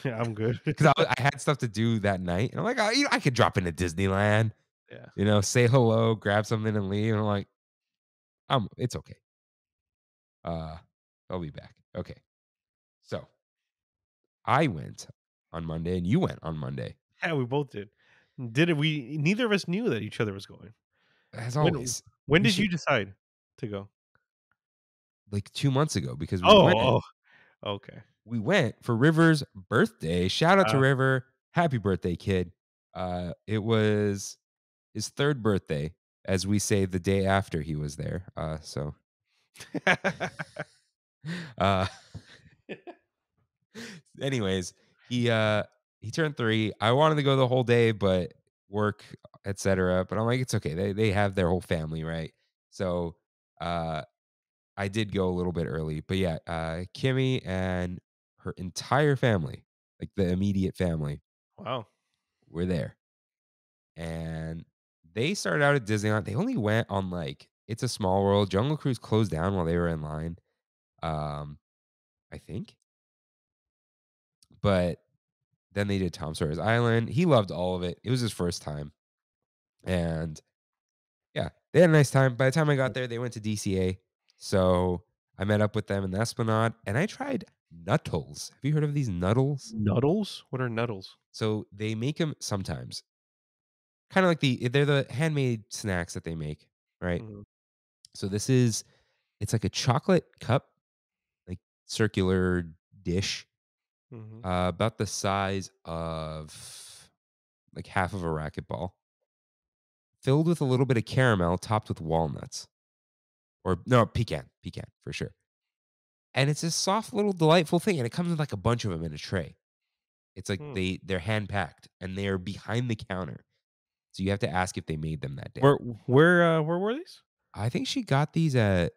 Yeah, I'm good. because I had stuff to do that night, and I'm like, oh, I could drop into Disneyland, Yeah. say hello, grab something, and leave. And I'm like, it's okay. Uh, I'll be back. Okay, so I went on Monday, and you went on Monday, Yeah, we both did. Did it we neither of us knew that each other was going. as When always. when We did should you decide to go? like 2 months ago because Oh, okay. we went for River's birthday. Shout out to Uh, River, happy birthday, kid. It was his third birthday, as we say the day after he was there. Uh, anyways, he turned 3. I wanted to go the whole day, but work, etc. But I'm like, it's okay. They have their whole family, right? So uh, I did go a little bit early, but yeah, Kimmy and her entire family, like the immediate family, wow. were there, and they started out at Disneyland. They only went on like It's a Small World. Jungle Cruise closed down while they were in line. Um, I think. But then they did Tom Sawyer's Island. He loved all of it. It was his first time. And yeah, they had a nice time. By the time I got there, they went to DCA. So I met up with them in the Esplanade and I tried Nuttles. Have you heard of these Nuttles? Nuddles? What are nuddles? So they make them sometimes. Kind of like they're the handmade snacks that they make, right? Mhm, So it's like a chocolate cup, like circular dish, mhm. about the size of like half of a racquetball, filled with a little bit of caramel, topped with walnuts, or no, pecan for sure. And it's this soft little delightful thing, and it comes with like a bunch of them in a tray. It's like Hmm. they're hand packed and they're behind the counter, so you have to ask if they made them that day. Where were these? I think she got these at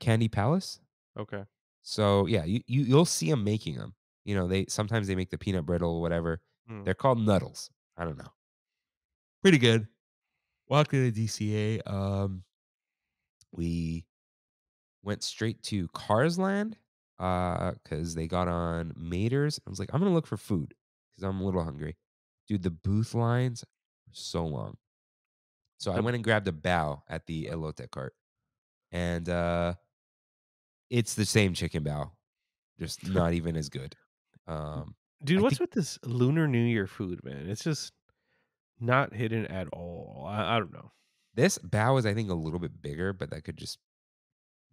Candy Palace. Okay. So yeah, you'll see them making them. They sometimes they make the peanut brittle, whatever. Mm. They're called Nuddles. I don't know. Pretty good. Walked into DCA. We went straight to Cars Land because they got on Mater's. I was like, I'm gonna look for food because I'm a little hungry. Dude, the booth lines are so long. So I The went and grabbed a bao at the elote cart, and it's the same chicken bao, just not even as good. Dude, I what's think with this Lunar New Year food, man? It's just not hidden at all. I don't know. this bao is, I think, a little bit bigger, but that could just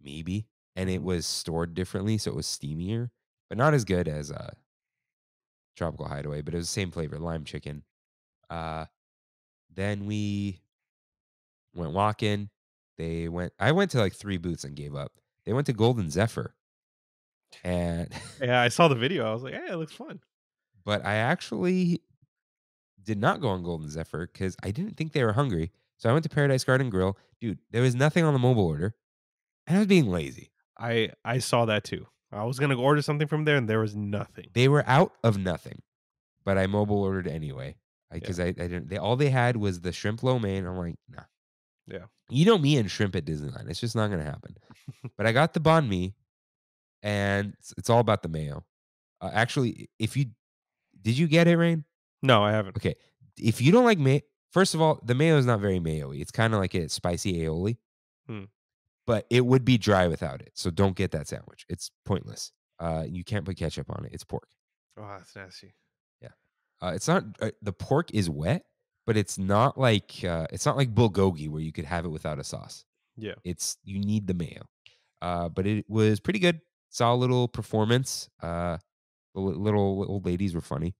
maybe. And it Mhm. was stored differently, so it was steamier, but not as good as Tropical Hideaway. But it was the same flavor, lime chicken. Uh, then we went walking. I went to like 3 booths and gave up. They went to Golden Zephyr, and Yeah, I saw the video. I was like, "Hey, it looks fun." but I actually did not go on Golden Zephyr because I didn't think they were hungry. So I went to Paradise Garden Grill. Dude, there was nothing on the mobile order, and I was being lazy. I saw that too. I was gonna order something from there, and there was nothing. They were out of nothing, but I mobile ordered anyway. because I didn't. All they had was the shrimp lo mein. I'm like, nah. Yeah. You know me and shrimp at Disneyland. It's just not gonna happen. But I got the banh mi, and it's all about the mayo. Actually, if you did you get it, Rain? No, I haven't. Okay. If you don't like mayo, first of all, the mayo is not very mayo-y. It's kind of like a spicy aioli, Hmm. but it would be dry without it. So don't get that sandwich. It's pointless. You can't put ketchup on it. It's pork. Oh, that's nasty. Yeah. It's not the pork is wet, but it's not like bulgogi where you could have it without a sauce. Yeah. You need the mayo. But it was pretty good. Saw a little performance. The little old ladies were funny.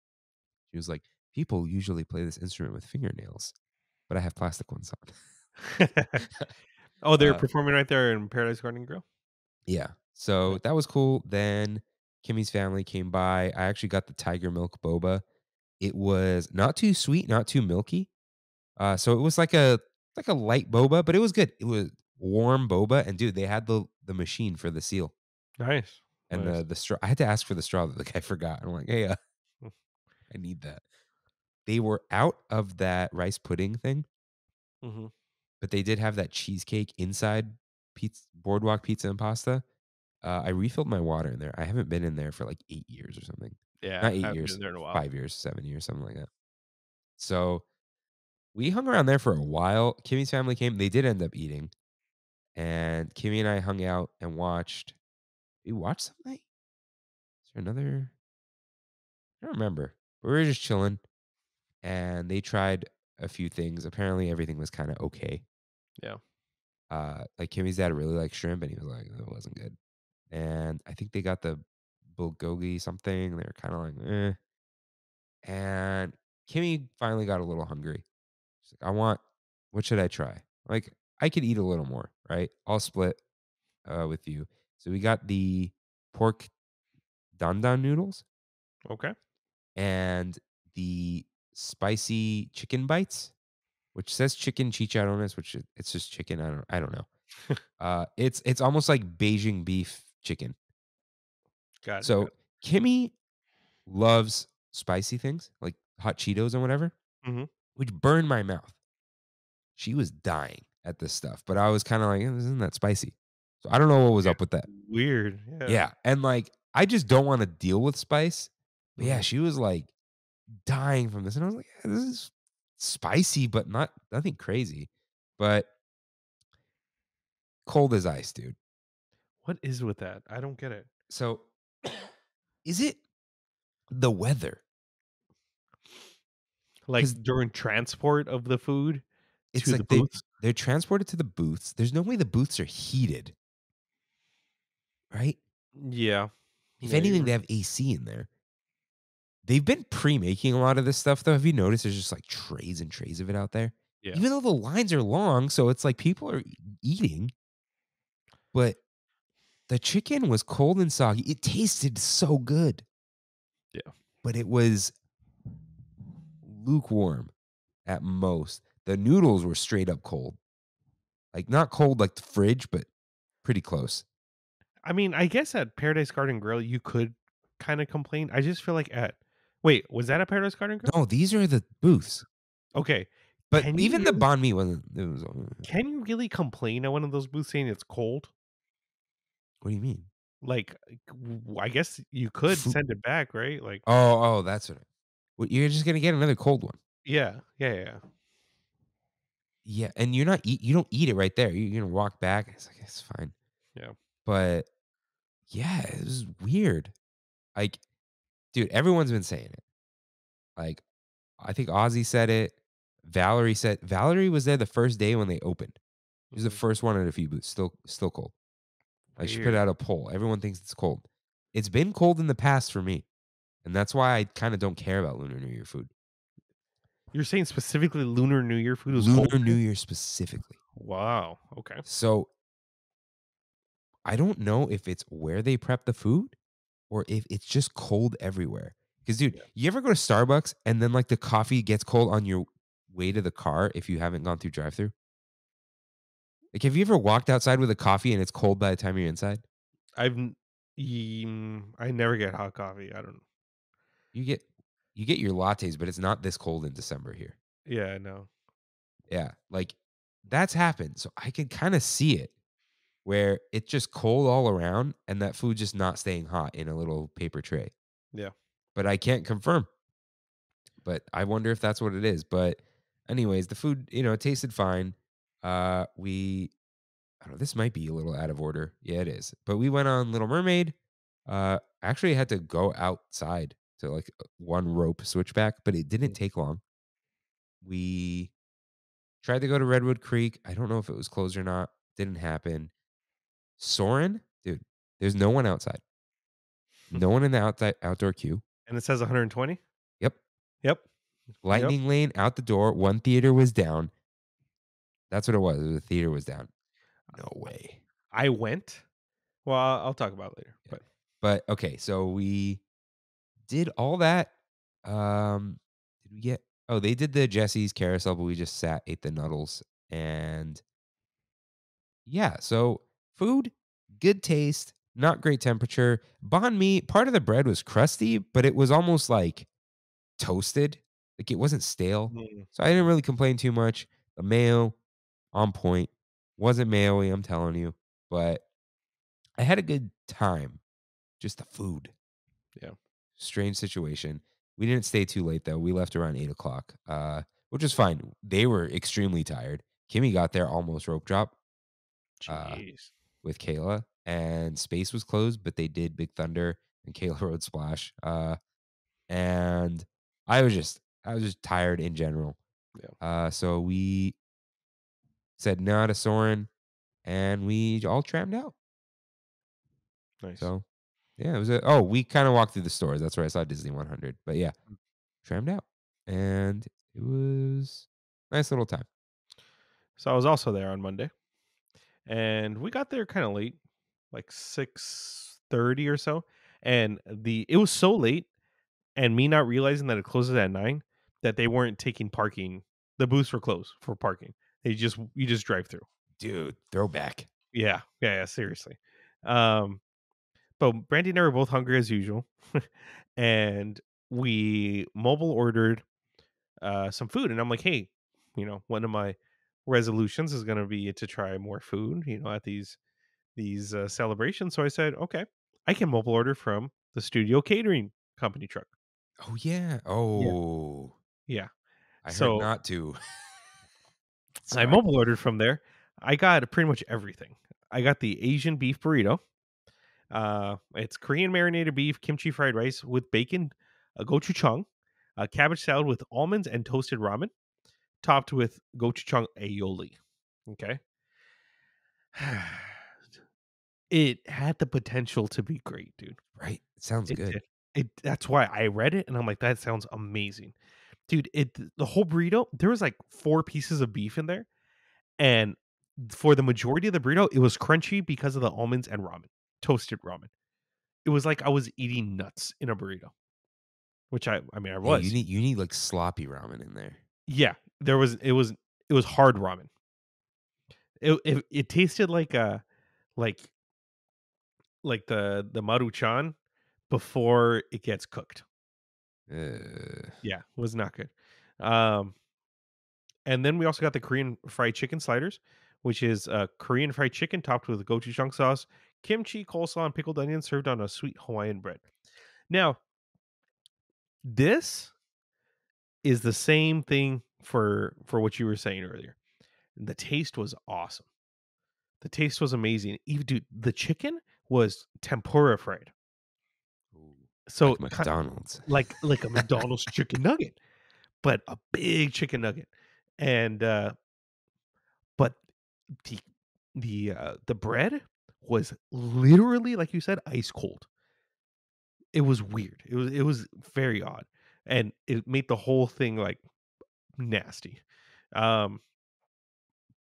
She was like, people usually play this instrument with fingernails, but I have plastic ones on. Oh, they're performing right there in Paradise Garden Grill? Yeah. So that was cool. Then Kimmy's family came by. I actually got the tiger milk boba. It was not too sweet, not too milky. So it was like a light boba, but it was good. It was warm boba, and dude, they had the machine for the seal Nice. and Nice. the straw. I had to ask for the straw that the guy forgot. I'm like, hey, I need that. They were out of that rice pudding thing, Mm-hmm. but they did have that cheesecake inside boardwalk pizza and pasta. I refilled my water in there. I haven't been in there for like 8 years or something. Yeah, Not I 8 haven't years, been there in a while. 5 years, 7 years, something like that. So we hung around there for a while. Kimmy's family came. They did end up eating. And Kimmy and I hung out and watched. We watched something? Is there another? I don't remember. We were just chilling. And they tried a few things. Apparently everything was kind of okay. Yeah. Like Kimmy's dad really liked shrimp, and he was like, it wasn't good. And I think they got the bulgogi something. They were kind of like, eh. And Kimmy finally got a little hungry. She's like, what should I try? Like, I could eat a little more, right? I'll split with you. So we got the pork dandan noodles Okay. and the spicy chicken bites, which says chicken chicharrones, which it's just chicken. I don't know. It's almost like Beijing beef chicken. Got it. So Kimmy loves spicy things like hot Cheetos and whatever, Mm-hmm. which burned my mouth. She was dying at this stuff, but I was kind of like, this isn't that spicy. So I don't know what was up with that. Weird. Yeah. And like, I just don't want to deal with spice. But yeah, Mhm. she was like dying from this. And I was like, this is spicy, but nothing crazy. But cold as ice, dude. What is with that? I don't get it. So is it the weather? Like 'Cause during transport of the food It's to the like booths? they're transported to the booths. There's no way the booths are heated, right? Yeah. If Yeah, anything, you're they have AC in there. They've been pre-making a lot of this stuff, though. Have you noticed there's just like trays and trays of it out there? yeah. Even though the lines are long, so it's like people are eating, but the chicken was cold and soggy. It tasted so good. Yeah. But it was lukewarm at most. The noodles were straight up cold. Like not cold like the fridge, but pretty close. I mean, I guess at Paradise Garden Grill you could kind of complain. I just feel like wait, was that a Paradise Garden Grill? No, these are the booths. Okay. But Can you even the really- banh mi wasn't. It was. Can you really complain at one of those booths saying it's cold? What do you mean? Like, I guess you could Fu- send it back, right? Like, Oh, that's what. Well, you're just gonna get another cold one. yeah. Yeah, and you don't eat it right there. You're gonna walk back. It's like it's fine. Yeah. But yeah, it was weird. Like, dude, everyone's been saying it. Like, I think Ozzy said it. Valerie was there the first day when they opened. She was the Mhm. first one at a few booths. Still cold. Like she put Weird. out a poll. Everyone thinks it's cold. It's been cold in the past for me, and that's why I kind of don't care about Lunar New Year food. You're saying specifically Lunar New Year food was cold? Lunar New Year specifically. Wow. Okay. So I don't know if it's where they prep the food or if it's just cold everywhere. Because, dude, you ever go to Starbucks and then like the coffee gets cold on your way to the car if you haven't gone through drive-through? Like, have you ever walked outside with a coffee and it's cold by the time you're inside? I never get hot coffee. I don't know. You get you get your lattes, but it's not this cold in December here. Yeah, no. Yeah, like that's happened. So I can kind of see it where it's just cold all around and that food just not staying hot in a little paper tray. Yeah. But I can't confirm. But I wonder if that's what it is. But anyways, the food, it tasted fine. We I don't know, this might be a little out of order. Yeah, it is. But we went on Little Mermaid. Actually had to go outside to like one rope switchback, but it didn't take long. We tried to go to Redwood Creek. I don't know if it was closed or not. Didn't happen. Soren, dude, there's no one outside. No one in the outdoor queue. And it says 120? Yep. Yep. Lightning lane out the door. One theater was down. That's what it was. The theater was down. No way. I went. Well, I'll talk about it later. But okay, so we did all that. Did we get? Oh, they did the Jesse's carousel, but we just sat, ate the Nuddles, and yeah. So food, good taste, not great temperature. Banh mi, part of the bread was crusty, but it was almost like toasted. Like it wasn't stale. Mm. So I didn't really complain too much. The mayo, on point. Wasn't mayo-y, I'm telling you. But I had a good time. Just the food. Yeah. Strange situation. We didn't stay too late though. We left around 8:00, which is fine. They were extremely tired. Kimmy got there almost rope drop Jeez. with Kayla, and Space was closed, but they did Big Thunder and Kayla rode Splash. And I was just tired in general. Yeah. So we said no to Soren, and we all trammed out. Nice. So yeah, it was we kind of walked through the stores. That's where I saw Disney 100. But yeah, trammed out. And it was a nice little time. So I was also there on Monday. And we got there kind of late, like 6:30 or so. And it was so late, and me not realizing that it closes at 9, that they weren't taking parking. The booths were closed for parking. You just drive through. Dude, throwback. Yeah, seriously. But Brandy and I were both hungry as usual, and we mobile ordered some food. And I'm like, hey, one of my resolutions is going to be to try more food, at these celebrations. So I said, okay, I can mobile order from the studio catering company truck. Oh, yeah. Oh. Yeah. I heard So not to. I mobile ordered from there. I got pretty much everything. I got the Asian beef burrito. It's Korean marinated beef, kimchi fried rice with bacon, a gochujang, a cabbage salad with almonds and toasted ramen, topped with gochujang aioli. Okay. It had the potential to be great, dude. Right? It sounds It good. did. That's why I read it and I'm like, that sounds amazing. Dude, the whole burrito, there was like 4 pieces of beef in there. And for the majority of the burrito, it was crunchy because of the almonds and ramen, toasted ramen. It was like I was eating nuts in a burrito, which I mean I Yeah, was. you need like sloppy ramen in there. Yeah, it was hard ramen. It tasted like like the maruchan before it gets cooked. Yeah, was not good. Um, and then we also got the Korean fried chicken sliders, which is Korean fried chicken topped with gochujang sauce, kimchi, coleslaw, and pickled onions served on a sweet Hawaiian bread. Now, this is the same thing for what you were saying earlier. The taste was awesome. The taste was amazing. Even dude, the chicken was tempura fried. So like McDonald's. like a McDonald's chicken nugget, but a big chicken nugget. And but the bread was literally, like you said, ice cold. It was weird. It was very odd, and it made the whole thing like nasty. Um,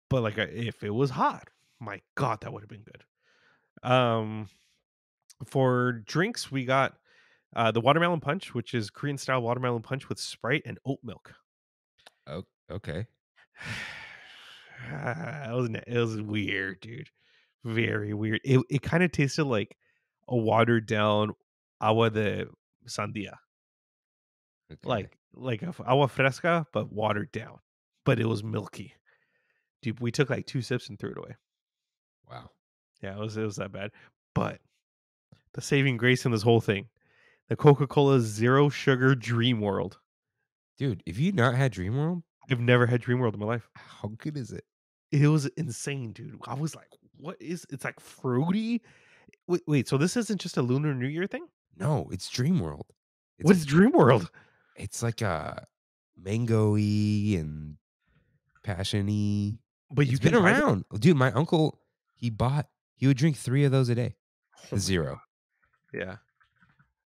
but like if it was hot, my God, that would have been good. For drinks, we got the watermelon punch, which is Korean style watermelon punch with Sprite and oat milk. Oh, okay. It was weird, dude. Very weird. It kind of tasted like a watered down agua de sandia. Okay. like a agua fresca, but watered down. But it was milky. Dude, we took like 2 sips and threw it away. Wow. Yeah, it was that bad. But the saving grace in this whole thing, the Coca-Cola Zero Sugar Dream World. Dude, if you not had Dream World, I've never had Dream World in my life. how good is it? It was insane, dude. I was like, "What is?" It's like fruity. Wait. So this isn't just a Lunar New Year thing? No, it's Dream World. It's What is Dream World? it's like a mango-y and passion-y. But you It's been can buy that? around. Dude, my uncle, he would drink 3 of those a day. Oh my Zero. god. Yeah.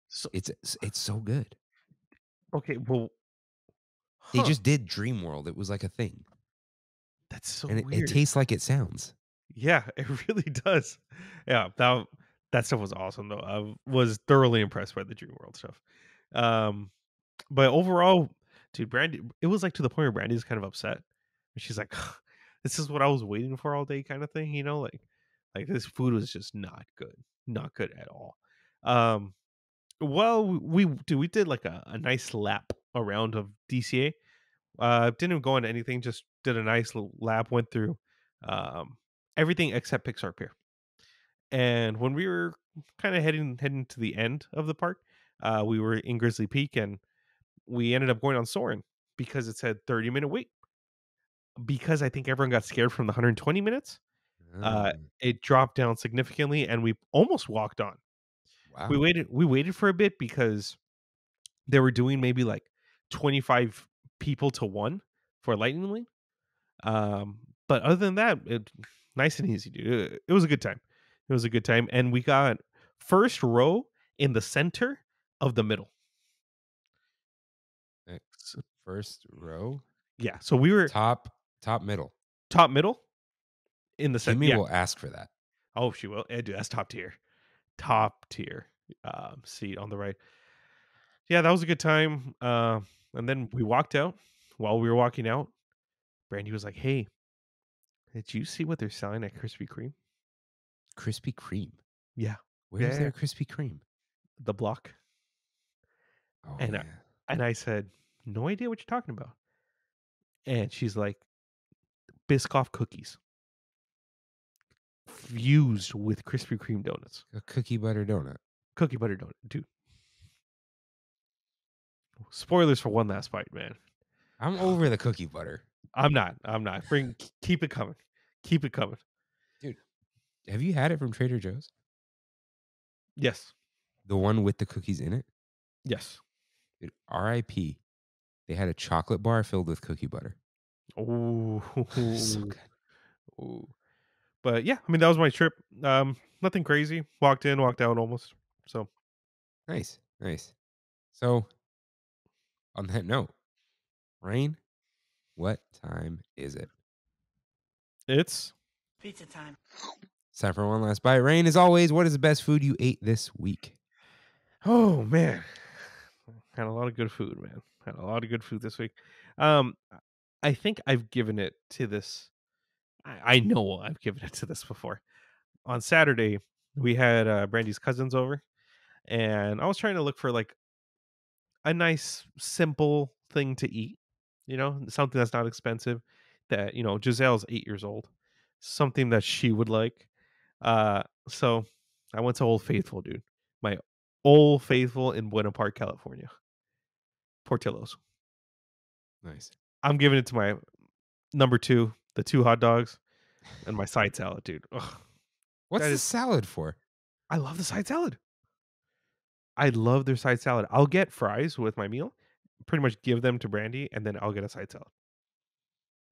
So It's so good. okay, well, They huh? just did Dream World. It was like a thing. That's so And it weird. tastes like it sounds. Yeah, it really does. Yeah, that stuff was awesome though. I was thoroughly impressed by the Dream World stuff. Um, but overall, dude, Brandy, it was like to the point where Brandy's kind of upset. She's like, "This is what I was waiting for all day," kind of thing. Like this food was just not good at all. Um, well, we did like a nice lap around of DCA. Didn't go into anything, just did a nice little lap, went through um everything except Pixar Pier. And when we were kind of heading to the end of the park, we were in Grizzly Peak and we ended up going on Soarin' because it said 30-minute wait. Because I think everyone got scared from the 120 minutes, uh, Oh, it dropped down significantly and we almost walked on. wow. We waited for a bit because they were doing maybe like 25 people to one for Lightning Lane. But other than that, nice and easy, dude. It was a good time. It was a good time, and we got first row in the center of the middle. Next, first row, Yeah, so we were top middle. top middle in the center. Kimmy Yeah. will ask for that. Oh, she will. Dude, that's top tier. Seat on the right. Yeah, that was a good time. And then we walked out. While we were walking out, Brandy was like, "Hey, did you see what they're selling at Krispy Kreme?" Krispy Kreme. Yeah, Where's yeah, their Krispy Kreme? the block. Oh And yeah. I said, "No idea what you're talking about." And she's like, "Biscoff cookies fused with Krispy Kreme donuts, A cookie butter donut. cookie butter donut, dude." Spoilers for one last bite, man. I'm over the cookie butter. I'm not. Keep it coming. Keep it coming. Dude, have you had it from Trader Joe's? Yes. The one with the cookies in it? Yes. Dude, RIP. They had a chocolate bar filled with cookie butter. Ooh. So good. Ooh. But yeah, I mean that was my trip. Nothing crazy. Walked in, walked out almost. So Nice. So, on that note, Rain, what time is it? it's Pizza time. It's time for one last bite. Rain, as always, what is the best food you ate this week? oh man. Had a lot of good food, man. Had a lot of good food this week. Um I think I've given it to this. I know I've given it to this before. On Saturday, we had Brandy's cousins over, and I was trying to look for like a nice, simple thing to eat. Something that's not expensive. That Giselle's 8 years old, something that she would like. So I went to Old Faithful, dude. My Old Faithful in Buena Park, California. Portillo's. Nice. I'm giving it to my number 2, the 2 hot dogs, and my side salad, dude. Ugh. What's That the is- salad for? I love the side salad. I love their side salad. I'll get fries with my meal, pretty much give them to Brandy, and then I'll get a side salad.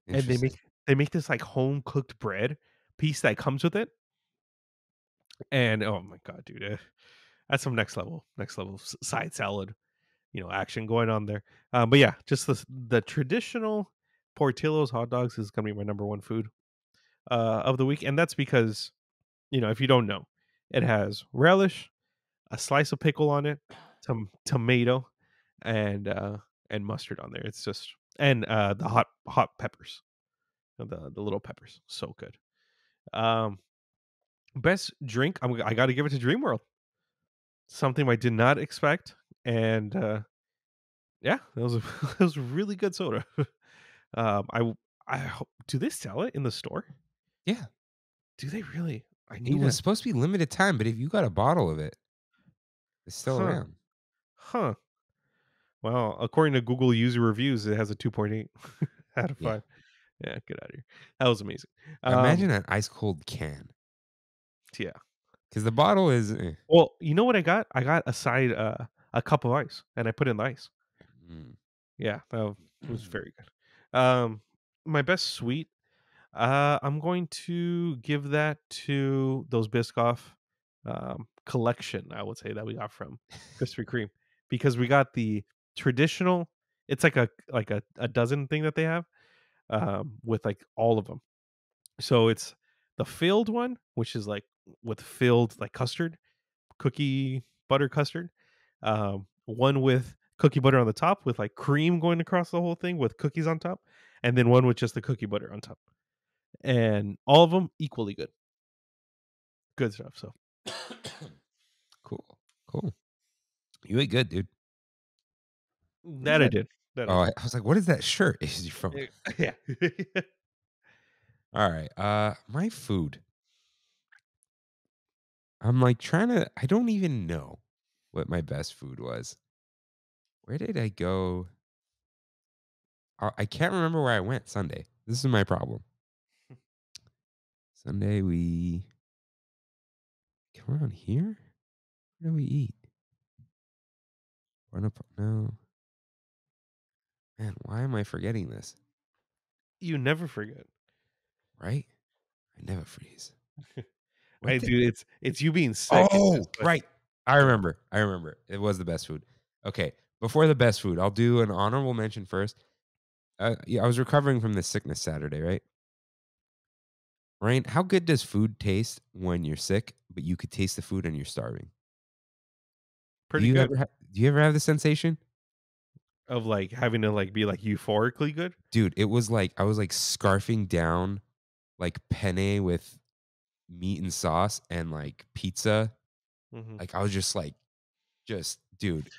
And Interesting. they make this like home cooked bread piece that comes with it. And oh my god, dude, that's some next level side salad, action going on there. But yeah, just the traditional Portillo's hot dogs is gonna be my number 1 food of the week, and that's because if you don't know, it has relish, a slice of pickle on it, some tomato, and mustard on there. It's just and the hot peppers, the little peppers, so good. Um, Best drink, I got to give it to Dream World. Something I did not expect, and Yeah, that was a that was a really good soda. I hope, do they sell it in the store? Yeah. Do they really? I It need was a supposed to be limited time, but if you got a bottle of it, it's still huh around. huh. Well, according to Google user reviews, it has a 2.8 out of Yeah. 5. Yeah, get out of here. That was amazing. Imagine an ice cold can Yeah. because the bottle is. Well, you know what I got? I got a cup of ice, and I put in the ice. Mm. Yeah, that was very good. My best sweet, I'm going to give that to those Biscoff collection. I would say that we got from Krispy Kreme because we got the traditional. It's like a dozen thing that they have with like all of them. So it's the filled one, which is like with filled like custard, cookie butter custard. One with cookie butter on the top with like cream going across the whole thing with cookies on top, and then one with just the cookie butter on top. And all of them equally good. Good stuff. So Cool. Cool. You ate good, dude. What is that I that? did. That I Oh, did. I was like, what is that shirt? Is your phone? Yeah. All right. My food. I'm like trying to. I don't even know what my best food was. Where did I go? I can't remember where I went Sunday. This is my problem. Sunday we come around here. Where do we eat? No, man. Why am I forgetting this? You never forget. Right? I never freeze. I What the? do. It's you being sick. It's Oh, just like right. I yeah. remember. I remember. It was the best food. Okay. Before the best food, I'll do an honorable mention first. Yeah, I was recovering from this sickness Saturday, right? Ryan, how good does food taste when you're sick, but you could taste the food and you're starving? Pretty good. Do you ever have the sensation? Of like having to like be like euphorically good. Dude, it was like I was like scarfing down like penne with meat and sauce and like pizza. Hmm. Like I was just dude,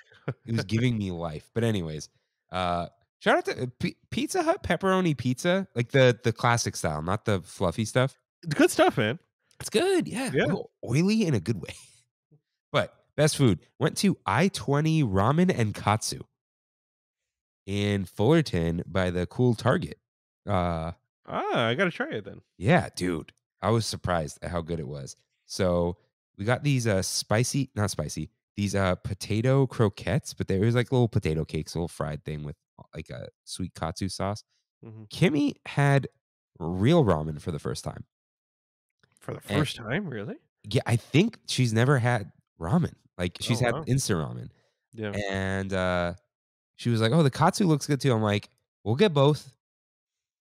it was giving me life. But anyways, shout out to Pizza Hut pepperoni pizza, like the classic style, not the fluffy stuff. Good stuff, man. It's good, yeah, a Yeah. little oily in a good way. But best food went to I-20 Ramen and Katsu in Fullerton by the cool Target. Uh, I gotta try it then. yeah, dude, I was surprised at how good it was. So we got these spicy, not spicy, these potato croquettes, but there was like little potato cakes, a little fried thing with like a sweet katsu sauce. Hmm. Kimmy had real ramen for the first time. For the And first time, really? yeah, I think she's never had ramen. Like Oh she's had wow. instant ramen. Yeah. And she was like, "Oh, the katsu looks good too." I'm like, "We'll get both.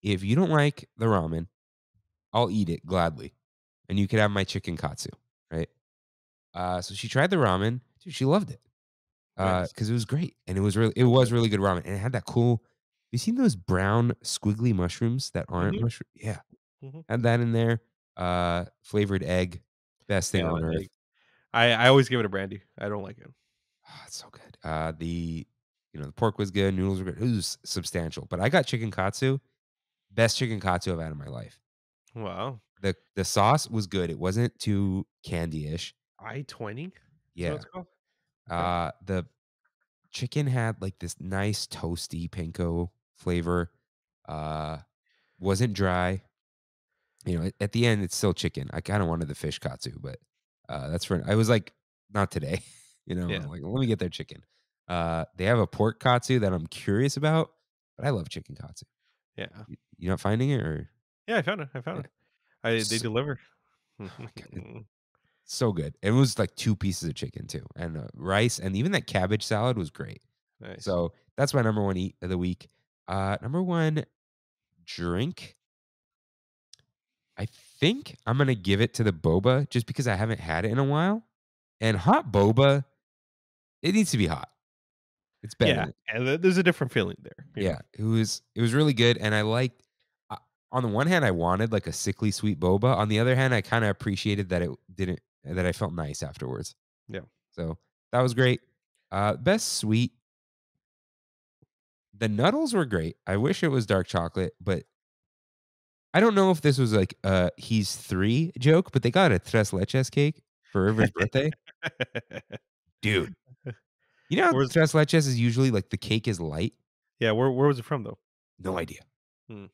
If you don't like the ramen, I'll eat it gladly, and you could have my chicken katsu." Right? So she tried the ramen. Dude, she loved it Nice. because it was great, and it That's was good. really good ramen, and it had that cool. You seen those brown squiggly mushrooms that aren't Hmm. mushroom? Yeah, Hmm. had that in there. Flavored egg, best thing Yeah. on earth. I always give it a brandy. I don't like it. Oh, it's so good. The pork was good, noodles were good. It was substantial. But I got chicken katsu, best chicken katsu I've had in my life. Wow. The sauce was good. It wasn't too candy-ish. I-20 is what Yeah. it's called. Okay. The chicken had like this nice toasty panko flavor. Uh wasn't dry. At the end it's still chicken. I kind of wanted the fish katsu, but that's for I was like, not today. Yeah. I'm like, let me get their chicken. They have a pork katsu that I'm curious about, but I love chicken katsu. Yeah. You not finding it or Yeah. I found it. I found yeah. it. They So, deliver. oh my god, it's so good. It was like two pieces of chicken too, and rice, and even that cabbage salad was great. Nice. So that's my number one eat of the week. Number one drink. I think I'm gonna give it to the boba just because I haven't had it in a while. And hot boba, it needs to be hot. It's better Yeah. than And there's a different feeling there. yeah. It was really good, and I liked. On the one hand, I wanted like a sickly sweet boba. On the other hand, I kind of appreciated that it didn't that I felt nice afterwards. Yeah. So that was great. Best sweet. The Nuddles were great. I wish it was dark chocolate, but I don't know if this was like a he's 3 joke, but they got a tres leches cake for River's birthday. Dude, you know how Where's tres leches is usually like the cake is light? yeah, where was it from though? No idea. Hmm.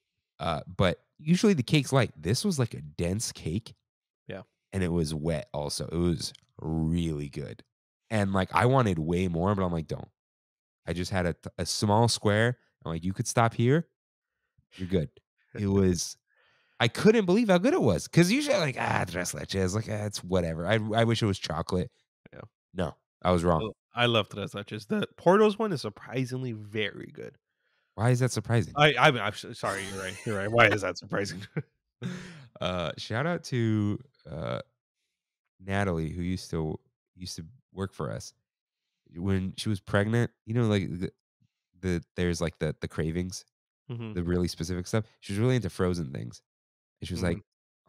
But usually the cake's light. This was like a dense cake. Yeah. And it was wet also. It was really good. And like I wanted way more, but I'm like, don't. I just had a small square. I'm like, you could stop here. You're good. It was I couldn't believe how good it was. Because usually I'm like, tres leches, like it's whatever. I wish it was chocolate. Yeah. No, I was wrong. I love tres leches. The Porto's one is surprisingly very good. Why is that surprising? I'm sorry, you're right. You're right. Why is that surprising? Shout out to Natalie, who used to work for us when she was pregnant. You know, like there's like the cravings, Mhm, the really specific stuff. She was really into frozen things, and she was mhm. like,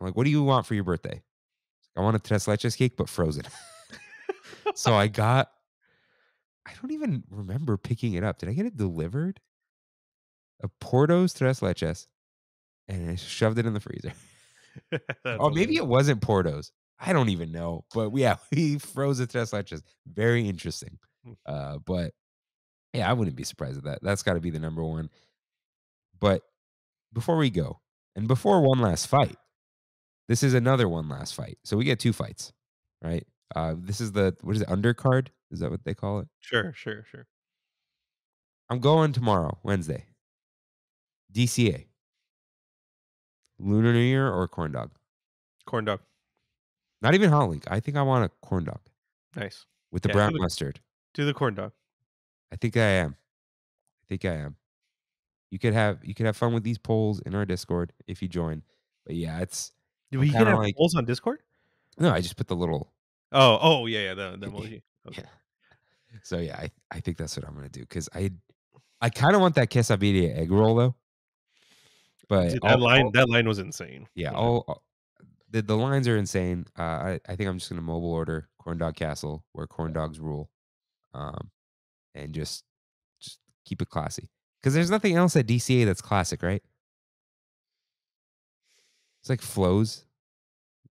"I'm like, what do you want for your birthday?" I want a tres leches cake, but frozen. So I got. I don't even remember picking it up. Did I get it delivered? A Porto's tres leches, and I shoved it in the freezer. That's Oh, maybe hilarious. it wasn't Porto's. I don't even know. But yeah, we froze the tres leches. Very interesting. Mm. But yeah, I wouldn't be surprised at that. That's got to be the number one. But before we go, and before one last fight, this is another one last fight. So we get 2 fights, right? This is the what is it, undercard? Is that what they call it? Sure, sure, sure. I'm going tomorrow, Wednesday. DCA. Lunar New Year or corn dog? Corn dog. Not even hot link. I think I want a corn dog Nice. with the Yeah, brown mustard. do the corn dog. I think I am. I think I am. You could have fun with these polls in our Discord if you join. But yeah, Do I'm we kind can of have like polls on Discord? no, I just put the little Oh, yeah, the emoji. Okay. yeah. So yeah, I think that's what I'm gonna do because I kind of want that quesadilla egg roll though. But Dude, that line was insane. yeah, Yeah. all the lines are insane. I think I'm just gonna mobile order corn dog castle where corn dogs rule, and just keep it classy because there's nothing else at DCA that's classic, right? It's like flows,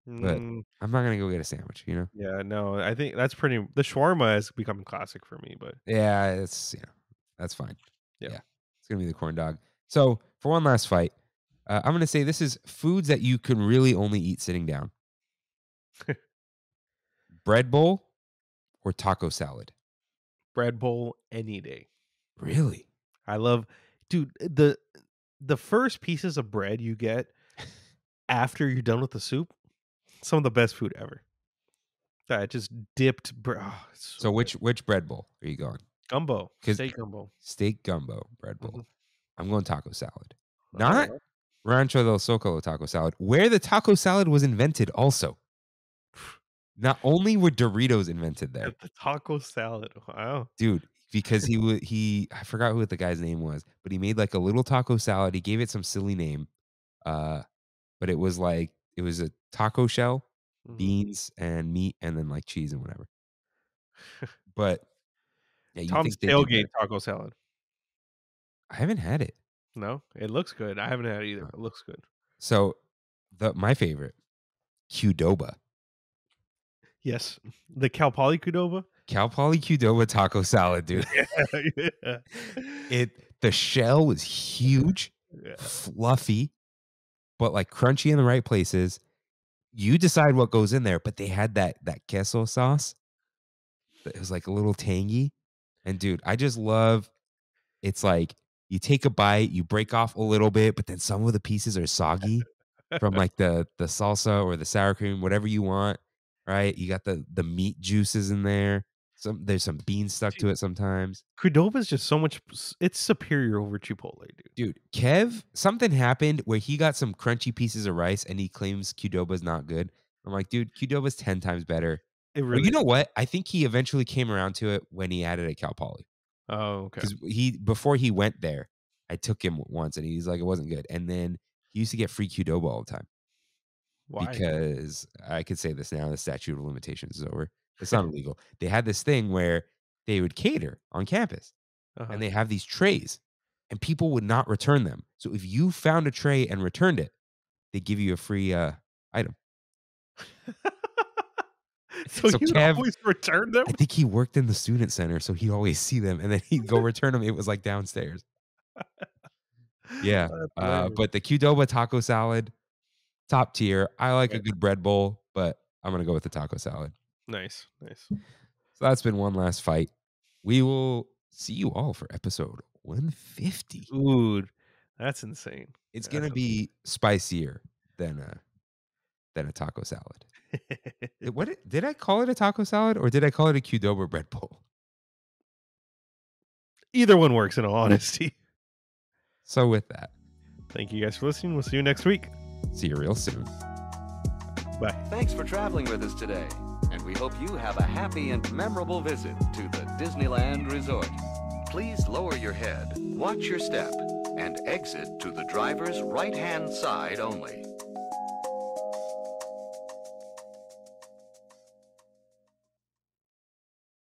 but Mm, I'm not gonna go get a sandwich, you know? yeah, no, I think that's pretty the shawarma has become classic for me, but Yeah, that's fine. yeah. Yeah, it's gonna be the corn dog. So for one last fight, I'm gonna say this is foods that you can really only eat sitting down: bread bowl or taco salad. Bread bowl any day. Really? I love dude, the first pieces of bread you get after you're done with the soup, some of the best food ever. That just dipped it's So so good. which bread bowl are you going? Gumbo, 'Cause steak gumbo. steak gumbo bread bowl. Mhm. I'm going taco salad, not Alright. Rancho del Zocalo taco salad, where the taco salad was invented. Also, not only were Doritos invented there, The taco salad. Wow. dude, because he I forgot who the guy's name was, but he made like a little taco salad. He gave it some silly name, uh, but it was like it was a taco shell, Mhm. beans and meat, and then like cheese and whatever. But yeah, you Tom's think they do tailgate better? taco salad. I haven't had it. No, it looks good. I haven't had it either, Uh, but it looks good. So my favorite, Qdoba. Yes. The Cal Poly Qdoba? Cal Poly Qdoba taco salad, dude. Yeah, yeah. The shell was huge, Yeah. fluffy, but like crunchy in the right places. You decide what goes in there, but they had that queso sauce. That was like a little tangy. And dude, I just love it's like you take a bite, you break off a little bit, but then some of the pieces are soggy from like the salsa or the sour cream, whatever you want, right? You got the meat juices in there. There's some beans stuck Dude, to it sometimes. Qdoba is just so much it's superior over Chipotle, dude. Dude, Kev, something happened where he got some crunchy pieces of rice and he claims Qdoba's not good. I'm like, dude, Qdoba's 10 times better. It Or really you know is. what? I think he eventually came around to it when he added at Cal Poly. Oh, okay. Because before he went there, I took him once and he's like, it wasn't good. And then he used to get free Qdoba all the time Why? because I could say this now, the statute of limitations is over. It's not illegal. They had this thing where they would cater on campus Uh-huh. and they have these trays. and people would not return them. So if you found a tray and returned it, they give you a free item. So So you would Kev, always return them? I think he worked in the student center, so he'd always see them, and then he'd go return them. It was like downstairs. Yeah. That's hilarious. But the Qdoba taco salad, top tier. I like Yeah. a good bread bowl, but I'm going to go with the taco salad. Nice, nice. So that's been one last fight. We will see you all for episode 150. Dude, that's insane. It's That's going to be spicier than a taco salad. Did I call it a taco salad or did I call it a Qdoba bread bowl? Either one works, in all honesty. So with that, Thank you guys for listening. We'll see you next week. see you real soon. Bye. Thanks for traveling with us today, and we hope you have a happy and memorable visit to the Disneyland Resort. Please lower your head, watch your step, and exit to the driver's right-hand side only.